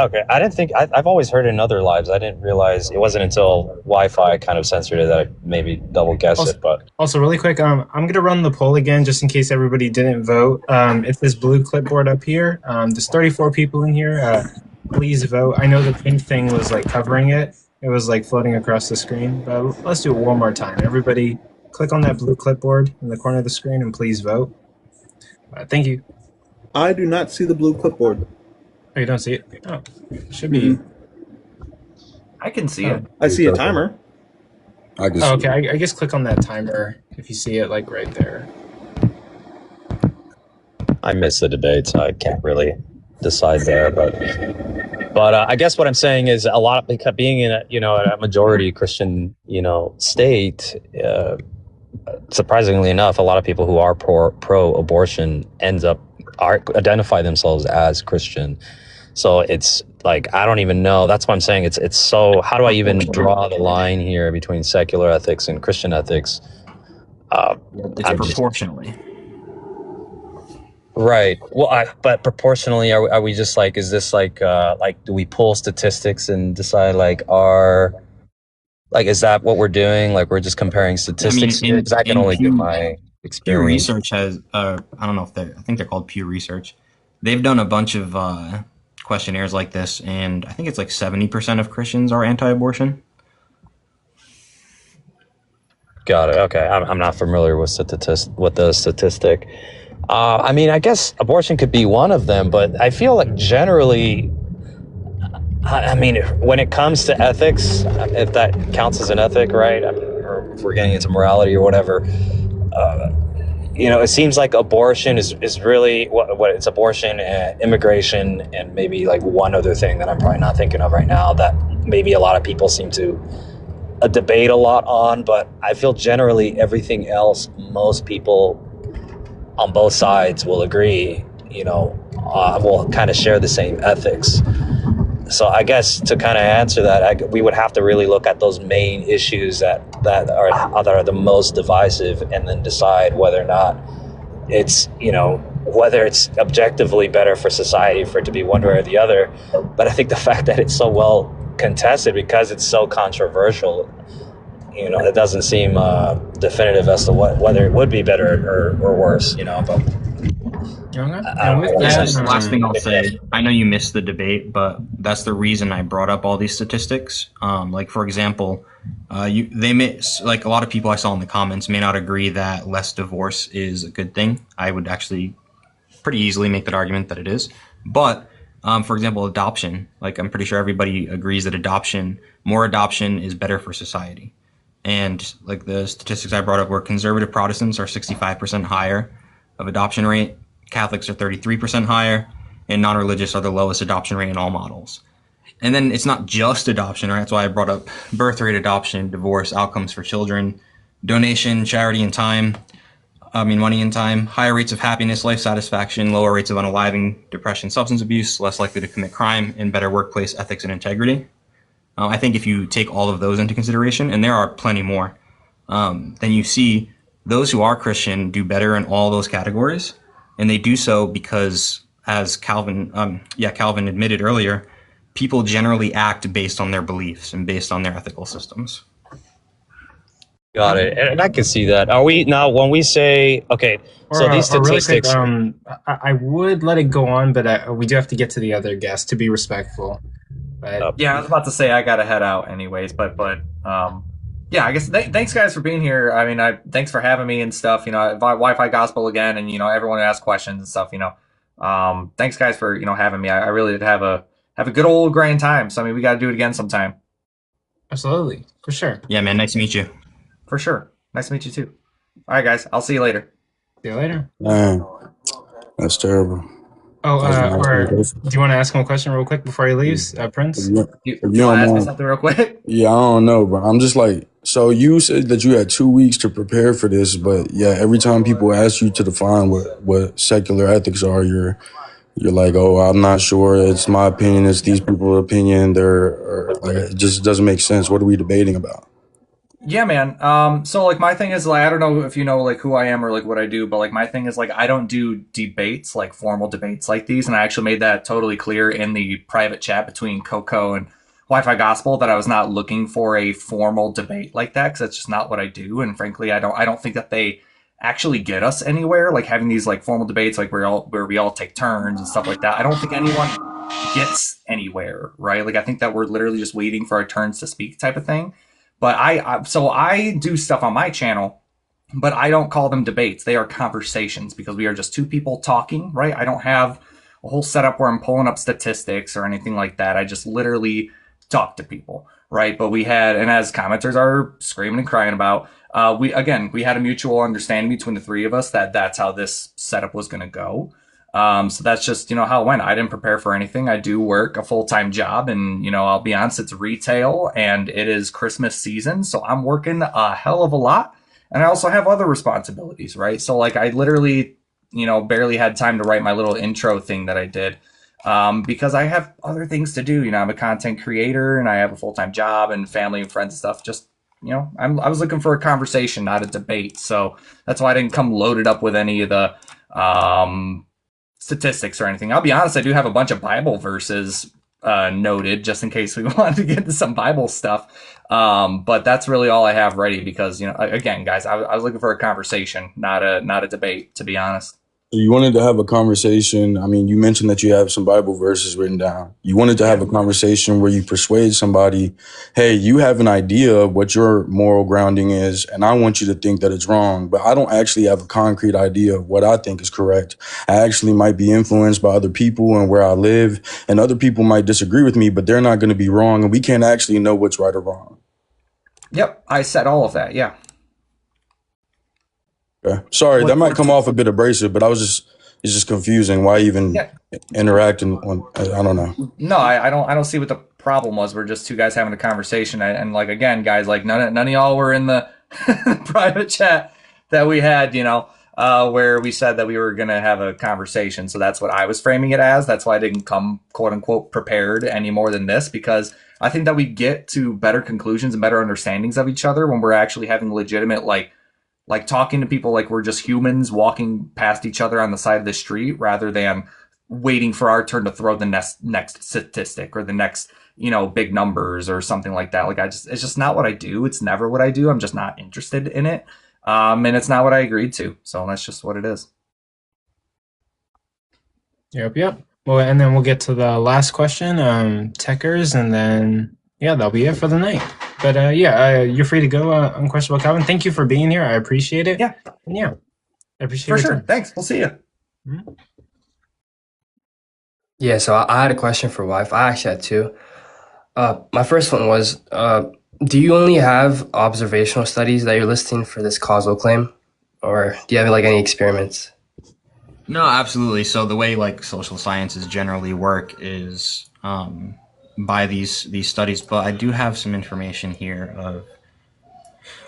Okay, I didn't think I've always heard in other lives. I didn't realize it wasn't until Wi-Fi kind of censored it that I maybe double guessed it. But also, really quick, I'm gonna run the poll again just in case everybody didn't vote. It's this blue clipboard up here. There's 34 people in here. Please vote. I know the pink thing was like covering it. It was like floating across the screen. But let's do it one more time. Everybody, click on that blue clipboard in the corner of the screen and please vote. Thank you. I do not see the blue clipboard. Oh, you don't see it? Oh, it should be. I can see it. I see a timer. I can okay, I guess click on that timer if you see it, like right there. I missed the debate, so I can't really decide there. But I guess what I'm saying is a lot of being in a majority Christian state. Surprisingly enough, a lot of people who are pro-abortion identify themselves as Christian. So it's like, I don't even know. That's what I'm saying. It's so, how do I even draw the line here between secular ethics and Christian ethics? It's proportionally. Right. Well, but proportionally, are we just like, is this like do we pull statistics and decide is that what we're doing? Like, we're just comparing statistics? Because I can only give my experience. Pew Research has, I don't know if I think they're called Pew Research. They've done a bunch of questionnaires like this, and I think it's like 70% of Christians are anti-abortion. Got it. Okay, I'm not familiar with the statistic. I mean, I guess abortion could be one of them, but I feel like generally, I mean, when it comes to ethics, if that counts as an ethic, right? I mean, or if we're getting into morality or whatever, it seems like abortion is really what it's abortion, immigration, and maybe like one other thing that I'm probably not thinking of right now that maybe a lot of people seem to debate a lot on. But I feel generally everything else, most people on both sides will agree, will kind of share the same ethics. So I guess to kind of answer that, we would have to really look at those main issues that are the most divisive, and then decide whether or not it's, whether it's objectively better for society for it to be one way or the other. But I think the fact that it's so well contested because it's so controversial, it doesn't seem definitive as to whether it would be better or worse, but. Last thing I'll say, I know you missed the debate, but that's the reason I brought up all these statistics. Like, for example, a lot of people I saw in the comments may not agree that less divorce is a good thing. I would actually pretty easily make that argument that it is. But, for example, adoption, like, I'm pretty sure everybody agrees that more adoption is better for society. And like the statistics I brought up were conservative Protestants are 65% higher of adoption rate. Catholics are 33% higher, and non-religious are the lowest adoption rate in all models. And then it's not just adoption, right? That's why I brought up birth rate, adoption, divorce, outcomes for children, donation, charity, and time. Money and time, higher rates of happiness, life satisfaction, lower rates of unaliving, depression, substance abuse, less likely to commit crime, and better workplace ethics and integrity. I think if you take all of those into consideration, and there are plenty more, then you see those who are Christian do better in all those categories. And they do so because, as Calvin admitted earlier, people generally act based on their beliefs and based on their ethical systems. Got it. And I can see that. Are we now, when we say, okay, so these statistics. Really quick, I would let it go on, but we do have to get to the other guests to be respectful. But, yeah, I was about to say I got to head out anyways, but yeah, I guess thanks guys for being here. I mean, thanks for having me and stuff. Wi-Fi Gospel again, and everyone who asked questions and stuff. Thanks guys for having me. I really did have a good old grand time. So I mean, we got to do it again sometime. Absolutely, for sure. Yeah, man. Nice to meet you. For sure. Nice to meet you too. All right, guys. I'll see you later. See you later. Man, that's terrible. Oh, do you want to ask him a question real quick before he leaves, Prince? You want to ask me something real quick? Yeah, I don't know, but I'm just like, so you said that you had 2 weeks to prepare for this, but yeah, every time people ask you to define what secular ethics are, you're like, oh, I'm not sure. It's my opinion. It's these people's opinion. It just doesn't make sense. What are we debating about? Yeah, man. So like my thing is like I don't know if you know like who I am or like what I do, but like my thing is like I don't do debates like formal debates like these, and I actually made that totally clear in the private chat between Coco and Wi-Fi Gospel that I was not looking for a formal debate like that because that's just not what I do, and frankly, I don't think that they actually get us anywhere. Like having these like formal debates like where we all take turns and stuff like that. I don't think anyone gets anywhere, right? Like I think that we're literally just waiting for our turns to speak type of thing. But so I do stuff on my channel, but I don't call them debates. They are conversations because we are just two people talking, right? I don't have a whole setup where I'm pulling up statistics or anything like that. I just literally talk to people, right? But we had, and as commenters are screaming and crying about, we had a mutual understanding between the three of us that that's how this setup was going to go. So that's just, how it went. I didn't prepare for anything. I do work a full-time job and, I'll be honest, it's retail and it is Christmas season. So I'm working a hell of a lot. And I also have other responsibilities, right? So like I literally, barely had time to write my little intro thing that I did. Because I have other things to do. I'm a content creator and I have a full-time job and family and friends and stuff. Just, I was looking for a conversation, not a debate. So that's why I didn't come loaded up with any of the, statistics or anything. I'll be honest, I do have a bunch of Bible verses noted just in case we wanted to get into some Bible stuff. But that's really all I have ready because, again, guys, I was looking for a conversation, not a debate, to be honest. You wanted to have a conversation. I mean, you mentioned that you have some Bible verses written down. You wanted to have a conversation where you persuade somebody, hey, you have an idea of what your moral grounding is, and I want you to think that it's wrong, but I don't actually have a concrete idea of what I think is correct. I actually might be influenced by other people and where I live, and other people might disagree with me, but they're not going to be wrong, and we can't actually know what's right or wrong. Yep, I said all of that, yeah. Okay. Sorry, that might come off a bit abrasive, but it's just confusing. Why even interact on? I don't know. No, I don't see what the problem was. We're just two guys having a conversation, and like again, guys, like none of y'all were in the private chat that we had, where we said that we were gonna have a conversation. So that's what I was framing it as. That's why I didn't come quote unquote prepared any more than this because I think that we get to better conclusions and better understandings of each other when we're actually having legitimate like talking to people like we're just humans walking past each other on the side of the street rather than waiting for our turn to throw the next statistic or the next, big numbers or something like that. Like it's just not what I do. It's never what I do. I'm just not interested in it. And it's not what I agreed to. So that's just what it is. Yep. Well, and then we'll get to the last question, Techers, and then, that'll be it for the night. But you're free to go, Unquestionable Calvin. Thank you for being here. I appreciate it. Yeah. And I appreciate it. For sure. Time. Thanks. We'll see you. Mm-hmm. Yeah, so I had a question for Wife. I actually had two. My first one was, do you only have observational studies that you're listing for this causal claim? Or do you have any experiments? No, absolutely. So the way social sciences generally work is by these studies, but I do have some information here of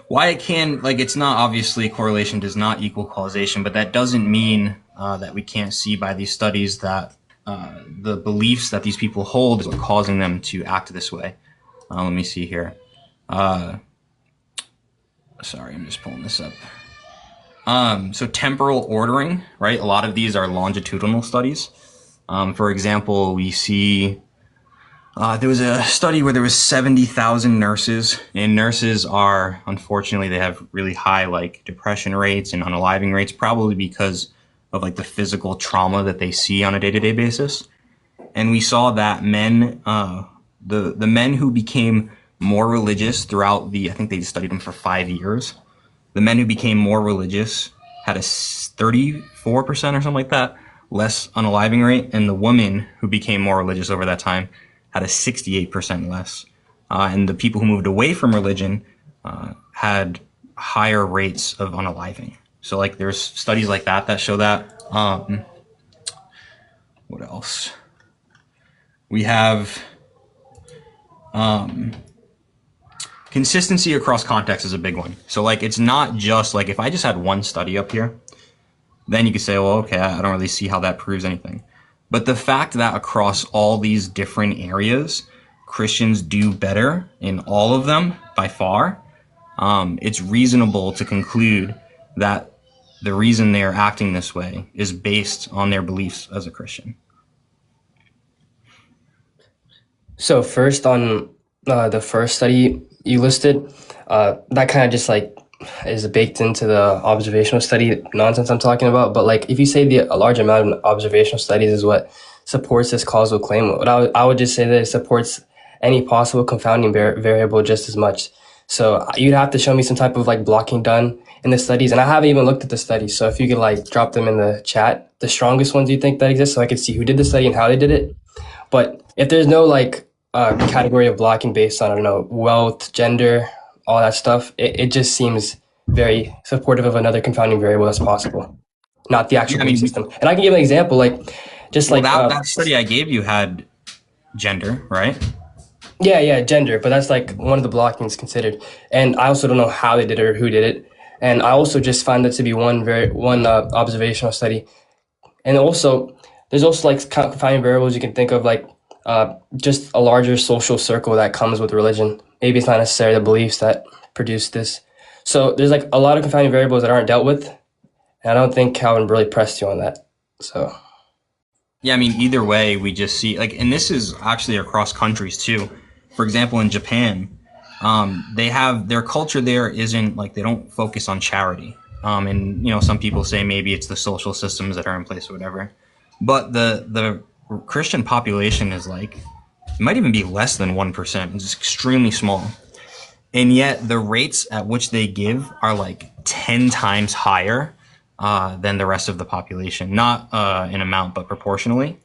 why it can, it's not obviously correlation does not equal causation, but that doesn't mean that we can't see by these studies that the beliefs that these people hold is causing them to act this way. Let me see here. Sorry, I'm just pulling this up. So temporal ordering, right? A lot of these are longitudinal studies. For example, we see there was a study where there was 70,000 nurses, and nurses are, unfortunately, they have really high depression rates and unaliving rates, probably because of the physical trauma that they see on a day-to-day basis. And we saw that men, the men who became more religious throughout I think they studied them for 5 years. The men who became more religious had a 34% or something like that, less unaliving rate. And the women who became more religious over that time had a 68% less. And the people who moved away from religion had higher rates of unaliving. So there's studies like that show that. What else? We have consistency across context is a big one. So it's not just if I just had one study up here, then you could say, well, okay, I don't really see how that proves anything. But the fact that across all these different areas, Christians do better in all of them by far, it's reasonable to conclude that the reason they are acting this way is based on their beliefs as a Christian. So first on the first study you listed, that kind of just like is baked into the observational study nonsense I'm talking about. But like if you say a large amount of observational studies is what supports this causal claim, what I would just say that it supports any possible confounding variable just as much. So you'd have to show me some type of like blocking done in the studies, and I haven't even looked at the studies. So if you could like drop them in the chat, the strongest ones you think that exist, so I could see who did the study and how they did it. But if there's no like category of blocking based on, I don't know, wealth, gender, all that stuff, it just seems very supportive of another confounding variable that's possible, not the actual belief system. And I can give an example, like just like that study I gave you had gender, right? Yeah, gender, but that's like one of the blockings considered. And I also don't know how they did it or who did it. And I also just find that to be one observational study. And also, there's also like confounding variables you can think of, like just a larger social circle that comes with religion. Maybe it's not necessarily the beliefs that produce this. So there's like a lot of confounding variables that aren't dealt with. And I don't think Calvin really pressed you on that. So. Yeah, I mean, either way, we just see like, and this is actually across countries too. For example, in Japan, they have their culture there isn't like, they don't focus on charity. And, you know, some people say maybe it's the social systems that are in place or whatever. But the Christian population is like, it might even be less than 1%. It's extremely small. And yet the rates at which they give are like 10 times higher than the rest of the population. Not in amount, but proportionally.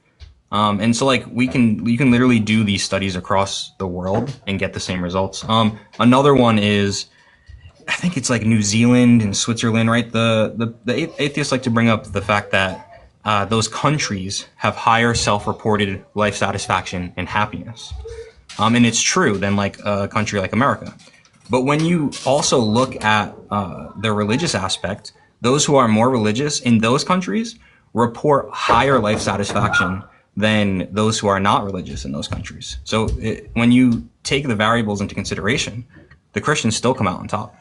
And so like we can literally do these studies across the world and get the same results. Another one is, I think it's like New Zealand and Switzerland, right? The atheists like to bring up the fact that those countries have higher self-reported life satisfaction and happiness. And it's true than like a country like America. But when you also look at the religious aspect, those who are more religious in those countries report higher life satisfaction than those who are not religious in those countries. So when you take the variables into consideration, the Christians still come out on top.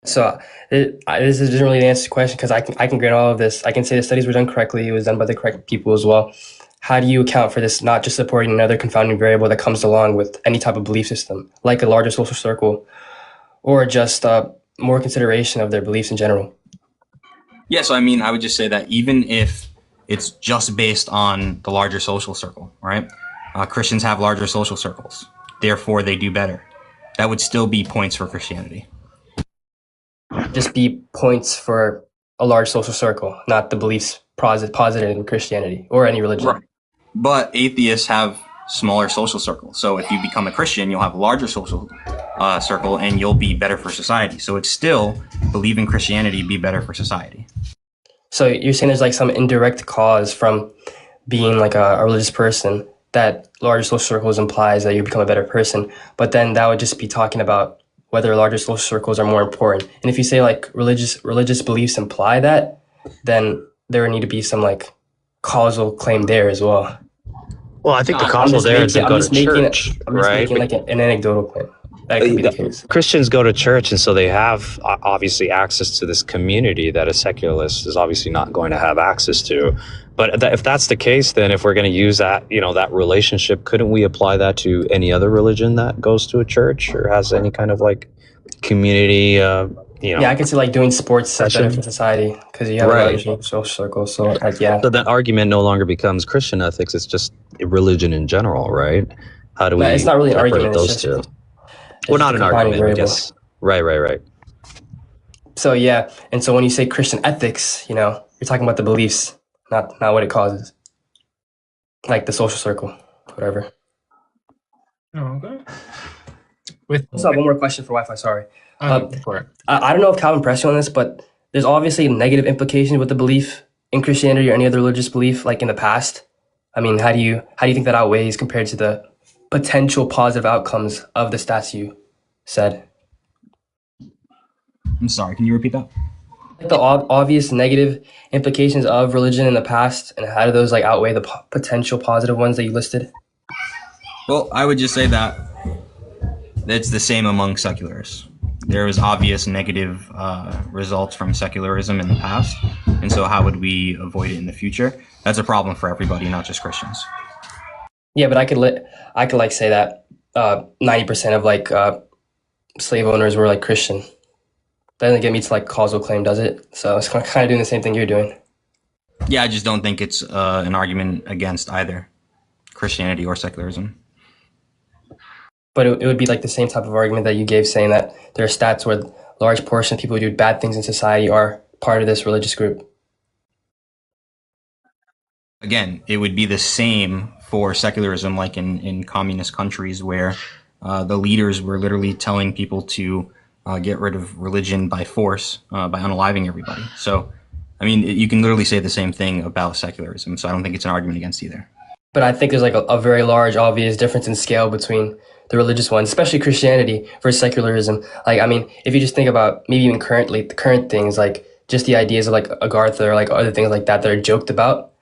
So this doesn't really answer the question, because I can grant all of this. I can say the studies were done correctly. It was done by the correct people as well. How do you account for this not just supporting another confounding variable that comes along with any type of belief system, like a larger social circle, or just more consideration of their beliefs in general? Yeah, so I mean, I would just say that even if it's just based on the larger social circle, right? Christians have larger social circles, therefore they do better. That would still be points for Christianity. Just be points for a large social circle, not the beliefs posited in Christianity or any religion. Right. But atheists have smaller social circles. So if you become a Christian, you'll have a larger social circle and you'll be better for society. So it's still believe in Christianity, be better for society. So you're saying there's like some indirect cause from being like a religious person that larger social circles implies that you become a better person. But then that would just be talking about whether larger social circles are more important. And if you say like religious beliefs imply that, then there would need to be some like causal claim there as well. Well, I think the causal there is to go to church, right? I'm just making like an anecdotal claim. That could be the case. Christians go to church, and so they have obviously access to this community that a secularist is obviously not going to have access to. But if that's the case, then if we're going to use that, you know, that relationship, couldn't we apply that to any other religion that goes to a church or has any kind of like community, you know? Yeah, I could see like doing sports better for society because you have a large social circle. So yeah. So that argument no longer becomes Christian ethics; it's just religion in general, right? How do we? It's not really an argument. Those two. Well, not an argument, I guess. Right. So yeah, and so when you say Christian ethics, you know, you're talking about the beliefs, not what it causes, like the social circle, whatever. Okay. I have one more question for Wi-Fi. Sorry. For it. I don't know if Calvin pressed you on this, but there's obviously negative implications with the belief in Christianity or any other religious belief, like in the past. I mean, how do you think that outweighs compared to the potential positive outcomes of the stats you said? I'm sorry, can you repeat that? The obvious negative implications of religion in the past, and how do those like outweigh the potential positive ones that you listed? Well, I would just say that it's the same among secularists. there was obvious negative results from secularism in the past, and so how would we avoid it in the future? That's a problem for everybody, not just Christians. Yeah, but I could like say that 90% of like slave owners were like Christian. That doesn't get me to like causal claim, does it? So it's kind of doing the same thing you're doing. Yeah, I just don't think it's an argument against either Christianity or secularism. But it would be like the same type of argument that you gave, saying that there are stats where a large portion of people who do bad things in society are part of this religious group. Again, it would be the same for secularism, like in communist countries where the leaders were literally telling people to get rid of religion by force, by unaliving everybody. So, I mean, you can literally say the same thing about secularism. So I don't think it's an argument against either. But I think there's like a very large, obvious difference in scale between the religious ones, especially Christianity versus secularism. Like, I mean, if you just think about maybe even the current things, like just the ideas of like Agartha or like other things like that are joked about,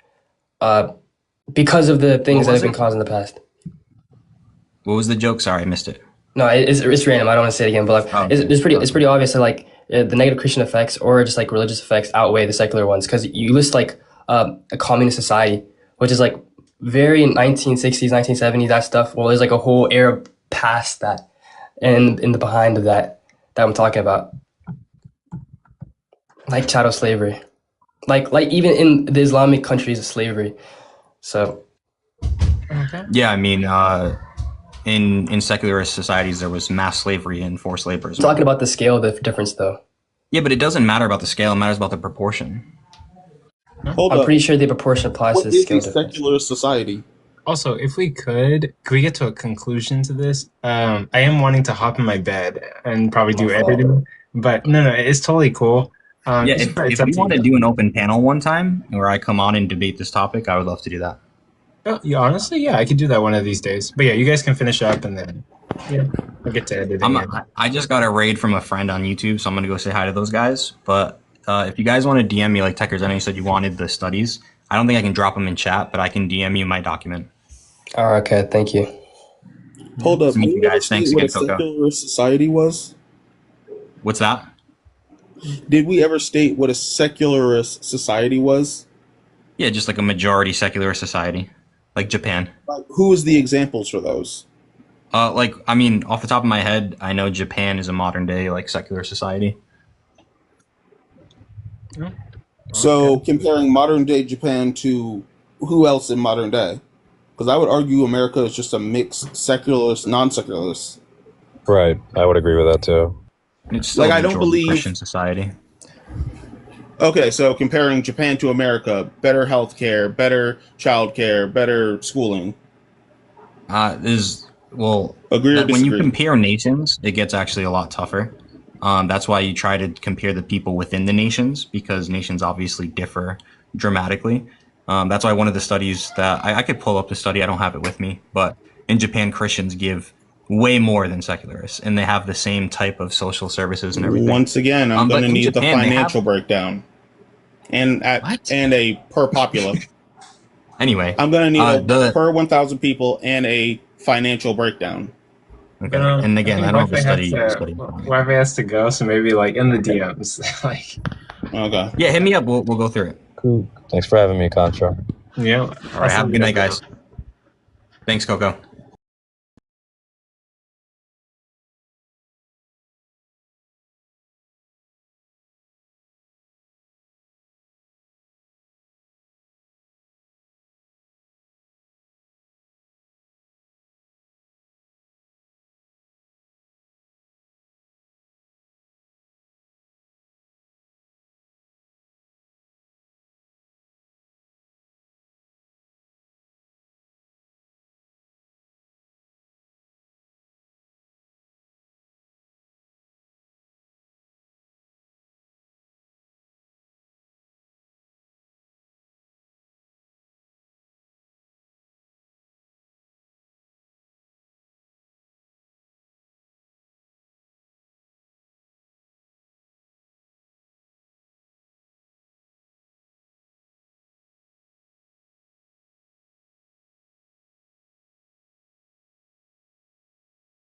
because of the things that have been caused in the past. What was the joke? Sorry, I missed it. No, it's random. I don't want to say it again, but like, it's pretty obvious that like the negative Christian effects or just like religious effects outweigh the secular ones, because you list like a communist society, which is like very 1960s, 1970s, that stuff. Well, there's like a whole era past that and in the behind of that I'm talking about, like chattel slavery, like even in the Islamic countries of slavery. So yeah, I mean, in secularist societies there was mass slavery and forced labor. Talking about the scale of the difference, though. Yeah, but it doesn't matter about the scale; it matters about the proportion. I'm pretty sure the proportion applies to the scale difference. Secular society. Also, if we could we get to a conclusion to this? I am wanting to hop in my bed and probably do editing, but no, it's totally cool. If you want to do an open panel one time where I come on and debate this topic, I would love to do that. Oh, yeah, honestly, yeah, I could do that one of these days. But yeah, you guys can finish up and then I'll get to editing. I just got a raid from a friend on YouTube, so I'm gonna go say hi to those guys. But if you guys want to DM me, like Techers, I know you said you wanted the studies. I don't think I can drop them in chat, but I can DM you my document. Oh, okay, thank you. Hold up, you guys. Thanks again, Coco. Secular society was? What's that? Did we ever state what a secularist society was? Yeah, just like a majority secular society, like Japan. Like, who is the examples for those? Like, I mean, off the top of my head, I know Japan is a modern day like secular society. So comparing modern day Japan to who else in modern day? Because I would argue America is just a mixed secularist, non-secularist. Right, I would agree with that too. It's still like I don't believe Christian society. Okay, so comparing Japan to America, better healthcare, better childcare, better schooling. Agree or when you disagree? compare nations, it gets actually a lot tougher. That's why you try to compare the people within the nations, because nations obviously differ dramatically. That's why one of the studies that I could pull up the study, I don't have it with me, but in Japan, Christians give way more than secularists, and they have the same type of social services and everything. Once again, I'm going to need the financial breakdown and a per popula. Anyway, I'm going to need a per 1,000 people and a financial breakdown. Okay. And again, I don't have a study. Wi-Fi has to go, so maybe like in the DMs, like. Okay. Yeah, hit me up. We'll go through it. Cool. Thanks for having me, Contra. Yeah. All right. Have a good night, guys. Thanks, Coco.